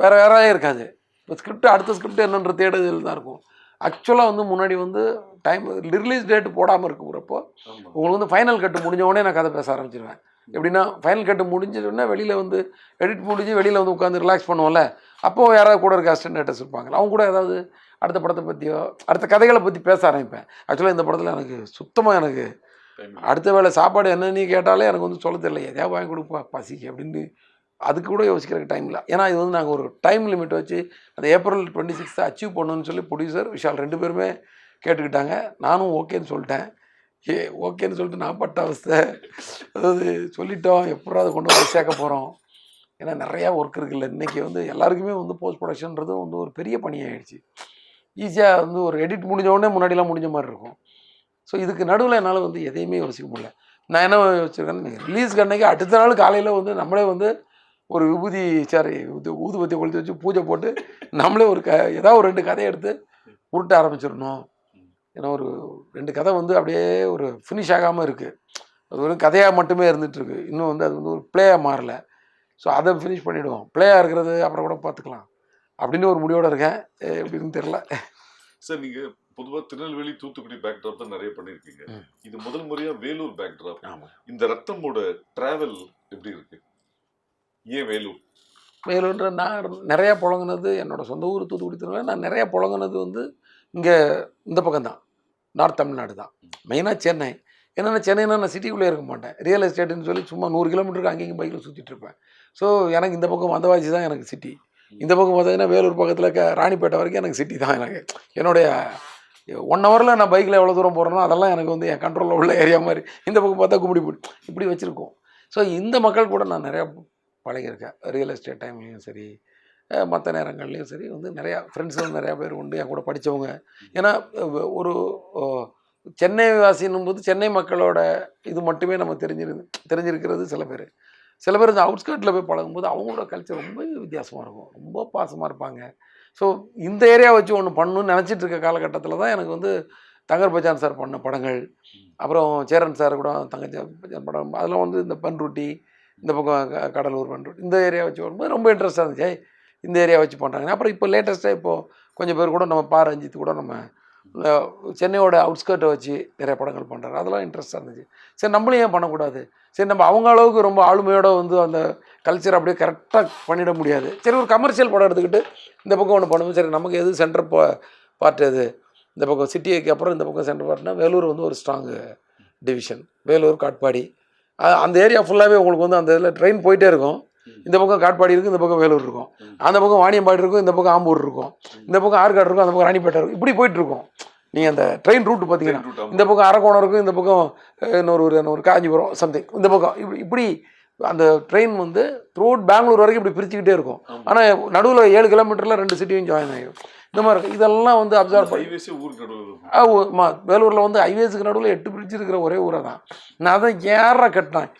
வேறு இருக்காது. இப்போ அடுத்த ஸ்கிரிப்ட் என்னன்ற தேடுதல் தான் இருக்கும். ஆக்சுவலாக வந்து முன்னாடி வந்து டைம் ரிலீஸ் டேட் போடாமல் இருக்கிறப்போ உங்களுக்கு வந்து ஃபைனல் கட்டு முடிஞ்ச உடனே நான் கதை பேச ஆரம்பிச்சிருவேன். எப்படின்னா ஃபைனல் கட்டு முடிஞ்சதுன்னா வெளியில் வந்து எடிட் முடிஞ்சு வெளியில் வந்து உட்காந்து ரிலாக்ஸ் பண்ணுவோம்ல, அப்போது யாராவது கூட இருக்க அசிஸ்டன்ட் ரைட்டர்ஸ் இருப்பாங்க, அவங்க கூட ஏதாவது அடுத்த படத்தை பற்றியோ அடுத்த கதைகளை பற்றி பேச ஆரம்பிப்பேன். ஆக்சுவலாக இந்த படத்தில் எனக்கு சுத்தமாக எனக்கு அடுத்த வேளை சாப்பாடு என்னன்னு கேட்டாலே எனக்கு வந்து சொல்ல தெரியல, எதையாவது வாங்கி கொடுப்பா பசிக்கு அப்படின்னு அதுக்கு கூட யோசிக்கிறதுக்கு டைம் இல்லை. ஏன்னா இது வந்து நாங்கள் ஒரு டைம் லிமிட் வச்சு அந்த ஏப்ரல் 26 அச்சீவ் பண்ணணும்னு சொல்லி ப்ரொடியூசர் விஷால் 2 பேருமே கேட்டுக்கிட்டாங்க. நானும் ஓகேன்னு சொல்லிட்டேன். ஓகேன்னு சொல்லிட்டு நான் பட்ட அவஸ்தை, அதாவது சொல்லிட்டோம் எப்போ அதை கொண்டு வந்து சேர்க்க போகிறோம். ஏன்னா நிறையா ஒர்க் இருக்குல்ல, இன்றைக்கி வந்து எல்லாருக்குமே வந்து போஸ்ட் ப்ரொடக்ஷன்றது வந்து ஒரு பெரிய பணியாகிடுச்சு. ஈஸியாக வந்து ஒரு எடிட் முடிஞ்ச உடனே முன்னாடிலாம் முடிஞ்ச மாதிரி இருக்கும். ஸோ இதுக்கு நடுவில் என்னால் வந்து எதையுமே யோசிக்க முடியல. நான் என்ன யோசிச்சிருக்கேன்னு, ரிலீஸ்க்கு அன்றைக்கி அடுத்த நாள் காலையில் வந்து நம்மளே வந்து ஒரு விபூதி சாரி ஊதுபத்தி கொளுத்தி வச்சு பூஜை போட்டு நம்மளே ஒரு ஏதாவது ஒரு 2 கதையை எடுத்து உருட்ட ஆரம்பிச்சிடணும். ஏன்னா ஒரு 2 கதை வந்து அப்படியே ஒரு ஃபினிஷ் ஆகாமல் இருக்குது, அது ஒரு கதையாக மட்டுமே இருந்துகிட்ருக்கு, இன்னும் வந்து அது வந்து ஒரு பிளேயாக மாறலை. ஸோ அதை ஃபினிஷ் பண்ணிவிடுவோம், பிளேயாக இருக்கிறது அப்புறம் கூட பார்த்துக்கலாம் அப்படின்னு ஒரு முடிவோடு இருக்கேன். எப்படின்னு தெரில சார். நீங்கள் பொதுவாக திருநெல்வேலி தூத்துக்குடி பேக்ட்ராப் தான் நிறைய பண்ணியிருக்கீங்க. இது முதல் முறையாக வேலூர் பேக்ட்ராப். இந்த ரத்தமோட டிராவல் எப்படி இருக்கு? ஏன் வேலூர்? வேலூர்ன்ற நான் நிறையா புழங்கினது என்னோடய சொந்த ஊர் தூத்துக்குடி திருநெல்வேலி. நான் நிறையா புழங்கினது வந்து இங்கே இந்த பக்கம் தான், நார்த் தமிழ்நாடு தான், மெயினாக சென்னை. என்னென்னா சென்னைனா நான் சிட்டிக்குள்ளே இருக்க மாட்டேன், ரியல் எஸ்டேட்டுன்னு சொல்லி சும்மா 100 கிலோமீட்டருக்கு அங்கேயும் பைக்கில் சுற்றிட்டு இருப்பேன். ஸோ எனக்கு இந்த பக்கம் வந்தவாசி தான் எனக்கு சிட்டி. இந்த பக்கம் பார்த்தீங்கன்னா வேலூர் பக்கத்தில் ராணிப்பேட்டை வரைக்கும் எனக்கு சிட்டி தான். எனக்கு என்னுடைய 1 ஹவரில் நான் பைக்கில் எவ்வளோ தூரம் போகிறேனோ அதெல்லாம் எனக்கு வந்து என் கண்ட்ரோலில் உள்ள ஏரியா மாதிரி. இந்த பக்கம் பார்த்தா கும்மிடிப்பூடி இப்படி வச்சுருக்கோம். ஸோ இந்த மக்கள் கூட நான் நிறையா பழகியிருக்கேன், ரியல் எஸ்டேட் டைம்லேயும் சரி மற்ற நேரங்கள்லேயும் சரி. வந்து நிறையா ஃப்ரெண்ட்ஸும் நிறையா பேர் உண்டு என் கூட படித்தவங்க. ஏன்னா ஒரு சென்னை வாசின்னும் போது சென்னை மக்களோட இது மட்டுமே நம்ம தெரிஞ்சிருக்கிறது சில பேர் இந்த அவுட்ஸ்கர்ட்டில் போய் பழகும்போது அவங்களோட கல்ச்சர் ரொம்ப வித்தியாசமாக இருக்கும், ரொம்ப பாசமாக இருப்பாங்க. ஸோ இந்த ஏரியா வச்சு ஒன்று பண்ணணும்னு நினச்சிட்டு இருக்க காலகட்டத்தில் தான் எனக்கு வந்து தங்கர் பச்சான் சார் பண்ண படங்கள், அப்புறம் சேரன் சார் கூட தங்கச்சி பச்சான் படம், அதெல்லாம் வந்து இந்த பன்ருட்டி, இந்த பக்கம் கடலூர் பன்ருட்டி, இந்த ஏரியா வச்சு வரும்போது ரொம்ப இன்ட்ரெஸ்ட்டாக இருந்துச்சு. இந்த ஏரியா வச்சு பண்ணுறாங்க. அப்புறம் இப்போ லேட்டஸ்ட்டாக இப்போது கொஞ்சம் பேர் கூட நம்ம ரஞ்சித் கூட நம்ம சென்னையோட அவுட்ஸ்கர்ட்டை வச்சு நிறைய படங்கள் பண்ணுறாரு, அதெல்லாம் இன்ட்ரெஸ்ட்டாக இருந்துச்சு. சரி நம்மளும் ஏன் பண்ணக்கூடாது, சரி நம்ம அவங்க அளவுக்கு ரொம்ப ஆளுமையோடு வந்து அந்த கல்ச்சர் அப்படியே கரெக்டாக பண்ணிட முடியாது, சரி ஒரு கமர்ஷியல் படம் எடுத்துக்கிட்டு இந்த பக்கம் ஒன்று பண்ணுவோம். சரி நமக்கு எது சென்டர் பார்ட் எது, இந்த பக்கம் சிட்டிக்கு அப்புறம் இந்த பக்கம் சென்டர் பார்ட்னா வேலூர் வந்து ஒரு ஸ்ட்ராங்கு டிவிஷன், வேலூர் காட்பாடி அந்த ஏரியா ஃபுல்லாகவே உங்களுக்கு வந்து அந்த இதில் ட்ரெயின் போயிட்டே இருக்கும். இந்த பக்கம் காட்பாடி இருக்கும், இந்த பக்கம் வேலூர் இருக்கும், அந்த பக்கம் வாணியம்பாடி இருக்கும், இந்த பக்கம் ஆம்பூர் இருக்கும், இந்த பக்கம் ஆற்காடு இருக்கும், அந்த பக்கம் ராணிப்பேட்டை இருக்கும், இப்படி போயிட்டுருக்கும். நீங்கள் அந்த ட்ரெயின் ரூட்டு பார்த்தீங்கன்னா இந்த பக்கம் அரக்கோணம் இருக்கும், இந்த பக்கம் இன்னொரு காஞ்சிபுரம் சம்திங், இந்த பக்கம் இப்படி அந்த ட்ரெயின் வந்து த்ரூஅவுட் பெங்களூர் வரைக்கும் இப்படி பிரிச்சுக்கிட்டே இருக்கும். ஆனால் நடுவில் 7 கிலோமீட்டரில் 2 சிட்டியும் ஜாயின் ஆகிடும். இந்த மாதிரி இருக்கும். இதெல்லாம் வந்து அப்சர்வ் பண்ணி வேலூரில் வந்து ஹைவேஸுக்கு நடுவில் 8 பிரிட்ஜ் இருக்கிற ஒரே ஊரை தான். நான் அதான் யாரை கட்டினேன்,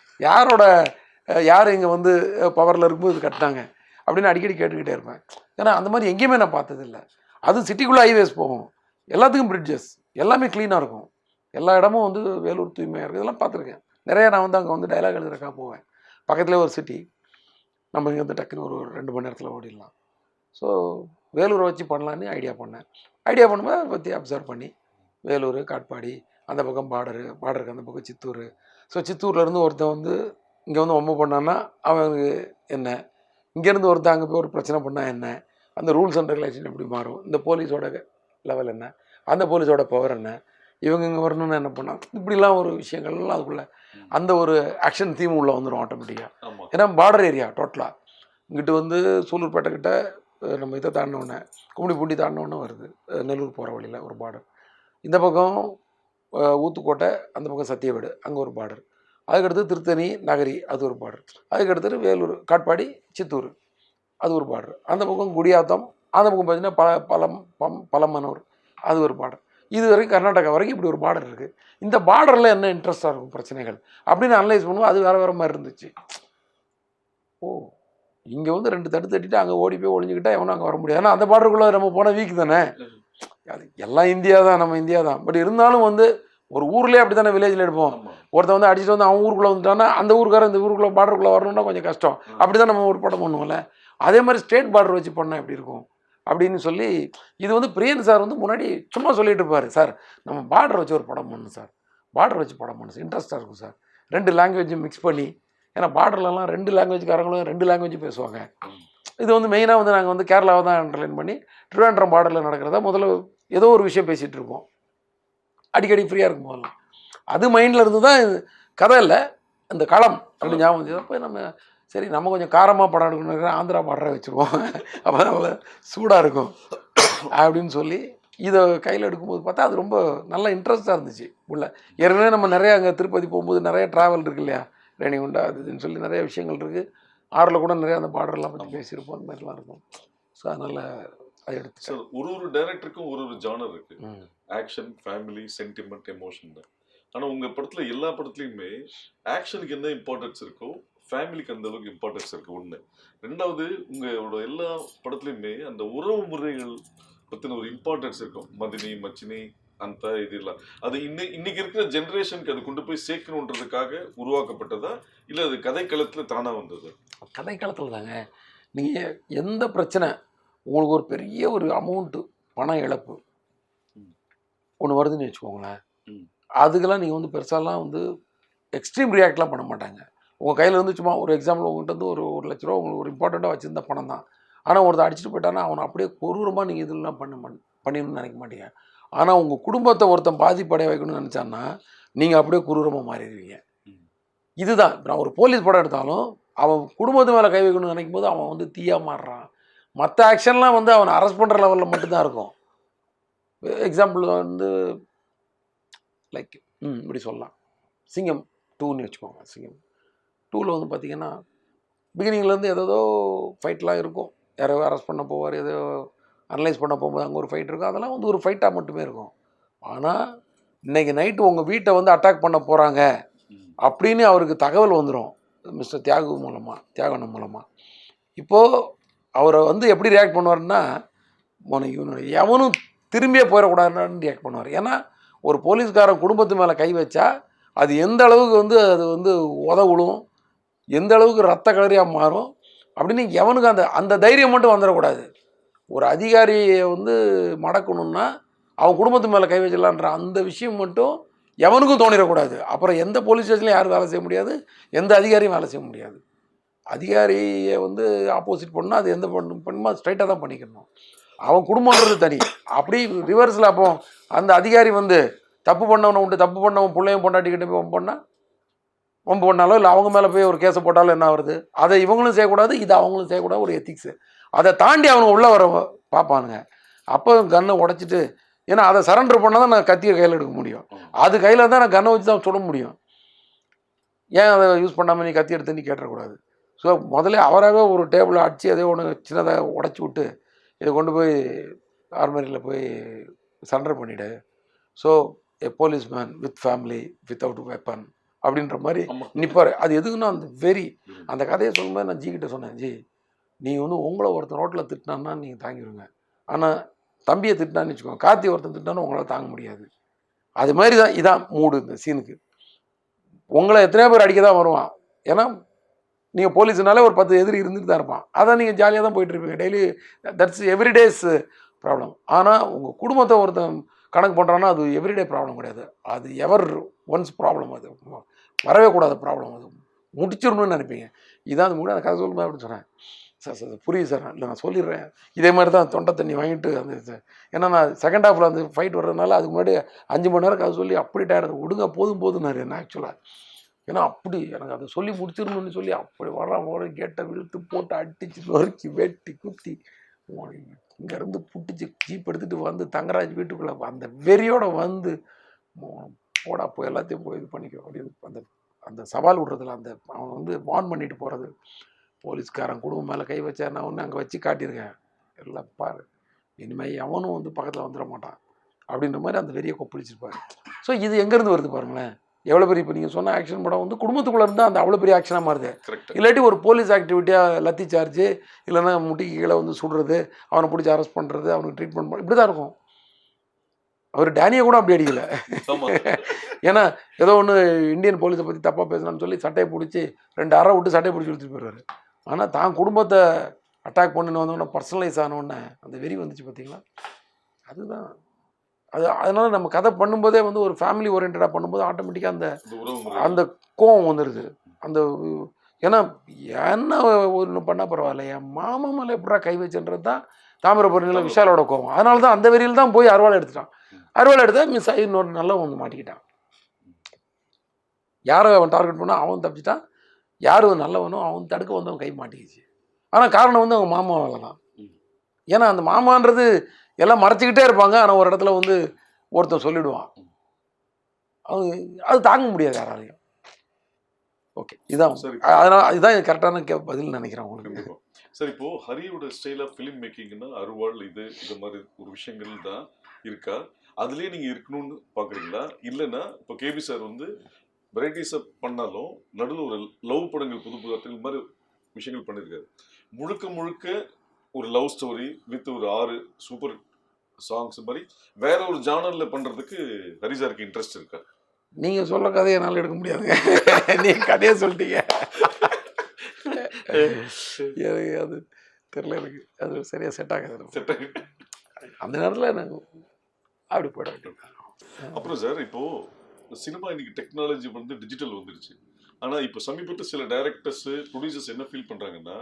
யார் இங்கே வந்து பவரில் இருக்கும்போது இது கட்டினாங்க அப்படின்னு அடிக்கடி கேட்டுக்கிட்டே இருப்பேன். ஏன்னா அந்த மாதிரி எங்கேயுமே நான் பார்த்ததில்லை. அது சிட்டிக்குள்ளே ஹைவேஸ் போகும், எல்லாத்துக்கும் பிரிட்ஜஸ், எல்லாமே க்ளீனாக இருக்கும், எல்லா இடமும் வந்து வேலூர் தூய்மையாக இருக்குது, இதெல்லாம் பார்த்துருக்கேன். நிறையா நான் வந்து அங்கே வந்து டைலாக் எழுதுறக்கா போவேன். பக்கத்துலேயே ஒரு சிட்டி, நம்ம இங்கே வந்து டக்குன்னு ஒரு 2 மணி நேரத்தில் ஓடிடலாம். ஸோ வேலூரை வச்சு பண்ணலான்னு ஐடியா பண்ணும்போது அதை பற்றி அப்சர்வ் பண்ணி வேலூர் காட்பாடி அந்த பக்கம் பார்டருக்கு அந்த பக்கம் சித்தூர். ஸோ சித்தூர்லேருந்து ஒருத்தன் வந்து இங்கே வந்து ஒம்பு பண்ணான்னா அவனுக்கு என்ன, இங்கேருந்து ஒருத்தன் அங்கே போய் ஒரு பிரச்சனை பண்ணால் என்ன, அந்த ரூல்ஸ் அண்ட் ரெகுலேஷன் எப்படி மாறும், இந்த போலீஸோட லெவல் என்ன, அந்த போலீஸோட பவர் என்ன, இவங்க இங்கே வரணும்னு என்ன பண்ணால், இப்படிலாம் ஒரு விஷயங்கள்லாம் அதுக்குள்ளே அந்த ஒரு ஆக்ஷன் தீம் உள்ளே வந்துடும் ஆட்டோமேட்டிக்காக. ஏன்னா பார்டர் ஏரியா டோட்டலாக இங்கிட்டு வந்து சூலூர்பேட்டை கிட்ட நம்ம இதை தாண்டினோடனே கும்மிடிப்பூண்டி தாண்டினோடனே வருது நெல்லூர் போகிற வழியில் ஒரு பார்டர், இந்த பக்கம் ஊத்துக்கோட்டை, அந்த பக்கம் சத்தியவேடு அங்கே ஒரு பார்டர், அதுக்கடுத்து திருத்தணி நகரி அது ஒரு பார்டர், அதுக்கடுத்து வேலூர் காட்பாடி சித்தூர் அது ஒரு பார்டர், அந்த பக்கம் குடியாத்தம், அந்த பக்கம் பார்த்தீங்கன்னா பழமனூர் அது ஒரு பார்டர், இது வரைக்கும் கர்நாடகா வரைக்கும் இப்படி ஒரு பார்டர் இருக்குது. இந்த பார்டரில் என்ன இன்ட்ரெஸ்ட்டாக இருக்கும் பிரச்சனைகள் அப்படின்னு அனலைஸ் பண்ணுவோம். அது வேறு மாதிரி இருந்துச்சு. ஓ இங்கே வந்து 2 தட்டிட்டு அங்கே ஓடி போய் ஒழிஞ்சுக்கிட்டா எவனும் அங்கே வர முடியாது. ஏன்னா அந்த பார்டருக்குள்ளே நம்ம போனால் வீக் தானே, அது எல்லாம் இந்தியா தான், நம்ம இந்தியா தான். பட் இருந்தாலும் வந்து ஒரு ஊர்லேயே அப்படி தானே வில்லேஜில் எடுப்போம். ஒருத்தன் வந்து அடிச்சுட்டு வந்து அவன் ஊருக்குள்ளே வந்துட்டான்னா அந்த ஊருக்காரன் இந்த ஊருக்குள்ளே பார்டருக்குள்ளே வரணும்னா கொஞ்சம் கஷ்டம். அப்படி தான் நம்ம ஒரு படம் பண்ணுவோம்ல. அதே மாதிரி ஸ்டேட் பார்டர் வச்சு பண்ணால் எப்படி இருக்கும் அப்படின்னு சொல்லி இது வந்து பிரியன் சார் வந்து முன்னாடி சும்மா சொல்லிட்டு இருப்பார், சார் நம்ம பார்டர் வச்சு ஒரு படம் பண்ணணும் சார், பார்டர் வச்சு படம் பண்ணணும் சார், இன்ட்ரெஸ்ட்டாக இருக்கும் சார், 2 லாங்குவேஜும் மிக்ஸ் பண்ணி, ஏன்னா பார்டர்லலாம் 2 லாங்குவேஜ்காரங்களும் 2 லாங்குவேஜ் பேசுவாங்க. இது வந்து மெயினாக வந்து நாங்கள் வந்து கேரளாவை தான் அண்டர்லைன் பண்ணி திருவனந்தபுரம் பார்டரில் நடக்கிறதா முதல்ல ஏதோ ஒரு விஷயம் பேசிகிட்டு இருப்போம், அடிக்கடி ஃப்ரீயாக இருக்கும் போதெல்லாம். அது மைண்டில் இருந்து தான் கதை இல்லை, இந்த களம் அப்படி ஞாபகம் வந்தது. அப்போ நம்ம சரி நம்ம கொஞ்சம் காரமாக படம் எடுக்கணும், ஆந்திரா பார்டரை வச்சுருவோம், அப்போ தான் சூடாக இருக்கும் அப்படின்னு சொல்லி இதை கையில் எடுக்கும்போது பார்த்தா அது ரொம்ப நல்ல இன்ட்ரெஸ்ட்டாக இருந்துச்சு உள்ள. ஏற்கனவே நம்ம நிறையா அங்கே திருப்பதி போகும்போது நிறைய ட்ராவல் இருக்கு இல்லையா, ரேணிகுண்டா அது இதுன்னு சொல்லி நிறைய விஷயங்கள் இருக்குது. ஆறில் கூட நிறையா அந்த பார்டர்லாம் பற்றி பேசியிருப்போம், அந்த மாதிரிலாம் இருக்கும். ஸோ அதனால் அதை எடுத்து சார் ஒரு டைரக்டருக்கும் ஒரு ஜானர் இருக்கு, ஆக்ஷன், ஃபேமிலி, சென்டிமெண்ட், எமோஷன். ஆனால் உங்கள் படத்தில் எல்லா படத்துலையுமே ஆக்ஷனுக்கு என்ன இம்பார்ட்டன்ஸ் இருக்கோ ஃபேமிலிக்கு அந்த அளவுக்கு இம்பார்ட்டன்ஸ் இருக்குது ஒன்று. ரெண்டாவது உங்களோட எல்லா படத்துலையுமே அந்த உறவு முறைகள் பற்றின ஒரு இம்பார்ட்டன்ஸ் இருக்கும், மதினி மச்சினி அந்த இதெல்லாம். அது இன்னைக்கு இருக்கிற ஜென்ரேஷனுக்கு அது கொண்டு போய் சேர்க்கணுன்றதுக்காக உருவாக்கப்பட்டதா இல்லை அது கதைக்களத்தில் தானாக வந்தது? கதைக்களத்தில் தாங்க. நீங்கள் எந்த பிரச்சனை உங்களுக்கு ஒரு பெரிய ஒரு அமௌண்ட்டு பண இழப்பு ஒன்று வருதுன்னு வச்சுக்கோங்களேன், அதுக்கெல்லாம் நீங்கள் வந்து பெருசாலாம் வந்து எக்ஸ்ட்ரீம் ரியாக்ட்லாம் பண்ண மாட்டாங்க. உங்கள் கையில் வந்து சும்மா ஒரு எக்ஸாம்பிள் உங்கள்கிட்ட வந்து ஒரு 1 லட்ச ரூபா உங்களுக்கு ஒரு இம்பார்ட்டண்ட்டாக வச்சுருந்த பணம் தான். ஆனால் ஒருத்தர் அடிச்சுட்டு போயிட்டானா அவனை அப்படியே கொடூரமாக நீங்கள் இதெல்லாம் பண்ணிடணும்னு நினைக்க மாட்டீங்க. ஆனால் உங்கள் குடும்பத்தை ஒருத்தன் பாதிப்படைய வைக்கணும்னு நினச்சான்னா நீங்கள் அப்படியே கொடூரமாக மாறிடுவீங்க. இதுதான் நான் ஒரு போலீஸ் படம் எடுத்தாலும் அவன் குடும்பத்து மேலே கை வைக்கணும்னு நினைக்கும் போது அவன் வந்து தீயாக மாறுறான். மற்ற ஆக்ஷன்லாம் வந்து அவனை அரெஸ்ட் பண்ணுற லெவலில் மட்டும்தான் இருக்கும். எக்ஸாம்பிள் வந்து லைக் இப்படி சொல்லலாம், சிங்கம் 2ன்னு வச்சுக்கோங்க. சிங்கம் 2ல் வந்து பார்த்திங்கன்னா பிகினிங்லேருந்து ஏதோ ஃபைட்லாம் இருக்கும், யாரோ அரெஸ்ட் பண்ண போவார், ஏதோ அனலைஸ் பண்ண போகும்போது அங்கே ஒரு ஃபைட் இருக்கும், அதெல்லாம் வந்து ஒரு ஃபைட்டாக மட்டுமே இருக்கும். ஆனால் இன்றைக்கி நைட்டு உங்கள் வீட்டை வந்து அட்டாக் பண்ண போகிறாங்க அப்படின்னு அவருக்கு தகவல் வந்துடும் மிஸ்டர் தியாகவனம் மூலமாக. இப்போது அவரை வந்து எப்படி ரியாக்ட் பண்ணுவார்னா, இவனுடைய எவனும் திரும்பியே போயிடக்கூடாதுன்னு ரியாக்ட் பண்ணுவார். ஏன்னா ஒரு போலீஸ்காரன் குடும்பத்து மேலே கை வச்சா அது எந்த அளவுக்கு வந்து அது வந்து உதவுடும், எந்த அளவுக்கு ரத்த கலரியாக மாறும் அப்படின்னு எவனுக்கு அந்த தைரியம் மட்டும் வந்துடக்கூடாது. ஒரு அதிகாரியை வந்து மடக்கணும்னா அவன் குடும்பத்து மேலே கை வச்சிடலான்ற அந்த விஷயம் மட்டும் எவனுக்கும் தோணிடக்கூடாது. அப்புறம் எந்த போலீஸ் ஸ்டேஷன்லையும் யாரும் வேலை செய்ய முடியாது, எந்த அதிகாரியும் வேலை செய்ய முடியாது. அதிகாரியை வந்து ஆப்போசிட் பண்ணால் அது எந்த பண்ணுமா ஸ்ட்ரைட்டாக தான் பண்ணிக்கணும். அவன் குடும்பன்றது தனி. அப்படி ரிவர்ஸில் அப்போ அந்த அதிகாரி வந்து தப்பு பண்ணவனை உண்டு, தப்பு பண்ணவன் பிள்ளையும் பொண்டாட்டிக்கிட்ட போய் வம்பு பண்ணாலோ இல்லை அவங்க மேலே போய் ஒரு கேஸை போட்டாலும் என்ன வருது, அதை இவங்களும் செய்யக்கூடாது, இதை அவங்களும் செய்யக்கூடாது, ஒரு எத்திக்ஸு. அதை தாண்டி அவனுங்க உள்ளே வர பார்ப்பானுங்க. அப்போ கன்னை உடச்சிட்டு, ஏன்னா அதை சரண்டர் பண்ணால் தான் நான் கத்தியை கையில் எடுக்க முடியும், அது கையில் தான் நான் கன்னை வச்சு தான் சுட முடியும். ஏன் அதை யூஸ் பண்ணாமல் நீ கத்தி எடுத்து நீ கேட்டக்கூடாது. ஸோ முதல்ல அவராகவே ஒரு டேபிளை அடித்து அதே ஒன்று சின்னதாக உடச்சி விட்டு இதை கொண்டு போய் ஆர்மரியில் போய் சரண்டர் பண்ணிவிடு. So a policeman with family without weapon அப்படின்ற மாதிரி நிற்பார். அது எதுக்குன்னா அந்த வெறி. அந்த கதையை சொல்லும்போது நான் ஜிக்கிட்ட சொன்னேன், ஜி நீங்கள் வந்து உங்களை ஒருத்தர் ரோட்டில் திட்டினான்னா நீங்கள் தாங்கிடுங்க, ஆனால் தம்பியை திட்டினான்னு வச்சுக்கோங்க, கார்த்தி ஒருத்தன் திட்டினான்னு உங்களால் தாங்க முடியாது. அது மாதிரி தான் இதான் மூடு இந்த சீனுக்கு. உங்களை எத்தனையோ பேர் அடிக்க தான் வருவான், ஏன்னா நீங்கள் போலீஸ்னாலே ஒரு 10 எதிரி இருந்துட்டு தான் இருப்பான். அதான் நீங்கள் ஜாலியாக தான் போயிட்டுருப்பீங்க டெய்லி, தட்ஸ் எவ்ரிடேஸ் ப்ராப்ளம். ஆனால் உங்கள் குடும்பத்தை ஒருத்தன் கணக்கு பண்ணுறான்னா அது எவ்ரிடே ப்ராப்ளம் கிடையாது, அது எவர் ஒன்ஸ் ப்ராப்ளம், அது வரவே கூடாத ப்ராப்ளம், அது முடிச்சிடணும்னு நினைப்பீங்க. இதான் அது முடியாது. அந்த கதை சொல்லும்போது அப்படின்னு சொன்னேன், சார் புரியுது சார், இல்லை நான் சொல்லிடுறேன். இதே மாதிரி தான் தொண்டை தண்ணி வாங்கிட்டு அந்த ஏன்னா நான் செகண்ட் ஹாஃபில் அந்த ஃபைட் வர்றதுனால அதுக்கு முன்னாடி 5 மணி நேரம் கதை சொல்லி அப்படி டயர்டு, விடுங்க போதும்னாரு என்ன ஆக்சுவலாக. ஏன்னா அப்படி எனக்கு அதை சொல்லி முடிச்சிடணும்னு சொல்லி அப்படி வர கேட்டை விழுத்து போட்டு அடித்து நொறுக்கி வெட்டி குத்தி இங்கேருந்து புட்டிச்சு ஜீப் எடுத்துகிட்டு வந்து தங்கராஜ் வீட்டுக்குள்ளே அந்த வெறியோட வந்து போடா போய் எல்லாத்தையும் போய் இது பண்ணிக்கோ அப்படின்னு அந்த அந்த சவால் விடுறதுல அந்த அவன் வந்து வார்ன் பண்ணிட்டு போகிறது. போலீஸ்காரன் குடும்பம் மேலே கை வச்சா நான் ஒன்று அங்கே வச்சு காட்டியிருக்கேன், எல்லாம் பாரு இனிமேல் எவனும் வந்து பக்கத்தில் வந்துட மாட்டான் அப்படின்ற மாதிரி அந்த வெறியை கொப்பளிச்சிருப்பாரு. ஸோ இது எங்கேருந்து வருது பாருங்களேன், எவ்வளோ பெரிய இப்போ நீங்கள் சொன்ன ஆக்ஷன் படம் வந்து குடும்பத்துக்குள்ளே இருந்தால் அந்த அவ்வளோ பெரிய ஆக்ஷனாக மாறுது. இல்லாட்டி ஒரு போலீஸ் ஆக்டிவிட்டியாக லத்தி சார்ஜ் இல்லைன்னா முட்டிக்கு கீழே வந்து சுடுறது, அவனை பிடிச்சி அரெஸ்ட் பண்ணுறது, அவனுக்கு ட்ரீட்மெண்ட் பண்ண இப்படி தான் இருக்கும். அவர் டேனியை கூட அப்படி அடிக்கலை. ஏன்னா ஏதோ ஒன்று இந்தியன் போலீஸை பற்றி தப்பாக பேசணும்னு சொல்லி சட்டையை பிடிச்சி 2 அறை விட்டு சட்டையை பிடிச்சி எடுத்துகிட்டு போயிடுவார். ஆனால் தான் குடும்பத்தை அட்டாக் பண்ணின்னு வந்தோடனே பர்சனலைஸ் ஆனோடனே அந்த வெறி வந்துச்சு பார்த்தீங்களா, அதுதான் அது. அதனால் நம்ம கதை பண்ணும்போதே வந்து ஒரு ஃபேமிலி ஓரியன்டாக பண்ணும்போது ஆட்டோமேட்டிக்காக அந்த அந்த கோவம் வந்துடுது. அந்த ஏன்னா என்ன ஒன்று பண்ணால் பரவாயில்ல, என் மாமா மேலே எப்படா கை வச்சுன்றது தான் தாமிரபரணியில் விஷாலோட கோவம். அதனால தான் அந்த வெறியில் தான் போய் அருவாள் எடுத்துட்டான். அருவாள் எடுத்தால் மிஸ் ஆகி இன்னொரு நல்ல ஒன்று மாட்டிக்கிட்டான். யாரை அவன் டார்கெட் பண்ணால் அவன் தப்பிச்சிட்டான், யார் நல்லவனோ அவன் தடுக்க வந்தவன் கை மாட்டிக்கிச்சு. ஆனால் காரணம் வந்து அவங்க மாமாவால தான். ஏன்னா அந்த மாமான்றது எல்லாம் மறைச்சிக்கிட்டே இருப்பாங்க, ஆனால் ஒரு இடத்துல வந்து ஒருத்தன் சொல்லிடுவான், அது தாங்க முடியாது யாராலையும். ஓகே, இதான் சரி. அதனால் இதுதான் கரெக்டான பதில் நினைக்கிறேன் உங்களுக்கு. சார், இப்போ ஹரியோட ஸ்டைல் ஆஃப் ஃபிலிம் மேக்கிங்னா அருவாள் இது மாதிரி ஒரு விஷயங்கள் தான் இருக்கா? அதுலேயே நீங்கள் இருக்கணும்னு பார்க்குறீங்களா? இல்லைன்னா இப்போ கேபி சார் வந்து வெரைட்டிஸை பண்ணாலும் நடுவில் ஒரு லவ் படங்கள் புது புது மாதிரி விஷயங்கள் பண்ணியிருக்காரு. முழுக்க முழுக்க ஒரு லவ் ஸ்டோரி வித் ஒரு 6 சூப்பர் சாங்ஸ் மாதிரி வேற ஒரு ஜானரில் பண்ணுறதுக்கு ஹரி சாருக்கு இன்ட்ரெஸ்ட் இருக்கா? நீங்கள் சொல்ல கதையை என்னால் எடுக்க முடியாதுங்க. நீங்கள் கதையை சொல்லிட்டீங்க. அது தெரியல எனக்கு, அது சரியாக செட் ஆகாது. அந்த நேரத்தில் எனக்கு அப்படி போயிட வேண்டியது. அப்புறம் சார், இப்போது சினிமா இன்னைக்கு டெக்னாலஜி வந்து டிஜிட்டல் வந்துடுச்சு. ஆனால் இப்போ சமீபத்தில் சில டைரக்டர்ஸு ப்ரொடியூசர்ஸ் என்ன ஃபீல் பண்ணுறாங்கன்னா,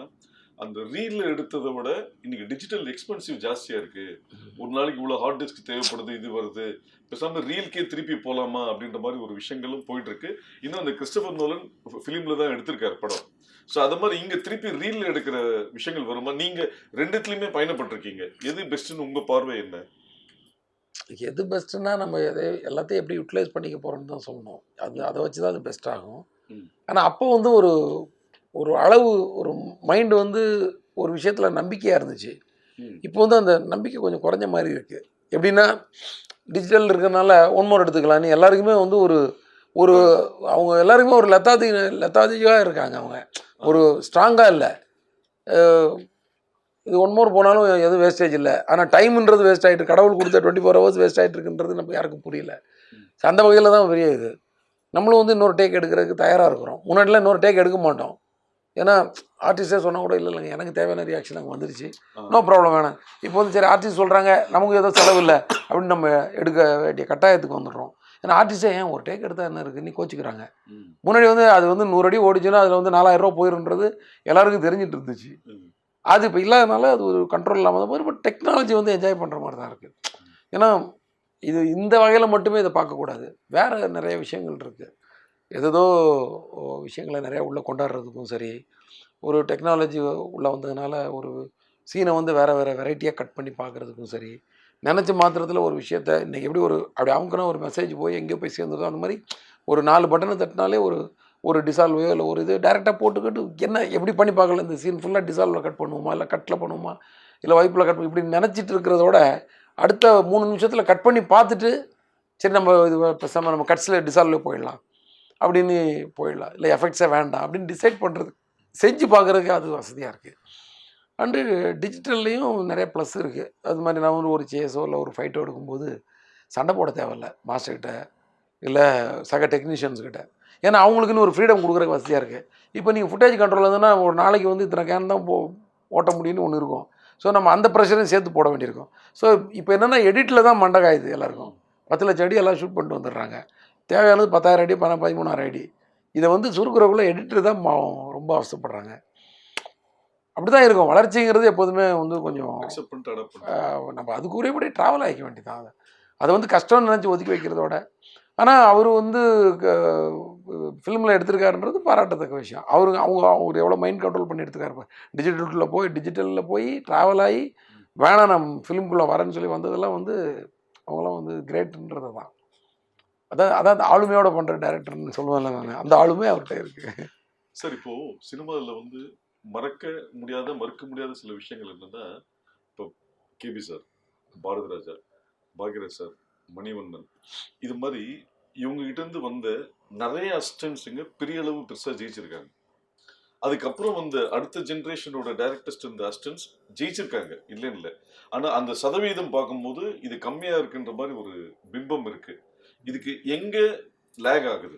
அந்த ரீலில் எடுத்ததை விட இன்னைக்கு டிஜிட்டல் எக்ஸ்பென்சிவ் ஜாஸ்தியாக இருக்குது. ஒரு நாளைக்கு இவ்வளோ ஹார்ட் டிஸ்க் தேவைப்படுது, இது வருது, பேசாமல் ரீல்கே திருப்பி போகலாமா அப்படின்ற மாதிரி ஒரு விஷயங்களும் போயிட்டுருக்கு. இன்னும் அந்த கிறிஸ்டோபர் நோலன் ஃபிலிமில் தான் எடுத்திருக்காரு படம். ஸோ அது மாதிரி இங்கே திருப்பி ரீலில் எடுக்கிற விஷயங்கள் வருமா? நீங்கள் ரெண்டுத்துலேயுமே பயணப்பட்டிருக்கீங்க, எது பெஸ்ட்டுன்னு உங்கள் பார்வை என்ன? எது பெஸ்ட்டுன்னா நம்ம எல்லாத்தையும் எப்படி யூட்டிலைஸ் பண்ணிக்க போகிறோன்னு தான் சொல்லணும். அதை வச்சு தான் அது பெஸ்ட் ஆகும். ஆனால் அப்போ வந்து ஒரு அளவு ஒரு மைண்டு வந்து ஒரு விஷயத்தில் நம்பிக்கையாக இருந்துச்சு. இப்போ வந்து அந்த நம்பிக்கை கொஞ்சம் குறைஞ்ச மாதிரி இருக்குது. எப்படின்னா டிஜிட்டல் இருக்கிறதுனால ஒன்மோர் எடுத்துக்கலான்னு எல்லாருக்குமே வந்து ஒரு அவங்க எல்லாருக்குமே ஒரு லெத்தாதிக்காக இருக்காங்க. அவங்க ஒரு ஸ்ட்ராங்காக இல்லை. இது ஒன்மோர் போனாலும் எதுவும் வேஸ்டேஜ் இல்லை. ஆனால் டைம்ன்றது வேஸ்ட் ஆகிட்டு, கடவுள் கொடுத்த 24 ஹவர்ஸ் வேஸ்ட் ஆகிட்டு இருக்குன்றது நம்ம யாருக்கும் புரியல. அந்த வகையில் தான் பெரிய இது. நம்மளும் வந்து இன்னொரு டேக் எடுக்கிறதுக்கு தயாராக இருக்கிறோம். முன்னாடிலாம் இன்னொரு டேக் எடுக்க மாட்டோம். ஏன்னா ஆர்டிஸ்டே சொன்னால் கூட இல்லைங்க, எனக்கு தேவையான ரியாக்ஷன் அங்கே வந்துருச்சு, நோ ப்ராப்ளம் வேணாம். இப்போ வந்து சரி ஆர்டிஸ்ட் சொல்கிறாங்க, நமக்கு ஏதோ செலவு இல்லை அப்படின்னு நம்ம எடுக்க வேண்டிய கட்டாயத்துக்கு வந்துடுறோம். ஏன்னா ஆர்டிஸ்டே ஏன் ஒரு டேக் எடுத்தால் என்ன இருக்குது நீ கோச்சிக்கிறாங்க. முன்னாடி வந்து அது வந்து 100 அடி ஓடிச்சுன்னா அதில் வந்து 4000 ரூபா போயிருன்றது எல்லாருக்கும் தெரிஞ்சிட்டு இருந்துச்சு. அது இப்போ இல்லாதனால அது ஒரு கண்ட்ரோல் இல்லாமல் தான் போய். இப்போ டெக்னாலஜி வந்து என்ஜாய் பண்ணுற மாதிரி தான் இருக்குது. ஏன்னா இது இந்த வகையில் மட்டுமே இதை பார்க்கக்கூடாது, வேறு நிறைய விஷயங்கள் இருக்குது. ஏதோ விஷயங்களை நிறையா உள்ளே கொண்டாடுறதுக்கும் சரி, ஒரு டெக்னாலஜி உள்ளே வந்ததுனால ஒரு சீனை வந்து வேறு வெரைட்டியாக கட் பண்ணி பார்க்குறதுக்கும் சரி, நினச்ச மாத்திரத்தில் ஒரு விஷயத்த இன்றைக்கி எப்படி அப்படி அமுக்குனா ஒரு மெசேஜ் போய் எங்கேயோ போய் சேர்ந்துதோ அந்த மாதிரி ஒரு 4 பட்டனை தட்டினாலே ஒரு டிசால்வையோ இல்லை ஒரு இது டேரெக்டாக போட்டுக்கிட்டு என்ன எப்படி பண்ணி பார்க்கல, இந்த சீன் ஃபுல்லாக டிசால்வில் கட் பண்ணுவோமா இல்லை கட்டில் பண்ணுவோமா இல்லை வைப்பில் கட் பண்ணி இப்படி நினச்சிட்டு இருக்கிறதோட அடுத்த 3 நிமிஷத்தில் கட் பண்ணி பார்த்துட்டு சரி நம்ம இது பேசாமல் நம்ம கட்ஸில் டிசால்வில் போயிடலாம் அப்படின்னு போயிடலாம், இல்லை எஃபெக்ட்ஸே வேண்டாம் அப்படின்னு டிசைட் பண்ணுறது செஞ்சு பார்க்குறதுக்கு அது வசதியாக இருக்குது. அண்டு டிஜிட்டல்லையும் நிறைய ப்ளஸ் இருக்குது. அது மாதிரி நான் ஒரு சேஸோ இல்லை ஒரு ஃபைட்டோ எடுக்கும்போது சண்டை போட தேவையில்ல மாஸ்டர்கிட்ட இல்லை சக டெக்னீஷியன்ஸ்கிட்ட. ஏன்னா அவங்களுக்குன்னு ஒரு ஃப்ரீடம் கொடுக்குறதுக்கு வசதியாக இருக்குது. இப்போ நீங்கள் ஃபுட்டேஜ் கண்ட்ரோல் இருந்ததுன்னா ஒரு நாளைக்கு வந்து இத்தனை கேன் தான் ஓட்ட முடியும்னு ஒன்று இருக்கும். ஸோ நம்ம அந்த ப்ரெஷரையும் சேர்த்து போட வேண்டியிருக்கும். ஸோ இப்போ என்னென்னா எடிட்டில் தான் மண்டை காயுது எல்லாருக்கும். 10 லட்சம் அடி எல்லாம் ஷூட் பண்ணிட்டு வந்துடுறாங்க. தேவையானது 10,000 அடி 13,000 அடி. இதை வந்து சுருக்குறக்குள்ளே எடிட்டர் தான் ரொம்ப அவசரப்படுறாங்க. அப்படி தான் இருக்கும். வளர்ச்சிங்கிறது எப்போதுமே வந்து கொஞ்சம் நம்ம அதுக்குரியபடி ட்ராவல் ஆகிக்க வேண்டியதான். அதை வந்து கஷ்டம்னு நினச்சி ஒதுக்கி வைக்கிறதோட, ஆனால் அவர் வந்து ஃபிலிமில் எடுத்திருக்காருன்றது பாராட்டத்தக்க விஷயம். அவர் எவ்வளோ மைண்ட் கண்ட்ரோல் பண்ணி எடுத்துக்காரு. டிஜிட்டலில் போய் ட்ராவல் ஆகி வேணாம் நம்ம ஃபிலிம்குள்ளே வரேன்னு சொல்லி வந்ததெல்லாம் வந்து அவங்களாம் வந்து கிரேட்டுன்றது தான். அதான் அந்த ஆளுமையோட பண்ணுற டைரக்டர்னு சொல்லுவேன்ல நான், அந்த ஆளுமை அவர்கிட்ட இருக்குது. சார், இப்போது சினிமாவில் வந்து மறக்க முடியாத சில விஷயங்கள் என்னென்னா, இப்போ KB sir, Bharathiraja, Bhagyaraj sir, Manivannan, இது மாதிரி இவங்ககிட்டேருந்து வந்த நிறைய அசிஸ்டன்ஸுங்க பெரிய அளவு பெருசாக ஜெயிச்சிருக்காங்க. அதுக்கப்புறம் வந்து அடுத்த ஜென்ரேஷனோட டைரக்டர்ஸ் இருந்த அசிஸ்டன்ஸ் ஜெயிச்சிருக்காங்க, இல்லைன்னு இல்லை. ஆனால் அந்த சதவீதம் பார்க்கும்போது இது கம்மியாக இருக்குன்ற மாதிரி ஒரு பிம்பம் இருக்குது. இதுக்கு எங்கே லேக் ஆகுது?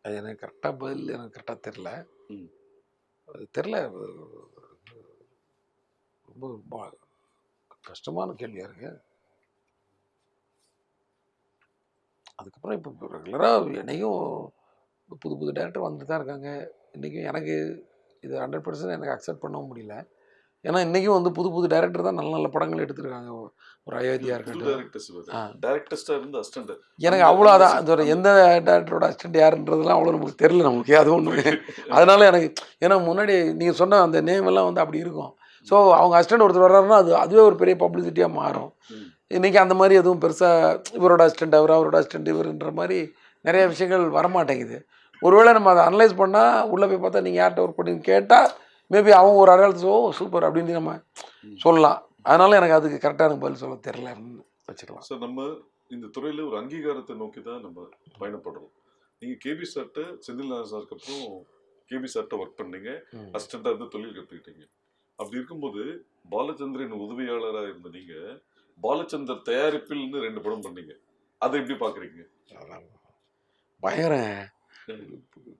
அது எனக்கு கரெக்டாக பதில் எனக்கு கரெக்டாக தெரில. அது தெரில, ரொம்ப கஷ்டமான கேள்வியாக இருக்கு. அதுக்கப்புறம் இப்போ ரெகுலராக என்னையும் புது புது டேரக்டர் வந்துட்டு தான் இருக்காங்க. இன்றைக்கும் எனக்கு இது 100% எனக்கு அக்செப்ட் பண்ணவும் முடியல. ஏன்னா இன்றைக்கும் வந்து புது புது டேரக்டர் தான் நல்ல நல்ல படங்கள் எடுத்திருக்காங்க. ஒரு அயோத்தியா புது இருக்கட்டும். டைரக்டர்ஸ் டைரக்டர்ஸ்டா இருந்து அசிஸ்டன்ட் எனக்கு அவ்வளோ அதான் அந்த ஒரு எந்த டேரக்டரோட அசிஸ்டன்ட் யாருன்றதுலாம் அவ்வளோ நமக்கு தெரியல நமக்கு. அது ஒன்று. அதனால எனக்கு ஏன்னா முன்னாடி நீங்கள் சொன்ன அந்த நேம் எல்லாம் வந்து அப்படி இருக்கும். ஸோ அவங்க அசிஸ்டன்ட் ஒருத்தர் வர்றாருன்னா அதுவே ஒரு பெரிய பப்ளிசிட்டியாக மாறும். இன்றைக்கி அந்த மாதிரி எதுவும் பெருசாக இவரோட அசிஸ்டன்ட் அவரோட அசிஸ்டன்ட் இவருன்ற மாதிரி நிறைய விஷயங்கள் வரமாட்டேங்குது. ஒருவேளை நம்ம அதை அனலைஸ் பண்ணால் உள்ளே போய் பார்த்தா நீங்கள் யார்கிட்ட ஒர்க் பண்ணி கேட்டால் மேபி அவங்க ஒரு அடையாளத்து சூப்பர் அப்படின்னு நம்ம சொல்லலாம். அதனால எனக்கு அதுக்கு கரெக்டாக எனக்கு பதில் சொல்ல தெரில அப்படின்னு வச்சுக்கலாம். சார் நம்ம இந்த துறையில் ஒரு அங்கீகாரத்தை நோக்கி தான் நம்ம பயணப்படுறோம். நீங்கள் கேபி சார்ட்ட செந்தில்நாதன் சாருக்கு அப்புறம் கேபி சார்ட்ட ஒர்க் பண்ணீங்க, அசிஸ்டண்டாக இருந்து தொழில் கற்றுக்கிட்டீங்க. அப்படி இருக்கும்போது பாலச்சந்திரன் உதவியாளராக இருந்த நீங்கள் பாலச்சந்தர் தயாரிப்பில்னு 2 படம் பண்ணீங்க. அதை எப்படி பார்க்குறீங்க? பயங்கர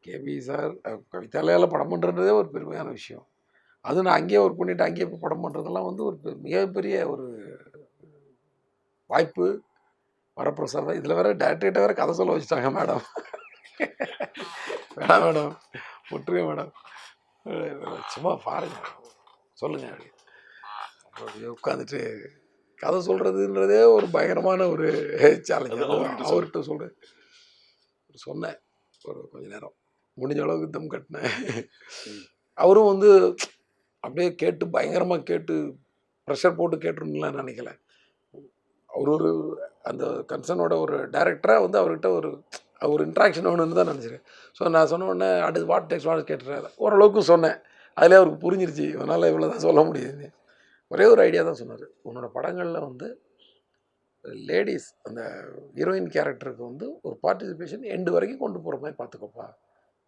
கேபி சார் கவிதாலயால் படம் பண்ணுறதே ஒரு பெருமையான விஷயம். அது நான் அங்கேயே ஒர்க் பண்ணிவிட்டு அங்கேயே இப்போ படம் பண்ணுறதெல்லாம் வந்து ஒரு மிகப்பெரிய ஒரு வாய்ப்பு. வரப்பிரசாதம். இதில் வேறு டேரக்டர்கிட்ட வேறு கதை சொல்ல வச்சுட்டாங்க மேடம். வேணாம் மேடம், விட்டுருங்க மேடம், சும்மா பாருங்க சொல்லுங்க அப்படி உட்காந்துட்டு கதை சொல்கிறதுன்றதே ஒரு பயங்கரமான ஒரு சேலஞ்ச். அவர்கிட்ட சொன்னேன் ஒரு கொஞ்ச நேரம் முடிஞ்ச அளவுக்கு தம் கட்டினேன். அவரும் வந்து அப்படியே கேட்டு பயங்கரமாக கேட்டு ப்ரெஷர் போட்டு கேட்டுருலாம் நினைக்கல. அவர் ஒரு அந்த கன்சர்னோட ஒரு டைரக்டராக வந்து அவர்கிட்ட ஒரு இன்ட்ராக்ஷன் ஒன்று தான் நினச்சிருக்கேன். ஸோ நான் சொன்ன உடனே அடுத்து வாட் டெக்ஸ்ட் வாட் கேட்டுறாரு. ஓரளவுக்கு சொன்னேன். அதிலே அவருக்கு புரிஞ்சிருச்சு. இவனால் இவ்வளோ தான் சொல்ல முடியுது. ஒரே ஒரு ஐடியா தான் சொன்னார். உன்னோட படங்களில் வந்து லேடிஸ் அந்த ஹீரோயின் கேரக்டருக்கு வந்து ஒரு பார்ட்டிசிபேஷன் எண்டு வரைக்கும் கொண்டு போகிற மாதிரி பார்த்துக்கோப்பா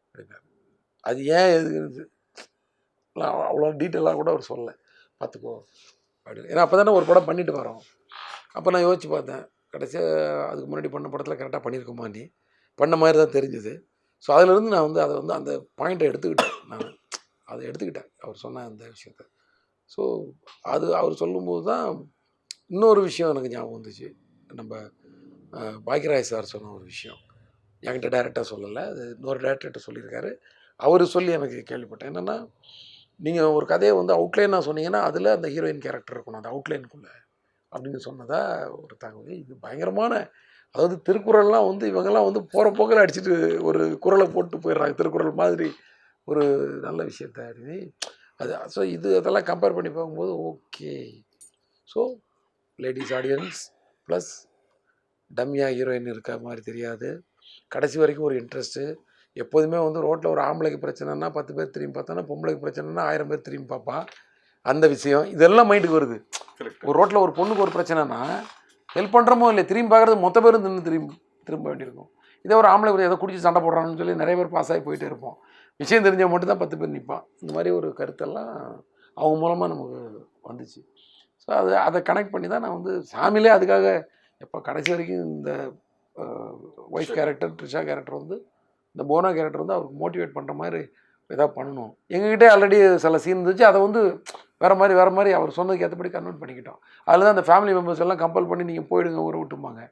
அப்படின்னாரு. அது ஏன் எதுக்கு அவ்வளோ டீட்டெயிலாக கூட அவர் சொல்லலை. பார்த்துக்கோ அப்படின்னு. ஏன்னா அப்போ தானே ஒரு படம் பண்ணிட்டு வரோம். அப்போ நான் யோசிச்சு பார்த்தேன். கடைசியாக அதுக்கு முன்னாடி பண்ண படத்தில் கரெக்டாக பண்ணியிருக்கோமா நீ பண்ண மாதிரி தான் தெரிஞ்சுது. ஸோ அதிலேருந்து நான் வந்து அதை வந்து அந்த பாயிண்ட்டை எடுத்துக்கிட்டேன். அதை எடுத்துக்கிட்டேன் அவர் சொன்ன அந்த விஷயத்த. ஸோ அது அவர் சொல்லும்போது தான் இன்னொரு விஷயம் எனக்கு ஞாபகம் வந்துச்சு. நம்ம பாக்யராஜ் சார் சொன்ன ஒரு விஷயம் என்கிட்ட டேரெக்டாக சொல்லலை, அது இன்னொரு டேரக்டர்கிட்ட சொல்லியிருக்காரு. அவர் சொல்லி எனக்கு கேள்விப்பட்டேன். என்னென்னா நீங்கள் ஒரு கதையை வந்து அவுட்லைனாக சொன்னீங்கன்னா அதில் அந்த ஹீரோயின் கேரக்டர் இருக்கணும் அந்த அவுட்லைனுக்குள்ளே அப்படின்னு சொன்னதா ஒரு தகவல். இது பயங்கரமான, அதாவது திருக்குறள்லாம் வந்து இவங்கெல்லாம் வந்து போகிற போக்கில் அடிச்சுட்டு ஒரு குறளை போட்டு போயிடுறாங்க. திருக்குறள் மாதிரி ஒரு நல்ல விஷயத்த அப்படி அது. ஸோ அதெல்லாம் கம்பேர் பண்ணி பார்க்கும்போது okay. So ladies audience plus டம்மியா ஹீரோயின் இருக்க மாதிரி தெரியாது. கடைசி வரைக்கும் ஒரு இன்ட்ரெஸ்ட்டு. எப்போதுமே வந்து ரோட்டில் ஒரு ஆம்பளைக்கு பிரச்சனைனா 10 பேர் திரும்பி பார்த்தானா, பொம்பளைக்கு பிரச்சனைனா 1000 பேர் திரும்பி பார்ப்பா. அந்த விஷயம் இதெல்லாம் மைண்டுக்கு வருது. ஒரு ரோட்டில் ஒரு பொண்ணுக்கு ஒரு பிரச்சனைனா ஹெல்ப் பண்ணுறமோ இல்லை திரும்பி பார்க்குறது மொத்த பேரும் திரும்ப வேண்டியிருக்கும். இதே ஒரு ஆம்பளை ஏதோ குடிச்சு சண்டை போடுறான்னு சொல்லி நிறைய பேர் பாஸ் ஆகி போயிட்டே இருப்போம். விஷயம் தெரிஞ்சவங்க மட்டும் தான் 10 பேர் நிற்பான். இந்த மாதிரி ஒரு கருத்தெல்லாம் அவங்க மூலமாக நமக்கு வந்துச்சு. ஸோ அதை கனெக்ட் பண்ணி தான் நான் வந்து சாமியிலே அதுக்காக எப்போ கடைசி வரைக்கும் இந்த ஒய்ஃப் கேரக்டர் ட்ரிஷா கேரக்டர் வந்து இந்த போனா கேரக்டர் வந்து அவருக்கு மோட்டிவேட் பண்ணுற மாதிரி எதாவது பண்ணணும். எங்ககிட்டே ஆல்ரெடி சில சீன் இருந்துச்சு. அதை வந்து வேறு மாதிரி அவர் சொன்னதுக்கு ஏற்றபடி கன்வெர்ட் பண்ணிக்கிட்டோம். அதில் தான் அந்த ஃபேமிலி மெம்பர்ஸ் எல்லாம் கம்பல் பண்ணி நீங்கள் போயிடுங்க ஊரை விட்டுமாங்க.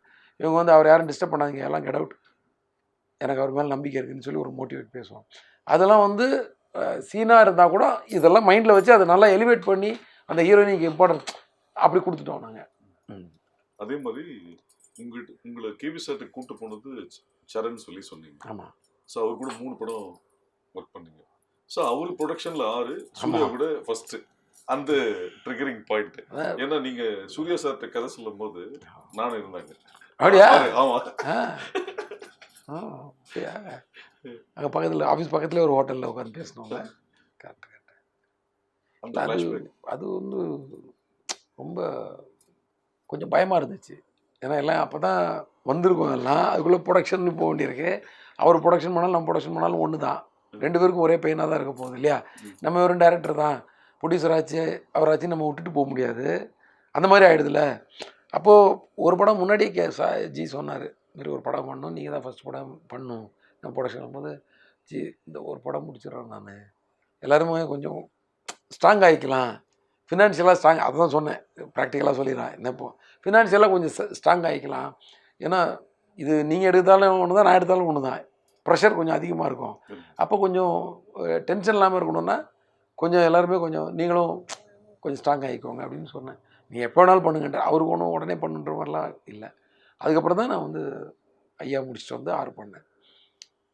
இவங்க வந்து அவர் யாரும் டிஸ்டர்ப் பண்ணாதீங்க, எல்லாம் கெட் அவுட், எனக்கு அவர் மேலே நம்பிக்கை இருக்குதுன்னு சொல்லி ஒரு மோட்டிவேட் பேசுவோம். அதெல்லாம் வந்து சீனாக இருந்தால் கூட இதெல்லாம் மைண்டில் வச்சு அதை நல்லா எலிவேட் பண்ணி அந்த ஹீரோயினுக்கு இம்பார்ட்டன்ஸ் அப்படி கொடுத்துட்டோம் நாங்கள். அதே மாதிரி உங்களை கேபி சார்ட்டு கூப்பிட்டு போனது சரண் சொல்லி சொன்னீங்க. ஆமாம். ஸோ அவர் கூட 3 படம் ஒர்க் பண்ணீங்க. ஸோ அவர் ப்ரொடக்ஷனில் 6, சூர்யா கூட ஃபஸ்ட்டு. அந்த ட்ரிகரிங் பாயிண்ட் ஏன்னா நீங்கள் சூர்யா சார்ட்ட கதை சொல்லும் போது நானும் இருந்தாங்க. அப்படியா? ஆமாம். அங்கே பக்கத்தில் ஆஃபீஸ் பக்கத்துலேயே ஒரு ஹோட்டலில் உட்காந்து பேசினோங்க. கரெக்ட். அது வந்து ரொம்ப கொஞ்சம் பயமாக இருந்துச்சு. ஏன்னா எல்லாம் அப்போ தான் வந்திருக்கோம். எல்லாம் அதுக்குள்ளே ப்ரொடக்ஷன் போக வேண்டியிருக்கு. அவர் ப்ரொடக்ஷன் பண்ணாலும் நம்ம ப்ரொடக்ஷன் பண்ணாலும் ஒன்று தான். 2 பேருக்கும் ஒரே பையனாக தான் இருக்க போகுது இல்லையா? நம்ம வெறும் டேரக்டர் தான், ப்ரொடியூசர் ஆச்சு அவராச்சு நம்ம விட்டுட்டு போக முடியாது. அந்த மாதிரி ஆகிடுதுல்ல. அப்போது ஒரு படம் முன்னாடியே ஜி சொன்னார், மாரி ஒரு படம் பண்ணணும், நீங்கள் தான் ஃபஸ்ட் படம் பண்ணணும் நம்ம ப்ரொடக்ஷன் போது. ஜி இந்த ஒரு படம் முடிச்சிடுறேன் நான், எல்லாருமே கொஞ்சம் ஸ்ட்ராங் ஆகிக்கலாம், ஃபினான்ஷியலாக ஸ்ட்ராங், அதை தான் சொன்னேன், ப்ராக்டிக்கலாக சொல்லிடுறேன். என்ன இப்போ ஃபினான்ஷியலாக கொஞ்சம் ஸ்ட்ராங் ஆகிக்கலாம். ஏன்னா இது நீங்கள் எடுத்தாலும் ஒன்று தான், நான் எடுத்தாலும் ஒன்று தான், ப்ரெஷர் கொஞ்சம் அதிகமாக இருக்கும். அப்போ கொஞ்சம் டென்ஷன் இல்லாமல் இருக்கணும்னா கொஞ்சம் எல்லாருமே கொஞ்சம் நீங்களும் கொஞ்சம் ஸ்ட்ராங் ஆகிக்கோங்க அப்படின்னு சொன்னேன். நீங்கள் எப்போ வேணாலும் பண்ணுங்கன்ற, அவருக்கு ஒன்றும் உடனே பண்ணுன்ற மாதிரிலாம் இல்லை. அதுக்கப்புறம் தான் நான் வந்து ஐயா முடிச்சுட்டு வந்து 6 பண்ணேன்.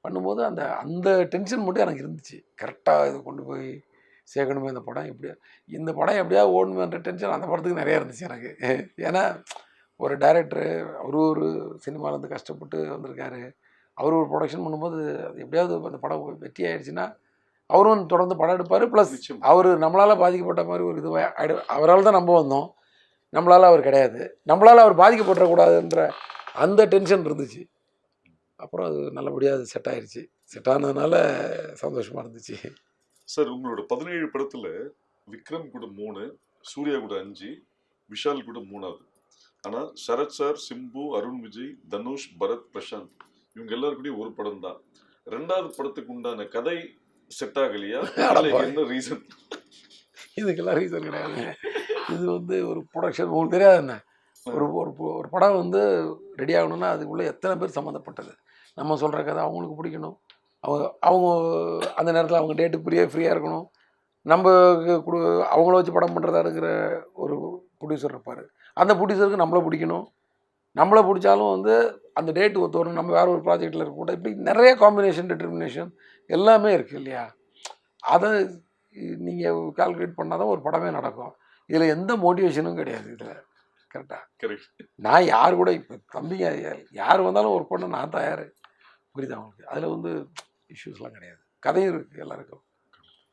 பண்ணும்போது அந்த அந்த டென்ஷன் மட்டும் எனக்கு இருந்துச்சு. கரெக்டாக இதை கொண்டு போய் சேர்க்கணுமே, இந்த படம் எப்படியா, இந்த படம் எப்படியா ஓடணுன்ற டென்ஷன் அந்த படத்துக்கு நிறையா இருந்துச்சு எனக்கு. ஏன்னா ஒரு டைரக்டரு, அவரு ஒரு சினிமாவிலேருந்து கஷ்டப்பட்டு வந்திருக்காரு, அவர் ஒரு ப்ரொடக்ஷன் பண்ணும்போது அது எப்படியாவது அந்த படம் வெற்றி ஆயிடுச்சுன்னா அவரும் தொடர்ந்து படம் எடுப்பார். ப்ளஸ் அவர் நம்மளால் பாதிக்கப்பட்ட மாதிரி ஒரு இது அவரால் தான் நம்ம வந்தோம், நம்மளால் அவர் கிடையாது, நம்மளால் அவர் பாதிக்கப்படக்கூடாதுன்ற அந்த டென்ஷன் இருந்துச்சு. அப்புறம் அது நல்லபடியாக அது செட் ஆயிடுச்சு. செட் ஆனதுனால சந்தோஷமாக இருந்துச்சு. சார், உங்களோட 17 படத்தில் விக்ரம் கூட 3, சூர்யா கூட 5, விஷால் கூட 3வது. ஆனால் சரத் சார், சிம்பு, அருண் விஜய், தனுஷ், பரத், பிரசாந்த் இவங்க எல்லாருக்கூடயும் ஒரு படம் தான். 2வது படத்துக்கு உண்டான கதை செட் ஆகலையா? என்ன ரீசன்? இதுக்கெல்லாம் ரீசன் கிடையாது. இது வந்து ஒரு ப்ரொடக்ஷன், உங்களுக்கு தெரியாது என்ன, ஒரு ஒரு படம் வந்து ரெடி ஆகணும்னா அதுக்குள்ளே எத்தனை பேர் சம்மந்தப்பட்டது. நம்ம சொல்கிற கதை அவங்களுக்கு பிடிக்கணும், அவங்க அந்த நேரத்தில் அவங்க டேட்டு ஃப்ரீயாக இருக்கணும், நம்ம அவங்கள வச்சு படம் பண்ணுறதா இருக்கிற ஒரு ப்ரொடியூசர் இருப்பார், அந்த ப்ரொடியூசருக்கு நம்மளை பிடிக்கணும், நம்மளை பிடிச்சாலும் வந்து அந்த டேட்டு ஒத்து வரும், நம்ம வேறு ஒரு ப்ராஜெக்டில் இருக்கக்கூடாது, இப்படி நிறைய காம்பினேஷன் டிட்டர்மினேஷன் எல்லாமே இருக்குது இல்லையா. அதை நீங்கள் கால்குலேட் பண்ணால் தான் ஒரு படமே நடக்கும். இதில் எந்த மோட்டிவேஷனும் கிடையாது இதில். கரெக்டாக கரெக்ட். நான் யார் கூட இப்போ தம்பிங்க யார் வந்தாலும் ஒரு பொண்ணு நான் தயார், புரியுது அவங்களுக்கு. அதில் வந்து இஷ்யூஸ்லாம் கிடையாது, கதையும் இருக்குது எல்லாருக்கும்.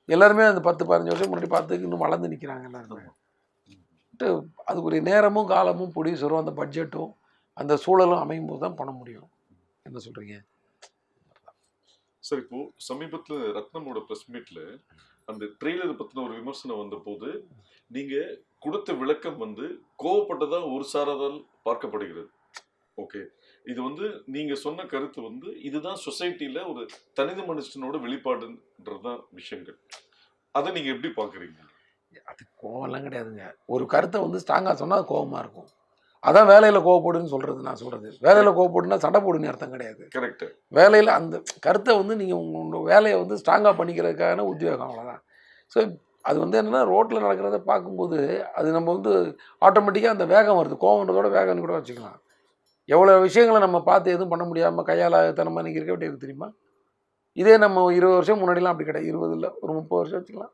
எல்லாருமே அந்த 10-15 வருஷம் முன்னாடி பார்த்துக்கு இன்னும் வளர்ந்து நிற்கிறாங்க எல்லாருமே. அதுக்குரிய நேரமும் காலமும் ப்ரொடியூசரும் அந்த பட்ஜெட்டும் அந்த சூழலும் அமையும் போது தான் பண்ண முடியும். என்ன சொல்கிறீங்க சார்? இப்போ சமீபத்தில் ரத்னமோட ப்ரெஸ் மீட்டில் அந்த ட்ரெய்லர் பற்றின ஒரு விமர்சனம் வந்த போது நீங்கள் கொடுத்த விளக்கம் வந்து கோவப்பட்டதா ஒரு சாராதால் பார்க்கப்படுகிறது. ஓகே, இது வந்து நீங்கள் சொன்ன கருத்து வந்து இதுதான் சொசைட்டியில் ஒரு தனித மனுஷனோட வெளிப்பாடுன்றதுதான் விஷயங்கள். அதை நீங்கள் எப்படி பார்க்குறீங்க? அது கோவம்லாம் கிடையாதுங்க. ஒரு கருத்தை வந்து ஸ்ட்ராங்காக சொன்னால் அது கோவமாக இருக்கும். அதான் வேலையில் கோவப்படுன்னு சொல்கிறது. நான் சொல்கிறது வேலையில் கோவப்படுன்னா சண்டை போடுன்னு அர்த்தம் கிடையாது. கரெக்ட். வேலையில் அந்த கருத்தை வந்து நீங்கள் உங்களோட வேலையை வந்து ஸ்ட்ராங்காக பண்ணிக்கிறதுக்கான உத்வேகம், அவ்வளோதான். ஸோ அது வந்து என்னென்னா ரோட்டில் நடக்கிறத பார்க்கும்போது அது நம்ம வந்து ஆட்டோமேட்டிக்காக அந்த வேகம் வருது, கோவன்றதோட வேகம்னு கூட வச்சுக்கலாம். எவ்வளோ விஷயங்களை நம்ம பார்த்து எதுவும் பண்ண முடியாமல் கையால் தனமாக நீங்கள் இருக்க வேண்டியது தெரியுமா. இதே நம்ம 20 வருஷம் முன்னாடிலாம் அப்படி கிடையாது, 20 இல்லை ஒரு 30 வருஷம் வச்சுக்கலாம்,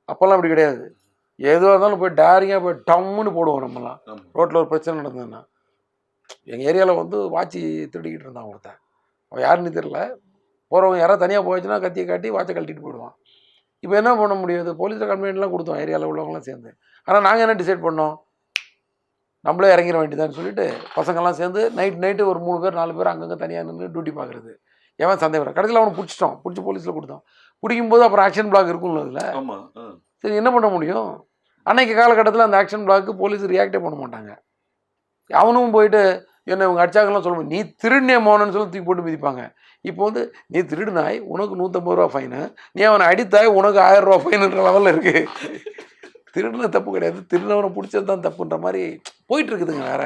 அப்போல்லாம் அப்படி கிடையாது. எதுவாக இருந்தாலும் போய் டேரிங்காக போய் டம்முன்னு போடுவோம். நம்மலாம் ரோட்டில் ஒரு பிரச்சனை நடந்ததுன்னா, எங்கள் ஏரியாவில் வந்து வாட்சி திருடிக்கிட்டு இருந்தான் ஒருத்தன், அவன் யாருன்னு தெரியல, போகிறவங்க யாராவது தனியாக போயிடுச்சுன்னா கத்தியை காட்டி வாட்சை கழட்டிட்டு போயிடுவான். இப்போ என்ன பண்ண முடியாது, போலீஸில் கம்ப்ளைண்ட்லாம் கொடுத்தோம் ஏரியாவில் உள்ளவங்களாம் சேர்ந்து. ஆனால் நாங்கள் என்ன டிசைட் பண்ணோம், நம்மளே இறங்கிட வேண்டியதான்னு சொல்லிட்டு பசங்கள்லாம் சேர்ந்து நைட்டு ஒரு 3 பேர் 4 பேர் அங்கங்கே தனியாக நின்று டியூட்டி பார்க்குறது. எவன் சந்தேகம் கடைசியில் அவனை பிடிச்சிட்டோம், பிடிச்சி போலீஸில் கொடுத்தோம். பிடிக்கும்போது அப்புறம் ஆக்ஷன் பிளாக் இருக்கும்ல அதில். சரி என்ன பண்ண முடியும், அன்னைக்கு காலகட்டத்தில் அந்த ஆக்ஷன் பிளாக்கு போலீஸ் ரியாக்டே பண்ண மாட்டாங்க. அவனும் போயிட்டு என்ன இவங்க அடிச்சாங்கலாம் சொல்ல முடியும், நீ திருடினே மோனன்னு சொல்லி தூக்கி போட்டு மிதிப்பாங்க. இப்போ வந்து நீ திருடினாய் உனக்கு 150 ரூபா ஃபைனு, நீ அவனை அடித்தாய் உனக்கு 1000 ரூபா ஃபைனுன்ற லெவலில் இருக்குது. திருடுன தப்பு கிடையாது, திருடவனை பிடிச்சது தான் தப்புன்ற மாதிரி போயிட்டு இருக்குதுங்க. வேற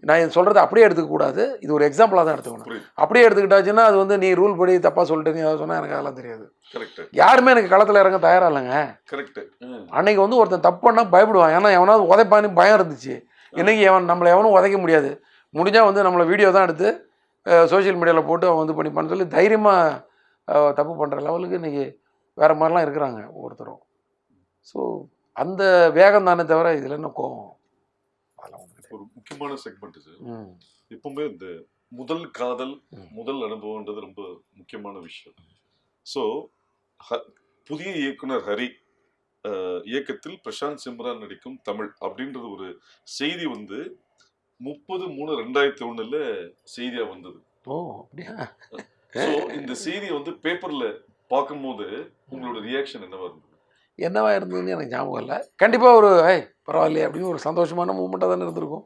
நான் சொல்கிறது அப்படியே எடுத்துக்கக்கூடாது, இது ஒரு எக்ஸாம்பிளாக தான் எடுத்துக்கணும். அப்படியே எடுத்துக்கிட்டாச்சுன்னா அது வந்து நீ ரூல் படி தப்பாக சொல்லிட்டு நீ அதை சொன்னால் எனக்கு அதெல்லாம் தெரியாது. யாருமே எனக்கு களத்தில் இறங்க தயாராக இல்லைங்க. அன்னைக்கு வந்து ஒருத்தன் தப்பு பண்ணால் பயப்படுவான், ஏன்னா எவனாவது உதைப்பான்னு பயம் இருந்துச்சு. இன்னைக்கு நம்மளை எவனும் உதைக்க முடியாது, முடிஞ்சால் வந்து நம்மளை வீடியோ தான் எடுத்து சோஷியல் மீடியாவில் போட்டு அவன் வந்து பண்ணிப்பான்னு சொல்லி தைரியமாக தப்பு பண்ணுற லெவலுக்கு இன்றைக்கி வேறு மாதிரிலாம் இருக்கிறாங்க ஒவ்வொருத்தரும். ஸோ அந்த வேகம் தானே தவிர இதில் என்ன கோவம். ஒரு முக்கியமான செக்மெண்ட் இது. எப்பவுமே இந்த முதல் காதல் முதல் அனுபவம்ன்றது ரொம்ப முக்கியமான விஷயம். ஸோ புதிய இயக்குனர் ஹரி இயக்கத்தில் பிரசாந்த் சிம்ரான் நடிக்கும் தமிழ் அப்படின்றது ஒரு செய்தி வந்து 30/3/2001 செய்தியா வந்தது. ஸோ இந்த செய்தியை வந்து பேப்பர்ல பார்க்கும்போது உங்களோட ரியாக்ஷன் என்னவா இருந்ததுன்னு எனக்கு ஞாபகம் இல்லை. கண்டிப்பாக ஒரு பரவாயில்லையே அப்படின்னு ஒரு சந்தோஷமான மூமெண்ட்டாக தானே இருந்திருக்கும்.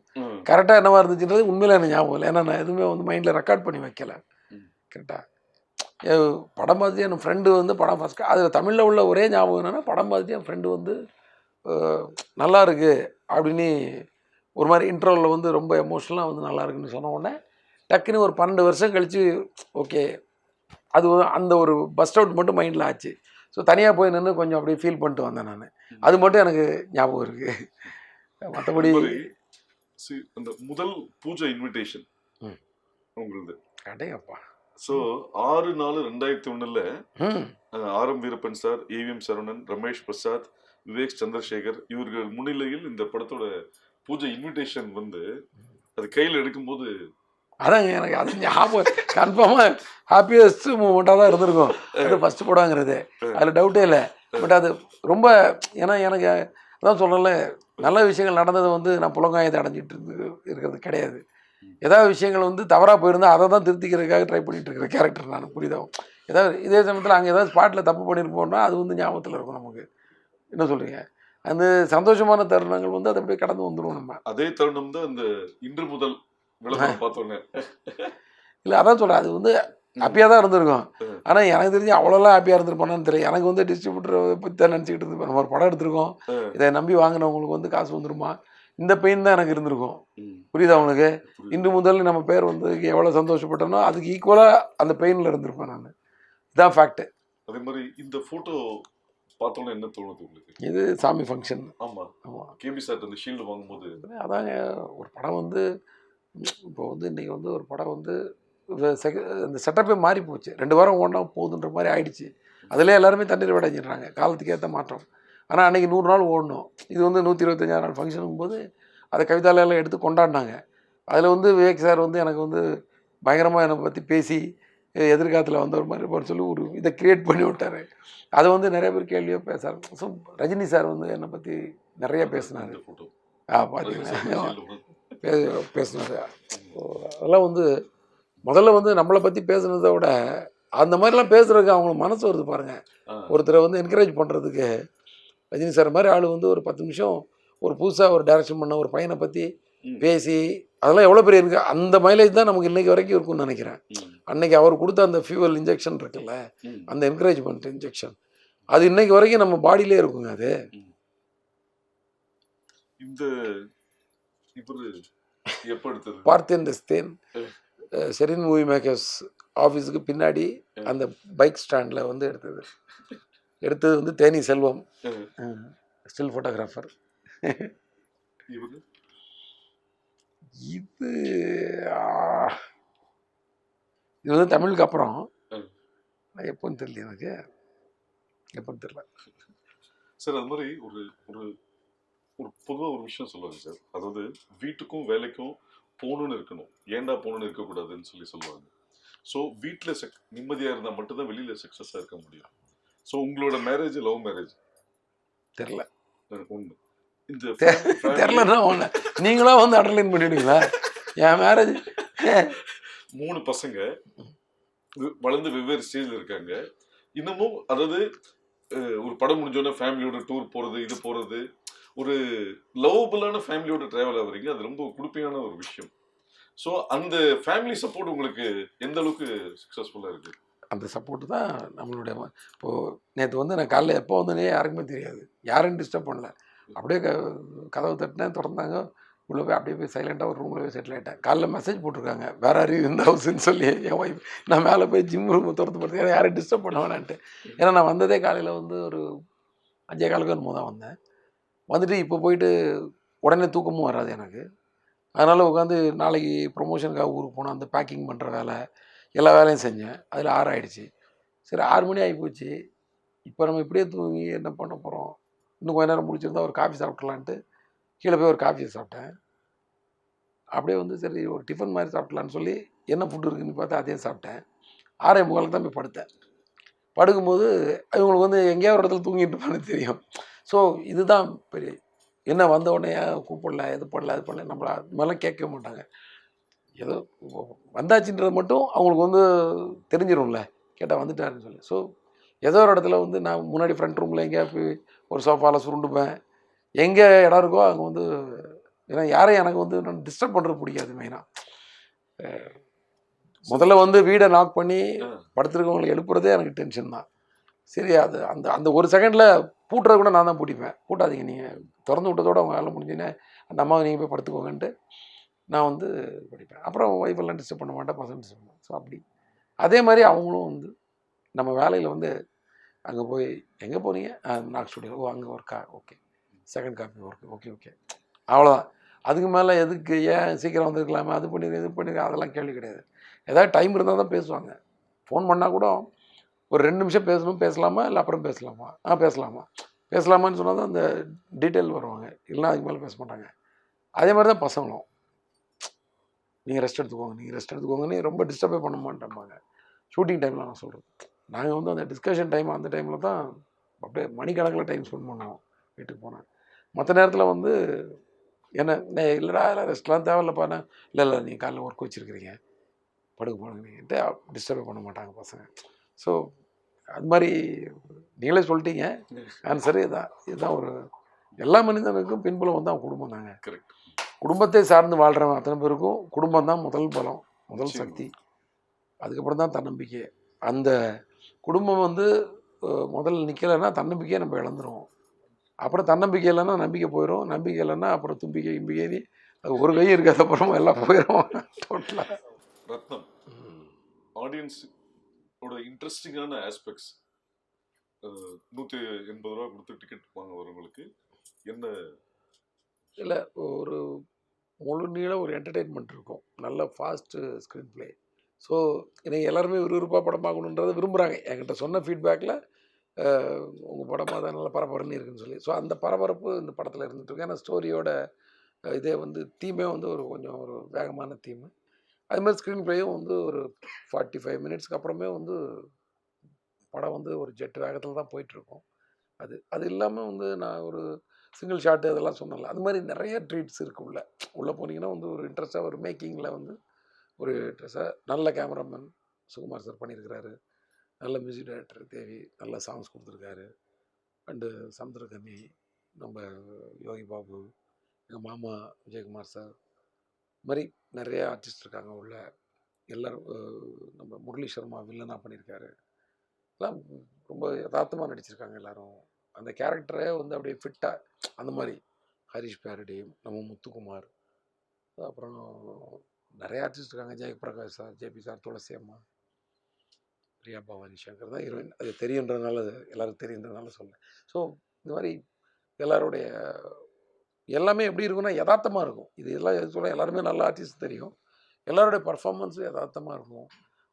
கரெக்டாக என்னவா இருந்துச்சுன்றது உண்மையில எனக்கு ஞாபகம் இல்லை, ஏன்னா நான் எதுவுமே வந்து மைண்டில் ரெக்கார்ட் பண்ணி வைக்கல. கரெக்டாக படம் பார்த்துட்டு என் ஃப்ரெண்டு வந்து படம் ஃபஸ்ட்டு அதில் தமிழில் உள்ள ஒரே ஞாபகம் என்னென்னா படம் பார்த்துட்டு என் ஃப்ரெண்டு வந்து நல்லா இருக்குது அப்படின்னு ஒரு மாதிரி இன்டர்வலில் வந்து ரொம்ப எமோஷ்னலாக வந்து நல்லா இருக்குன்னு சொன்ன உடனே டக்குன்னு ஒரு 12 வருஷம் கழித்து ஓகே அது அந்த ஒரு பஸ்ட் அவுட் மட்டும் மைண்டில் ஆச்சு. ஸோ தனியாக போய் நின்று கொஞ்சம் அப்படியே ஃபீல் பண்ணிட்டு வந்தேன் நான். அது மட்டும் எனக்கு ஞாபகம் இருக்குது. மற்றபடி அந்த முதல் பூஜை இன்விடேஷன் உங்களுது அடேங்கப்பா. So 6/4/2001 R M. Veerappan sir, AVM Saravanan, Ramesh Prasad, Vivek Chandrasekhar இவர்கள் முன்னிலையில் இந்த படத்தோட பூஜை இன்விடேஷன் வந்து அது கையில் எடுக்கும்போது அதாங்க எனக்கு அது ஞாபகம் கன்ஃபார்மாக ஹாப்பியஸ்ட் மூமெண்ட்டாக தான் இருந்திருக்கும். அது ஃபஸ்ட்டு படங்கிறது அதில் டவுட்டே இல்லை. பட் அது ரொம்ப ஏன்னா எனக்கு அதான் சொல்லல, நல்ல விஷயங்கள் நடந்தது வந்து நான் புலங்காயத்தை அடைஞ்சிட்டு இருக்கிறது கிடையாது. ஏதாவது விஷயங்கள் வந்து தவறாக போயிருந்தால் அதை தான் திருத்திக்கிறதுக்காக ட்ரை பண்ணிட்டு இருக்கிற கேரக்டர் நான். புரியுதாகும். ஏதாவது இதே சமயத்தில் அங்கே ஏதாவது ஸ்பாட்டில் தப்பு பண்ணியிருப்போம்னா அது வந்து ஞாபகத்தில் இருக்கும் நமக்கு. என்ன சொல்கிறீங்க? அந்த சந்தோஷமான தருணங்கள் வந்து அதை அப்படியே கடந்து வந்துடும். நம்ம அதே தருணம் தான் இந்த இன்று முதல் விளம்பரம் பார்த்தோன்னே இல்லை அதான் சொல்கிறேன், அது வந்து ஹாப்பியாக தான் இருந்திருக்கும். ஆனால் எனக்கு தெரிஞ்சு அவ்வளோலாம் ஹாப்பியாக இருந்திருப்பானு தெரியல. எனக்கு வந்து டிஸ்ட்ரிபியூட்டரை பற்றி தான் நினச்சிக்கிட்டு இருந்திருப்பேன். நம்ம ஒரு படம் எடுத்திருக்கோம், இதை நம்பி வாங்கினவங்களுக்கு வந்து காசு வந்துருமா, இந்த பெயின் தான் எனக்கு இருந்திருக்கும். புரியுதா உங்களுக்கு? இன்று முதல் நம்ம பேர் வந்து எவ்வளோ சந்தோஷப்பட்டனோ அதுக்கு ஈக்குவலாக அந்த பெயினில் இருந்திருப்பேன் நான். இதுதான் ஃபேக்ட்டு. அதே மாதிரி இந்த ஃபோட்டோ பார்த்தோன்னே என்ன தோணுது உங்களுக்கு? இது சாமி ஃபங்க்ஷன். ஆமாம் ஆமாம். கேபி சார் அந்த ஷீல்டு வாங்கும்போது அதாங்க ஒரு படம் வந்து இப்போ வந்து இன்றைக்கி வந்து ஒரு படம் வந்து இந்த செட்டப்பே மாறி போச்சு. 2 வாரம் ஓடினா போகுதுன்ற மாதிரி ஆயிடுச்சு. அதிலே எல்லாருமே தண்ணீர் அடைஞ்சிடுறாங்க, காலத்துக்கு ஏற்ற மாற்றம். ஆனால் அன்றைக்கி 100 நாள் ஓடணும். இது வந்து 125 நாள் ஃபங்க்ஷனும் போது அதை கவிதாலெல்லாம் எடுத்து கொண்டாடினாங்க. அதில் வந்து விவேக் சார் வந்து எனக்கு வந்து பயங்கரமாக என்னை பற்றி பேசி எதிர்காலத்தில் வந்த ஒரு மாதிரி போகிற சொல்லி ஒரு இதை க்ரியேட் பண்ணி விட்டார். அதை வந்து நிறைய பேர் கேள்வியாக பேச. ஸோ ரஜினி சார் வந்து என்னை பற்றி நிறைய பேசினார். பார்த்தீங்கன்னா பேசினார். அதெல்லாம் வந்து முதல்ல வந்து நம்மளை பற்றி பேசுனதை விட அந்த மாதிரிலாம் பேசுகிறதுக்கு அவங்களுக்கு மனசு வருது பாருங்கள். ஒருத்தரை வந்து என்கரேஜ் பண்ணுறதுக்கு ரஜினி சார் மாதிரி ஆள் வந்து ஒரு 10 நிமிஷம் ஒரு புதுசாக ஒரு டைரக்ஷன் பண்ண ஒரு பையனை பற்றி பேசி அதெல்லாம் எவ்வளோ பெரிய இருக்குது. அந்த மைலேஜ் தான் நமக்கு இன்றைக்கி வரைக்கும் இருக்குன்னு நினைக்கிறேன். அன்றைக்கி அவர் கொடுத்த அந்த ஃபியூவல் இன்ஜெக்ஷன் இருக்குல்ல, அந்த என்கரேஜ்மெண்ட் இன்ஜெக்ஷன், அது இன்றைக்கி வரைக்கும் நம்ம பாடியிலே இருக்குங்க. அது இந்த இவர் எப்போ எடுத்தது? பார்த்தேன் ரஸ்தேன் ஷெரின் மூவி மேக்கர்ஸ் ஆஃபீஸுக்கு பின்னாடி அந்த பைக் ஸ்டாண்டில் வந்து எடுத்தது வந்து தேனி செல்வம், ஸ்டில் ஃபோட்டோகிராஃபர். இது இது வந்து தமிழுக்கு அப்புறம் எப்போன்னு தெரியல எனக்கு, எப்போன்னு தெரியல சார். அது மாதிரி ஒரு ஒரு ஒரு பொதுவாக ஒரு விஷயம் சொல்லுவாங்க சார், அதாவது வீட்டுக்கும் வேலைக்கும் போகணுன்னு இருக்கணும், ஏன்டா போகணுன்னு இருக்கக்கூடாதுன்னு சொல்லுவாங்க. ஸோ வீட்டில் நிம்மதியாக இருந்தால் மட்டும்தான் வெளியில் சக்ஸஸாக இருக்க முடியும். ஸோ உங்களோட மேரேஜ் லவ் மேரேஜ் தெரில ஒன்று இந்த தெரிலன்னா ஒன்று நீங்களா வந்து அண்டர்லைன் பண்ணிவிடுங்களா? என் மேரேஜ் 3 பசங்க வளர்ந்து வெவ்வேறு ஸ்டேஜில் இருக்காங்க. இன்னமும் அதாவது ஒரு படம் முடிஞ்சோடனே ஃபேமிலியோட டூர் போகிறது, இது போகிறது, ஒரு லவ்வபுளான ஃபேமிலியோட ட்ராவல் ஆகுறீங்க. அது ரொம்ப குடுப்பையான ஒரு விஷயம். ஸோ அந்த ஃபேமிலி சப்போர்ட் உங்களுக்கு எந்த அளவுக்கு சக்ஸஸ்ஃபுல்லாக இருக்குது? அந்த சப்போர்ட்டு தான் நம்மளுடைய. இப்போது நேற்று வந்து நான் காலையில் எப்போ வந்தோன்னே யாருக்குமே தெரியாது, யாரும் டிஸ்டர்ப் பண்ணல. அப்படியே கதவு தட்டினேன், திறந்தாங்க, உள்ளே போய் அப்படியே போய் சைலண்ட்டாக ஒரு ரூமில் போய் செட்டில் ஆகிட்டேன். காலைல மெசேஜ் போட்டிருக்காங்க வேற யாரையும் இந்த ஹவுஸ்ன்னு சொல்லி என் ஒய்ஃப். நான் மேலே போய் ஜிம் ரூம் திறந்து படுத்து யாரையும் டிஸ்டர்ப் பண்ண வேணான்ட்டு. ஏன்னா நான் வந்ததே காலையில் வந்து ஒரு 5:15 என்னமோ தான் வந்தேன். வந்துட்டு இப்போ போயிட்டு உடனே தூக்கமும் வராது எனக்கு. அதனால் உட்காந்து நாளைக்கு ப்ரொமோஷனுக்காக ஊருக்கு போனால் அந்த பேக்கிங் பண்ணுற வேலை எல்லா வேலையும் செஞ்சேன். அதில் 6 ஆகிடுச்சு. சரி 6 மணி ஆகி போச்சு, இப்போ நம்ம இப்படியே தூங்கி என்ன பண்ண போகிறோம், இன்னும் கொஞ்ச நேரம் முடிச்சிருந்தா ஒரு காஃபி சாப்பிட்லான்ட்டு கீழே போய் ஒரு காஃபியை சாப்பிட்டேன். அப்படியே வந்து சரி ஒரு டிஃபன் மாதிரி சாப்பிட்லான்னு சொல்லி என்ன ஃபுட்டு இருக்குதுன்னு பார்த்தா அதையும் சாப்பிட்டேன். 6:45 தான் போய் படுத்தேன். படுக்கும்போது இவங்களுக்கு வந்து எங்கேயாவது ஒரு இடத்துல தூங்கிட்டு இருப்பான்னு தெரியும். ஸோ இதுதான் பெரிய என்ன வந்த உடனே கூப்பிடல, இது பண்ணல, அது பண்ணல, நம்மளை அது மாதிரிலாம் கேட்கவே மாட்டாங்க. ஏதோ வந்தாச்சுன்றது மட்டும் அவங்களுக்கு வந்து தெரிஞ்சிடும்ல, கேட்டால் வந்துட்டாருன்னு சொல்லி. ஸோ ஏதோ ஒரு இடத்துல வந்து நான் முன்னாடி ஃப்ரண்ட் ரூமில் எங்கேயா போய் ஒரு சோஃபாவில் சுருண்டுப்பேன். எங்கே இடம் இருக்கோ அங்கே வந்து, ஏன்னா யாரையும் எனக்கு வந்து நான் டிஸ்டர்ப் பண்ணுறது பிடிக்காது. மெயினாக முதல்ல வந்து வீடை நாக் பண்ணி படுத்துருக்கவங்களை எழுப்புறதே எனக்கு டென்ஷன் தான். சரி, அது அந்த அந்த ஒரு செகண்டில் பூட்டுறது கூட நான் தான் பூட்டிப்பேன். பூட்டாதீங்க, நீங்கள் திறந்து விட்டதோட அவங்க வேலை முடிஞ்சுன்னு அந்த அம்மாவை நீங்கள் போய் படுத்துக்கோங்கன்ட்டு நான் வந்து படிப்பேன். அப்புறம் ஒய்ஃபெல்லாம் டிஸ்டர்ப் பண்ண மாட்டேன், பசங்க டிஸ்டர்ப் பண்ண. ஸோ அப்படி அதே மாதிரி அவங்களும் வந்து நம்ம வேலையில் வந்து அங்கே போய் எங்கே போனீங்க, நாக் ஸ்டுடியோ, ஓ அங்கே ஒர்க்கா, okay, second copy work, okay okay, அவ்வளோதான். அதுக்கு மேலே எதுக்கு, ஏன் சீக்கிரம் வந்துருக்கலாமா, அது பண்ணிருக்கேன் இது பண்ணிருக்கேன், அதெல்லாம் கேள்வி கிடையாது. ஏதாவது டைம் இருந்தால் தான் பேசுவாங்க. ஃபோன் பண்ணால் கூட ஒரு 2 நிமிஷம் பேசணும், பேசலாமா இல்லை அப்புறம் பேசலாமா, பேசலாமா, பேசலாமான்னு சொன்னால் தான் அந்த டீட்டெயில் வருவாங்க, இல்லைனா அதுக்கு மேலே பேச மாட்டாங்க. அதே மாதிரி தான் பசங்களும், நீங்கள் ரெஸ்ட் எடுத்துக்கோங்க, நீங்கள் ரெஸ்ட் எடுத்துக்கோங்கன்னு ரொம்ப டிஸ்டர்பே பண்ண மாட்டேன்பாங்க. ஷூட்டிங் டைமில் நான் சொல்கிறது, நாங்கள் வந்து அந்த டிஸ்கஷன் டைம் அந்த டைமில் தான் அப்படியே மணிக்கணக்கில் டைம் ஸ்பெண்ட் பண்ணுவோம் வீட்டுக்கு போனேன். மற்ற நேரத்தில் வந்து என்ன இல்லைடா இல்லை ரெஸ்ட்லாம் தேவையில்லப்பாண்ணே, இல்லை நீங்கள் காலைல ஒர்க் வச்சுருக்கிறீங்க, படுக்க போனீங்க நீங்கள்ட்டு டிஸ்டர்பே பண்ண மாட்டாங்க பசங்க. ஸோ அது மாதிரி நீங்களே சொல்லிட்டீங்க, ஆன்சரு இதுதான் ஒரு எல்லா மனிதனுக்கும் பின்புலம் வந்து அவன் குடும்பம் தாங்க. குடும்பத்தை சார்ந்து வாழ்கிறவன் அத்தனை பேருக்கும் குடும்பம் தான் முதல் பலம், முதல் சக்தி. அதுக்கப்புறம் தான் தன்னம்பிக்கை. அந்த குடும்பம் வந்து முதல்ல நிற்கலைன்னா தன்னம்பிக்கையை நம்ம இழந்துருவோம். அப்புறம் தன்னம்பிக்கை இல்லைன்னா நம்பிக்கை போயிடும், நம்பிக்கை இல்லைன்னா அப்புறம் தும்பிக்கை இம்பிக்கை, அது ஒரு கை இருக்காது, அப்புறமா எல்லாம் போயிடும் டோட்டலாக. ரத்னம், ஆடியன்ஸ் ஓட இன்ட்ரெஸ்டிங்கான ஆஸ்பெக்ட்ஸ் 180 ரூபா கொடுத்து டிக்கெட் வாங்க வரவங்களுக்கு என்ன இல்லை, ஒரு முழு நீள ஒரு என்டர்டெயின்மெண்ட் இருக்கும், நல்ல ஃபாஸ்ட்டு ஸ்க்ரீன் ப்ளே. ஸோ என்னை எல்லாருமே விறுவிறுப்பாக படம் பார்க்கணுன்றதை விரும்புகிறாங்க. என்கிட்ட சொன்ன ஃபீட்பேக்கில் உங்கள் படம் தான் நல்லா பரபரன்னு இருக்குன்னு சொல்லி. ஸோ அந்த பரபரப்பு இந்த படத்தில் இருந்துகிட்ருக்கு. ஏன்னா ஸ்டோரியோட இதே வந்து தீமே வந்து கொஞ்சம் ஒரு வேகமான தீமு. அதுமாதிரி ஸ்க்ரீன் ப்ளேயும் வந்து ஒரு 45 மினிட்ஸ்க்கு அப்புறமே வந்து படம் வந்து ஒரு ஜெட் வேகத்தில் தான் போயிட்டுருக்கோம். அது இல்லாமல் வந்து நான் ஒரு சிங்கிள் ஷாட்டு அதெல்லாம் சொன்னல, அது மாதிரி நிறைய ட்ரீட்ஸ் இருக்குது. உள்ளே போனீங்கன்னா வந்து ஒரு இன்ட்ரெஸ்ட்டாக ஒரு மேக்கிங்கில் வந்து ஒரு இன்ட்ரெஸ்ட்டாக நல்ல கேமராமேன் சுகுமார் சார் பண்ணியிருக்கிறாரு, நல்ல மியூசிக் டைரக்டர் தேவி நல்ல சாங்ஸ் கொடுத்துருக்காரு, அண்டு சமுத்திரகனி, நம்ம யோகி பாபு, எங்கள் மாமா விஜயகுமார் சார், இது மாதிரி நிறைய ஆர்டிஸ்ட் இருக்காங்க உள்ள. எல்லோரும் நம்ம முரளி சர்மா வில்லனாக பண்ணியிருக்காரு, எல்லாம் ரொம்ப யதார்த்தமாக நடிச்சிருக்காங்க எல்லோரும். அந்த கேரக்டரே வந்து அப்படியே ஃபிட்டாக அந்த மாதிரி ஹரிஷ் பேரடி, நம்ம முத்துக்குமார், அப்புறம் நிறைய ஆர்டிஸ்ட் இருக்காங்க, ஜெயபிரகாஷ் சார், ஜேபி சார், துளசி அம்மா, பிரியா பவானி சங்கர் தான் ஹீரோயின். அது தெரியுன்றதுனால, எல்லாருக்கும் தெரியுன்றதுனால சொல்லேன். ஸோ இந்த மாதிரி எல்லாருடைய எல்லாமே எப்படி இருக்குன்னா யதார்த்தமாக இருக்கும். இது எல்லாம் எது சொல்ல, எல்லாருமே நல்ல ஆர்டிஸ்ட் தெரியும், எல்லாருடைய பர்ஃபார்மன்ஸும் யதார்த்தமாக இருக்கும்.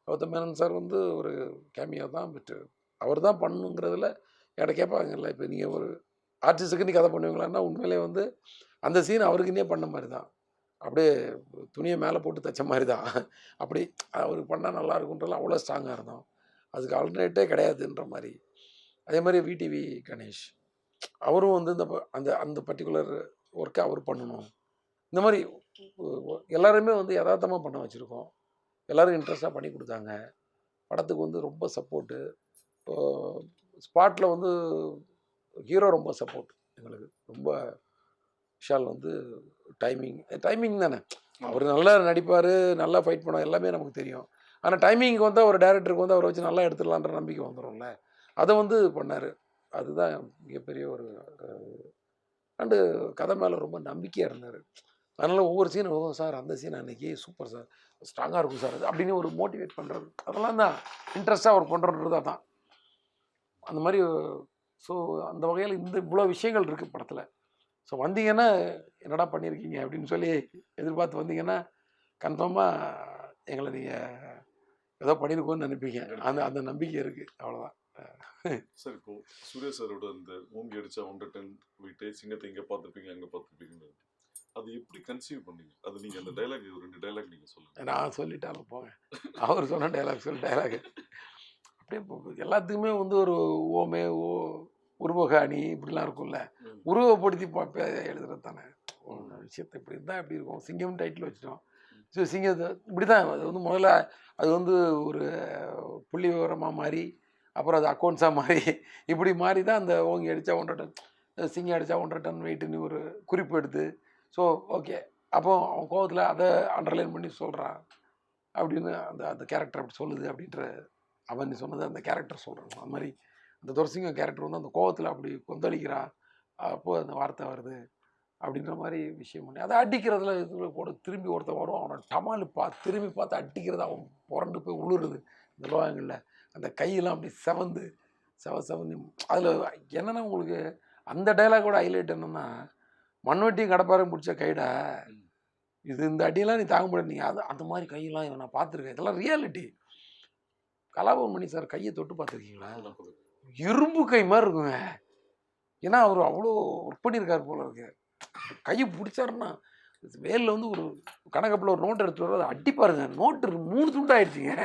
கௌதம் மேனன் சார் வந்து ஒரு கேமியோ தான், பட் அவர் தான் பண்ணணுங்கிறதுல என்கிட்ட கேட்பாங்கல்ல, இப்போ நீங்கள் ஒரு ஆர்டிஸ்ட்டுக்கு நீ கதை பண்ணுவீங்களான்னா உண்மையிலே வந்து அந்த சீன் அவருக்குன்னே பண்ண மாதிரி தான், அப்படியே துணியை மேலே போட்டு தைச்ச மாதிரி தான். அப்படி அவர் பண்ணால் நல்லா இருக்குன்றதுல அவ்வளோ ஸ்ட்ராங்காக இருந்தோம், அதுக்கு ஆல்டர்னேட்டே கிடையாதுன்ற மாதிரி. அதே மாதிரி விடிவி கணேஷ் அவரும் வந்து அந்த அந்த பர்டிகுலர் ஒர்க்கை அவர் பண்ணணும். இந்த மாதிரி எல்லாருமே வந்து யதார்த்தமாக பண்ண வச்சுருக்கோம். எல்லோரும் இன்ட்ரெஸ்ட்டாக பண்ணி கொடுத்தாங்க. படத்துக்கு வந்து ரொம்ப சப்போர்ட்டு. ஸ்பாட்டில் வந்து ஹீரோ ரொம்ப சப்போர்ட் எங்களுக்கு. ரொம்ப விஷால் வந்து டைமிங் தானே, அவர் நல்லா நடிப்பார், நல்லா ஃபைட் பண்ணுவார், எல்லாமே நமக்கு தெரியும். ஆனால் டைமிங்க்கு வந்து ஒரு டேரக்டருக்கு வந்து அவரை வச்சு நல்லா எடுத்துடலான்ற நம்பிக்கை வந்துடும்ல, அதை வந்து பண்ணார். அதுதான் மிகப்பெரிய ஒரு அண்டு கதை மேலே ரொம்ப நம்பிக்கையாக இருந்தார். அதனால் ஒவ்வொரு சீனும் சார் அந்த சீன் அன்றைக்கி சூப்பர் சார், ஸ்ட்ராங்காக இருக்கும் சார், அது அப்படின்னு ஒரு மோட்டிவேட் பண்ணுறது, அதெல்லாம் தான் இன்ட்ரெஸ்ட்டாக அவர் பண்ணுறது. அதான் அந்த மாதிரி. ஸோ அந்த வகையில் இவ்வளோ விஷயங்கள் இருக்குது படத்தில். ஸோ வந்தீங்கன்னா என்னடா பண்ணியிருக்கீங்க அப்படின்னு சொல்லி எதிர்பார்த்து வந்தீங்கன்னா கன்ஃபார்மாக எங்களை நீங்கள் ஏதோ பண்ணியிருக்கோன்னு நினைப்பீங்க. அந்த நம்பிக்கை இருக்குது, அவ்வளோதான். சார், இப்போ சூர்யா சாரோட அந்த ஓங்கி அடிச்சா 110 போயிட்டு சிங்கத்தை இங்கே பார்த்துருப்பீங்க அங்கே பார்த்துருப்பீங்க, அது எப்படி கன்சீவ் பண்ணீங்க? அது நீங்கள் அந்த டைலாக் 2 டைலாக் நீங்கள் சொல்லுங்கள். நான் சொல்லிட்டாலும் போங்க, அவர் சொன்ன டைலாக் அப்படியே எல்லாத்துக்குமே வந்து ஒரு ஓமே உருவக அணி இப்படிலாம் இருக்கும்ல, உருவப்படுத்தி எழுதுறது தானே விஷயத்தை. இப்படி இருந்தால் எப்படி இருக்கும், சிங்கம் டைட்டில் வச்சுட்டோம். ஸோ சிங்கத்தை இப்படி தான் அது வந்து முதல்ல அது வந்து ஒரு புள்ளி விவரமாக மாறி அப்புறம் அது அக்கௌண்ட்ஸாக மாறி இப்படி மாறி தான் அந்த ஓங்கி அடித்தா 1.5 டன், சிங்கம் அடித்தா 1.5 டன் வெயிட்டுன்னு ஒரு குறிப்பு எடுத்து. ஸோ ஓகே, அப்போ அவன் கோவத்தில் அதை அண்டர்லைன் பண்ணி சொல்கிறான். அப்படின்னு அந்த அந்த கேரக்டர் அப்படி சொல்லுது அப்படின்ற அவன் நீ சொன்னது அந்த கேரக்டர் சொல்கிறாங்க. அது மாதிரி அந்த துரசிங்கம் கேரக்டர் வந்து அந்த கோவத்தில் அப்படி கொந்தளிக்கிறா, அப்போது அந்த வார்த்தை வருது அப்படின்ற மாதிரி விஷயம் பண்ணி அதை அடிக்கிறதுல இதில் போட திரும்பி ஒருத்தன் வரும், அவனை டமாலு திரும்பி பார்த்து அடிக்கிறது, அவன் புரண்டு போய் உழுறது இந்த லோகங்களில், அந்த கையெல்லாம் அப்படி செவந்து செவந்து அதில் என்னென்னா உங்களுக்கு அந்த டைலாகோட ஹைலைட் என்னென்னா, மண்வெட்டியும் கடப்பாரையும் பிடிச்ச கைடா இது, இந்த அடியெல்லாம் நீ தாங்க முடியாது, நீங்கள் அது அந்த மாதிரி கையெல்லாம் இவன் நான் பார்த்துருக்கேன், இதெல்லாம் ரியாலிட்டி. கலாபவன் மணி சார் கையை தொட்டு பார்த்துருக்கீங்களா? இரும்பு கை மாதிரி இருக்குங்க. ஏன்னா அவர் அவ்வளோ ஒர்க் பண்ணியிருக்காரு போல இருக்கு. கையை பிடிச்சாருன்னா வேலில் வந்து ஒரு கணக்கப்பில் ஒரு நோட்டு எடுத்து வர அதை அடிப்பாருங்க, நோட்டு 3 துண்டு ஆயிடுச்சுங்க,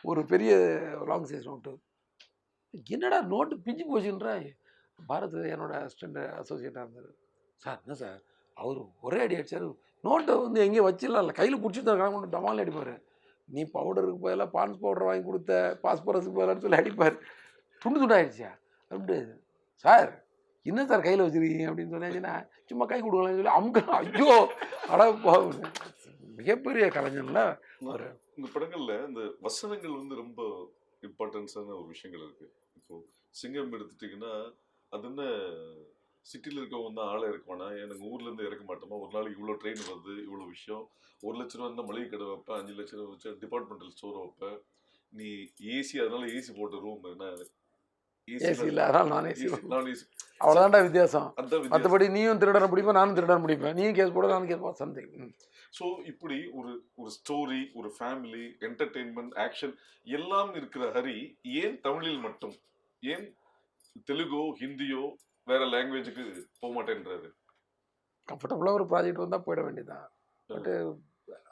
ஒரு பெரிய லாங் சைஸ் நோட்டு. என்னடா நோட்டு பிஞ்சு போச்சுன்ற பாரத் என்னோட அசிஸ்டண்ட் அசோசியேட்டாக இருந்தார். சார் என்ன சார் அவர் ஒரே அடி அடிச்சார், நோட்டை வந்து எங்கேயும் வச்சிடலாம் இல்லை, கையில் பிடிச்சி தான் கணக்கு கொண்டு டமால் அடிப்பார். நீ பவுடருக்கு பதிலாக பான்ஸ் பவுடர் வாங்கி கொடுத்த, பாஸ்பரஸுக்கு பதிலான்னு சொல்லி அடிப்பார். துண்டு துண்டாயிடுச்சா அப்படி சார் என்ன சார் கையில் வச்சுருக்கீங்க அப்படின்னு சொன்னாச்சுன்னா, சும்மா கை கொடுக்கலாம்னு சொல்லி அமுக்க. ஐயோ அட மிகப்பெரிய கலைஞர்ல. ஒரு இந்த படங்கள்ல இந்த வசனங்கள் வந்து ரொம்ப இம்பார்ட்டன்ஸான ஒரு விஷயங்கள் இருக்கு. இப்போ சிங்கம் எடுத்துட்டீங்கன்னா, அது என்ன சிட்டியில் இருக்கவங்க தான் ஆளே இருக்க வேணாம், எனக்கு ஊர்ல இருந்து இறக்க மாட்டோமா, ஒரு நாளைக்கு இவ்வளோ ட்ரெயின் வருது, இவ்வளோ விஷயம், 1 லட்ச ரூபா இருந்தால் மளிகை கடை வைப்பேன், 5 லட்ச ரூபா வச்சு டிபார்ட்மெண்டல் ஸ்டோர் வைப்பேன், நீ ஏசி அதனால ஏசி போட்ட ரூம் என்ன ஏசி இல்லை அதனால் நான் ஏசி, நான் ஏசி, அவ்வளோதான்டா வித்தியாசம். அதான் மற்றபடி நீயும் திருடனை பிடிப்பேன், நானும் திருடன் பிடிப்பேன், நீயும் கேஸ் போட நானும் கேஸ் போட சம்திங். ஸோ இப்படி ஒரு ஒரு ஸ்டோரி, ஒரு ஃபேமிலி, என்டர்டெயின்மெண்ட், ஆக்ஷன் எல்லாம் இருக்கிற ஹரி ஏன் தமிழில் மட்டும், ஏன் தெலுங்கோ ஹிந்தியோ வேற லாங்குவேஜுக்கு போக மாட்டேன்றாரு? கம்ஃபர்டபுளாக ஒரு ப்ராஜெக்ட் வந்தால் போயிட வேண்டியதுதான். பட்டு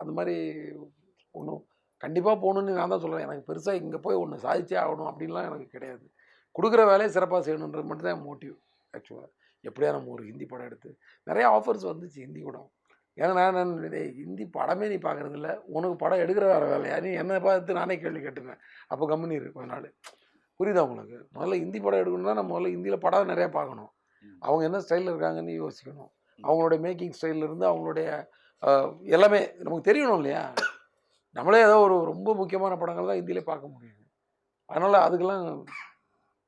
அந்த மாதிரி ஒன்றும் கண்டிப்பாக போகணுன்னு நான் தான் சொல்கிறேன். எனக்கு பெருசாக இங்கே போய் ஒன்று சாதிச்சே ஆகணும் அப்படின்லாம் எனக்கு கிடையாது. கொடுக்குற வேலையை சிறப்பாக செய்யணுன்றது மட்டும் தான் என் மோட்டிவ். ஆக்சுவலாக எப்படியா நம்ம ஒரு ஹிந்தி படம் எடுத்து நிறையா ஆஃபர்ஸ் வந்துச்சு ஹிந்தி படம். ஏன்னா நான் ஹிந்தி படமே நீ பார்க்குறதில்ல, உனக்கு படம் எடுக்கிற வேறு வேலையா, நீ என்னை பார்த்து நானே கேள்வி கேட்டுருந்தேன். அப்போ கம்பெனி இருக்கு கொஞ்ச நாள். புரியுதா உங்களுக்கு? முதல்ல ஹிந்தி படம் எடுக்கணும்னா நம்ம முதல்ல ஹிந்தியில் படம் நிறையா பார்க்கணும், அவங்க என்ன ஸ்டைலில் இருக்காங்கன்னு யோசிக்கணும், அவங்களுடைய மேக்கிங் ஸ்டைல்லேருந்து அவங்களுடைய எல்லாமே நமக்கு தெரியணும் இல்லையா? நம்மளே ஏதோ ஒரு ரொம்ப முக்கியமான படங்கள் தான் ஹிந்தியிலே பார்க்க முடியும். அதனால் அதுக்கெல்லாம்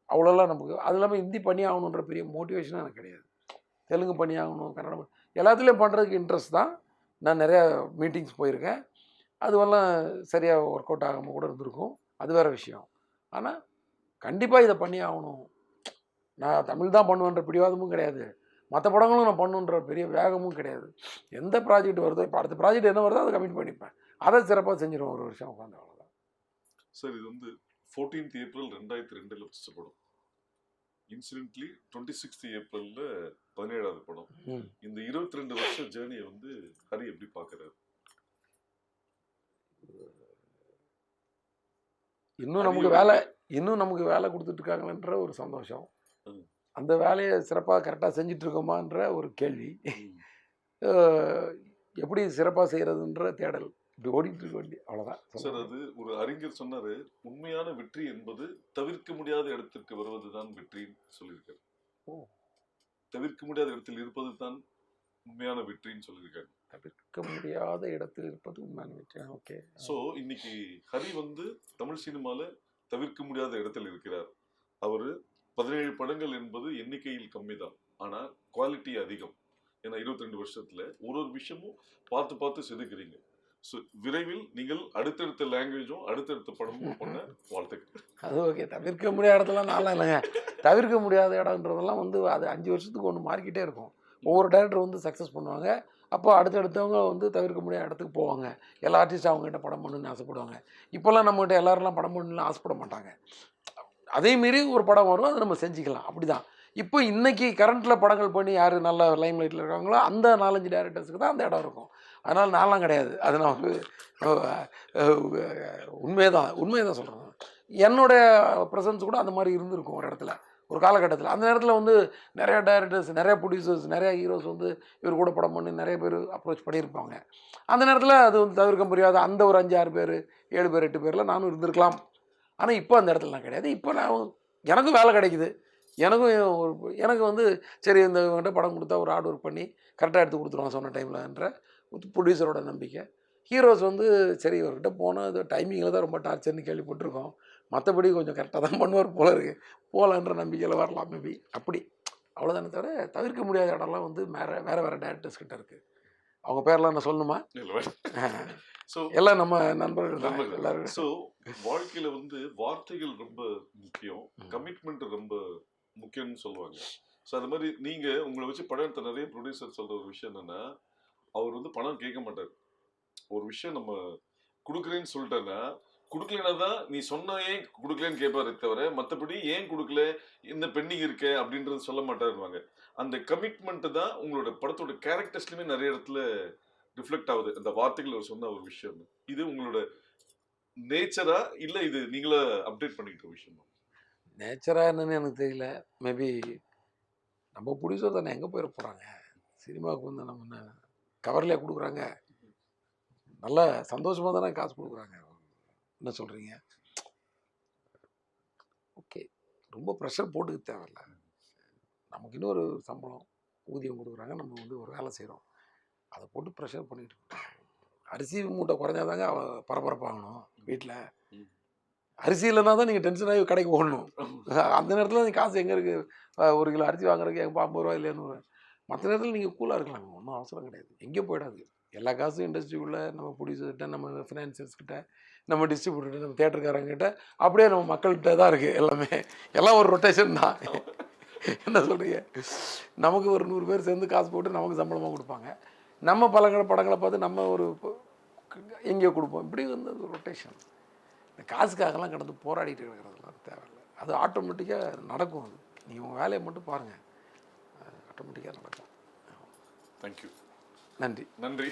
அவ்வளோலாம் நமக்கு அது இல்லாமல் ஹிந்தி பண்ணி ஆகணுன்ற பெரிய மோட்டிவேஷனாக எனக்கு கிடையாது. தெலுங்கு பண்ணி ஆகணும், கன்னடம் எல்லாத்துலேயும் பண்ணுறதுக்கு இன்ட்ரெஸ்ட் தான். நான் நிறையா மீட்டிங்ஸ் போயிருக்கேன், அதுவெல்லாம் சரியாக ஒர்க் அவுட் ஆகாமல் கூட இருந்திருக்கும், அது வேறு விஷயம். ஆனால் கண்டிப்பாக இதை பண்ணி ஆகணும், நான் தமிழ் தான் பண்ணுவேன்ற பிடிவாதமும் கிடையாது, மற்ற படங்களும் நான் பண்ணுன்ற பெரிய வேகமும் கிடையாது. எந்த ப்ராஜெக்ட் வருதோ, இப்போ அடுத்த ப்ராஜெக்ட் என்ன வருதோ அதை கமிட் பண்ணிப்பேன், அதை சிறப்பாக செஞ்சிடுவோம் ஒரு வருஷம் உட்காந்து, அவ்வளோதான். சார் இது வந்து 14th ஏப்ரல் 2002 ஃபஸ்ட் படம், இன்சிடென்ட்லி 26th ஏப்ரலில் 17வது படம். இந்த 22 வருஷ ஜேர்னியை வந்து ஹரி எப்படி பார்க்குறாரு? இன்னும் நமக்கு வேலை கொடுத்துட்டு இருக்காங்கன்ற ஒரு சந்தோஷம், அந்த வேலையை சிறப்பாக கரெக்டாக செஞ்சுட்டு இருக்கோமான்ற ஒரு கேள்வி, எப்படி சிறப்பாக செய்கிறதுன்ற தேடல், இப்படி ஓடிட்டு இருக்க வேண்டிய அவ்வளோதான் சார். அது ஒரு அறிஞர் சொன்னாரு, உண்மையான வெற்றி என்பது தவிர்க்க முடியாத இடத்திற்கு வருவதுதான் வெற்றின்னு சொல்லியிருக்காரு. தவிர்க்க முடியாத இடத்தில் இருப்பது தான் உண்மையான வெற்றின்னு சொல்லியிருக்காரு. தவிர்க்க முடியாத இடத்தில் இருப்பது உண்மையான வெற்றி. ஓகே. ஸோ இன்னைக்கு ஹரி வந்து தமிழ் சினிமால தவிர்க்க முடியாத இடத்தில் இருக்கிறார். அவர் 17 படங்கள் என்பது எண்ணிக்கையில் கம்மி தான், ஆனால் குவாலிட்டி அதிகம். ஏன்னா 22 வருஷத்துல ஒரு விஷயமும் பார்த்து செதுக்குறீங்க. ஸோ விரைவில் நீங்கள் அடுத்தடுத்த லாங்குவேஜும் அடுத்தடுத்த படமும் பண்ண வாழ்த்துக்கள். அது ஓகே. தவிர்க்க முடியாத இடத்துலாம் நல்லா இல்லைங்க, தவிர்க்க முடியாத இடம்ன்றதெல்லாம் வந்து அது 5 வருஷத்துக்கு ஒன்று மாறிக்கிட்டே இருக்கும். ஒவ்வொரு டேரக்டர் வந்து சக்ஸஸ் பண்ணுவாங்க, அப்போ அடுத்தடுத்தவங்க வந்து தவிர்க்க முடியாத இடத்துக்கு போவாங்க. எல்லா ஆர்டிஸ்ட்டும் அவங்ககிட்ட படம் பண்ணணுன்னு ஆசைப்படுவாங்க. இப்போல்லாம் நம்மகிட்ட எல்லாரெல்லாம் படம் பண்ணணுன்னு ஆசைப்பட மாட்டாங்க. அதே மாரி ஒரு படம் வரும், அதை நம்ம செஞ்சுக்கலாம், அப்படி தான். இப்போ இன்றைக்கி கரண்ட்டில் படங்கள் பண்ணி யார் நல்ல லைம் லைட்டில் இருக்காங்களோ அந்த 4-5 டேரக்டர்ஸுக்கு தான் அந்த இடம் இருக்கும். அதனால் நான்லாம் கிடையாது, அது நான் வந்து உண்மையை தான் சொல்கிறேன். என்னுடைய ப்ரெசன்ஸ் கூட அந்த மாதிரி இருந்திருக்கும் ஒரு இடத்துல, ஒரு காலகட்டத்தில். அந்த நேரத்தில் வந்து நிறையா டைரக்டர்ஸ், நிறையா ப்ரொடியூசர்ஸ், நிறையா ஹீரோஸ் வந்து இவர் கூட படம் பண்ணி நிறைய பேர் அப்ரோச் பண்ணியிருப்பாங்க. அந்த நேரத்தில் அது வந்து தவிர்க்க முடியாத அந்த ஒரு 5-6 பேர் 7 பேர் 8 பேரில் நானும் இருந்திருக்கலாம். ஆனால் இப்போ அந்த இடத்துலலாம் கிடையாது. இப்போ நான் எனக்கும் வேலை கிடைக்குது, எனக்கு வந்து சரி இந்த இவங்ககிட்ட படம் கொடுத்தா ஒரு ஹார்ட் ஒர்க் பண்ணி கரெக்டாக எடுத்து கொடுத்துருவாங்க சொன்ன டைமில்ன்ற ப்ரொடியூசரோட நம்பிக்கை. ஹீரோஸ் வந்து சரி இவர்கிட்ட போனால் அது டைமிங்கில் தான் ரொம்ப டார்ச்சர்னு கேள்விப்பட்டிருக்கோம், மற்றபடி கொஞ்சம் கரெக்டாக தான் பண்ணுவார் போல இருக்குது, போகலான்ற நம்பிக்கையில் வரலாம் மேபி, அப்படி அவ்வளோதானே தவிர தவிர்க்க முடியாத இடம்லாம் வந்து வேறு டேரக்டர்ஸ் கிட்ட இருக்குது. அவங்க பேர்லாம் நான் சொல்லணுமா? ஸோ எல்லாம் நம்ம நண்பர்கள் தான் எல்லாரும். ஸோ வாழ்க்கையில் வந்து வார்த்தைகள் ரொம்ப முக்கியம், கமிட்மெண்ட் ரொம்ப முக்கியம்னு சொல்லுவாங்க. ஸோ அது மாதிரி நீங்கள் உங்களை வச்சு படம் எடுத்த நிறைய ப்ரொடியூசர் சொல்கிற ஒரு விஷயம் என்னென்னா, அவர் வந்து பணம் கேட்க மாட்டார். ஒரு விஷயம் நம்ம கொடுக்குறேன்னு சொல்லிட்டேன்னா, கொடுக்கலனா தான் நீ சொன்ன ஏன் கொடுக்கலன்னு கேட்பாரு தவிர, மற்றபடி ஏன் கொடுக்கல, இந்த பெண்டிங் இருக்க அப்படின்றது சொல்ல மாட்டாருவாங்க. அந்த கமிட்மெண்ட் தான் உங்களோட படத்தோட கேரக்டர்ஸ்லையுமே நிறைய இடத்துல ரிஃப்ளெக்ட் ஆகுது, அந்த வார்த்தைகள் அவர் சொன்ன ஒரு விஷயம். இது உங்களோட நேச்சரா இல்லை இது நீங்களா அப்டேட் பண்ணிக்கிட்ட விஷயமா? நேச்சராக என்னன்னு எனக்கு தெரியல. மேபி நம்ம ப்ரொடியூசர் தானே, எங்கே போயிட போகிறாங்க, சினிமாவுக்கு வந்து நம்ம என்ன கவர்லேயே கொடுக்குறாங்க, நல்லா சந்தோஷமாக தானே காசு கொடுக்குறாங்க, என்ன சொல்கிறீங்க? ஓகே, ரொம்ப ப்ரெஷர் போட்டுக்க தேவையில்ல. நமக்கு இன்னொரு சம்பளம் ஊதியம் கொடுக்குறாங்க, நம்ம வந்து ஒரு வேலை செய்கிறோம், அதை போட்டு ப்ரெஷர் பண்ணிட்டு இருக்கோம். அரிசி மூட்டை குறைஞ்சாதாங்க பரபரப்பாகணும் வீட்டில். அரிசி இல்லைனா தான் நீங்கள் டென்ஷன் ஆகி கடைக்கு ஓடணும். அந்த நேரத்தில் நீங்கள் காசு எங்கே இருக்குது, 1 கிலோ அரிசி வாங்குறதுக்கு எங்கள் 50 ரூபா இல்லைன்னு. மற்ற நேரத்தில் நீங்கள் கூலாக இருக்கலாம், ஒன்றும் அவசரம் கிடையாது, எங்கேயும் போயிடாது. எல்லா காசும் இண்டஸ்ட்ரிக்குள்ளே நம்ம ப்ரொடியூசர்கிட்ட, நம்ம ஃபினான்சியர்ஸ்கிட்ட, நம்ம டிஸ்ட்ரிபியூட்டர்கிட்ட, நம்ம தேட்டருக்காரங்கிட்ட, அப்படியே நம்ம மக்கள்கிட்ட தான் இருக்குது எல்லாமே. எல்லாம் ஒரு ரொட்டேஷன் தான். என்ன சொல்கிறீங்க? நமக்கு ஒரு 100 பேர் சேர்ந்து காசு போட்டு நமக்கு சம்பளமாக கொடுப்பாங்க, நம்ம படங்களை பார்த்து நம்ம ஒரு எங்கேயோ கொடுப்போம், இப்படி வந்து அது ரொட்டேஷன். இந்த காசுக்காகலாம் கடந்து போராடிட்டு இருக்கிறதுலாம் தேவையில்லை, அது ஆட்டோமேட்டிக்காக நடக்கும். அது நீங்கள் உங்கள் வேலையை மட்டும் பாருங்கள், ஆட்டோமேட்டிக்காக நடக்கும். தேங்க்யூ. நன்றி. நன்றி.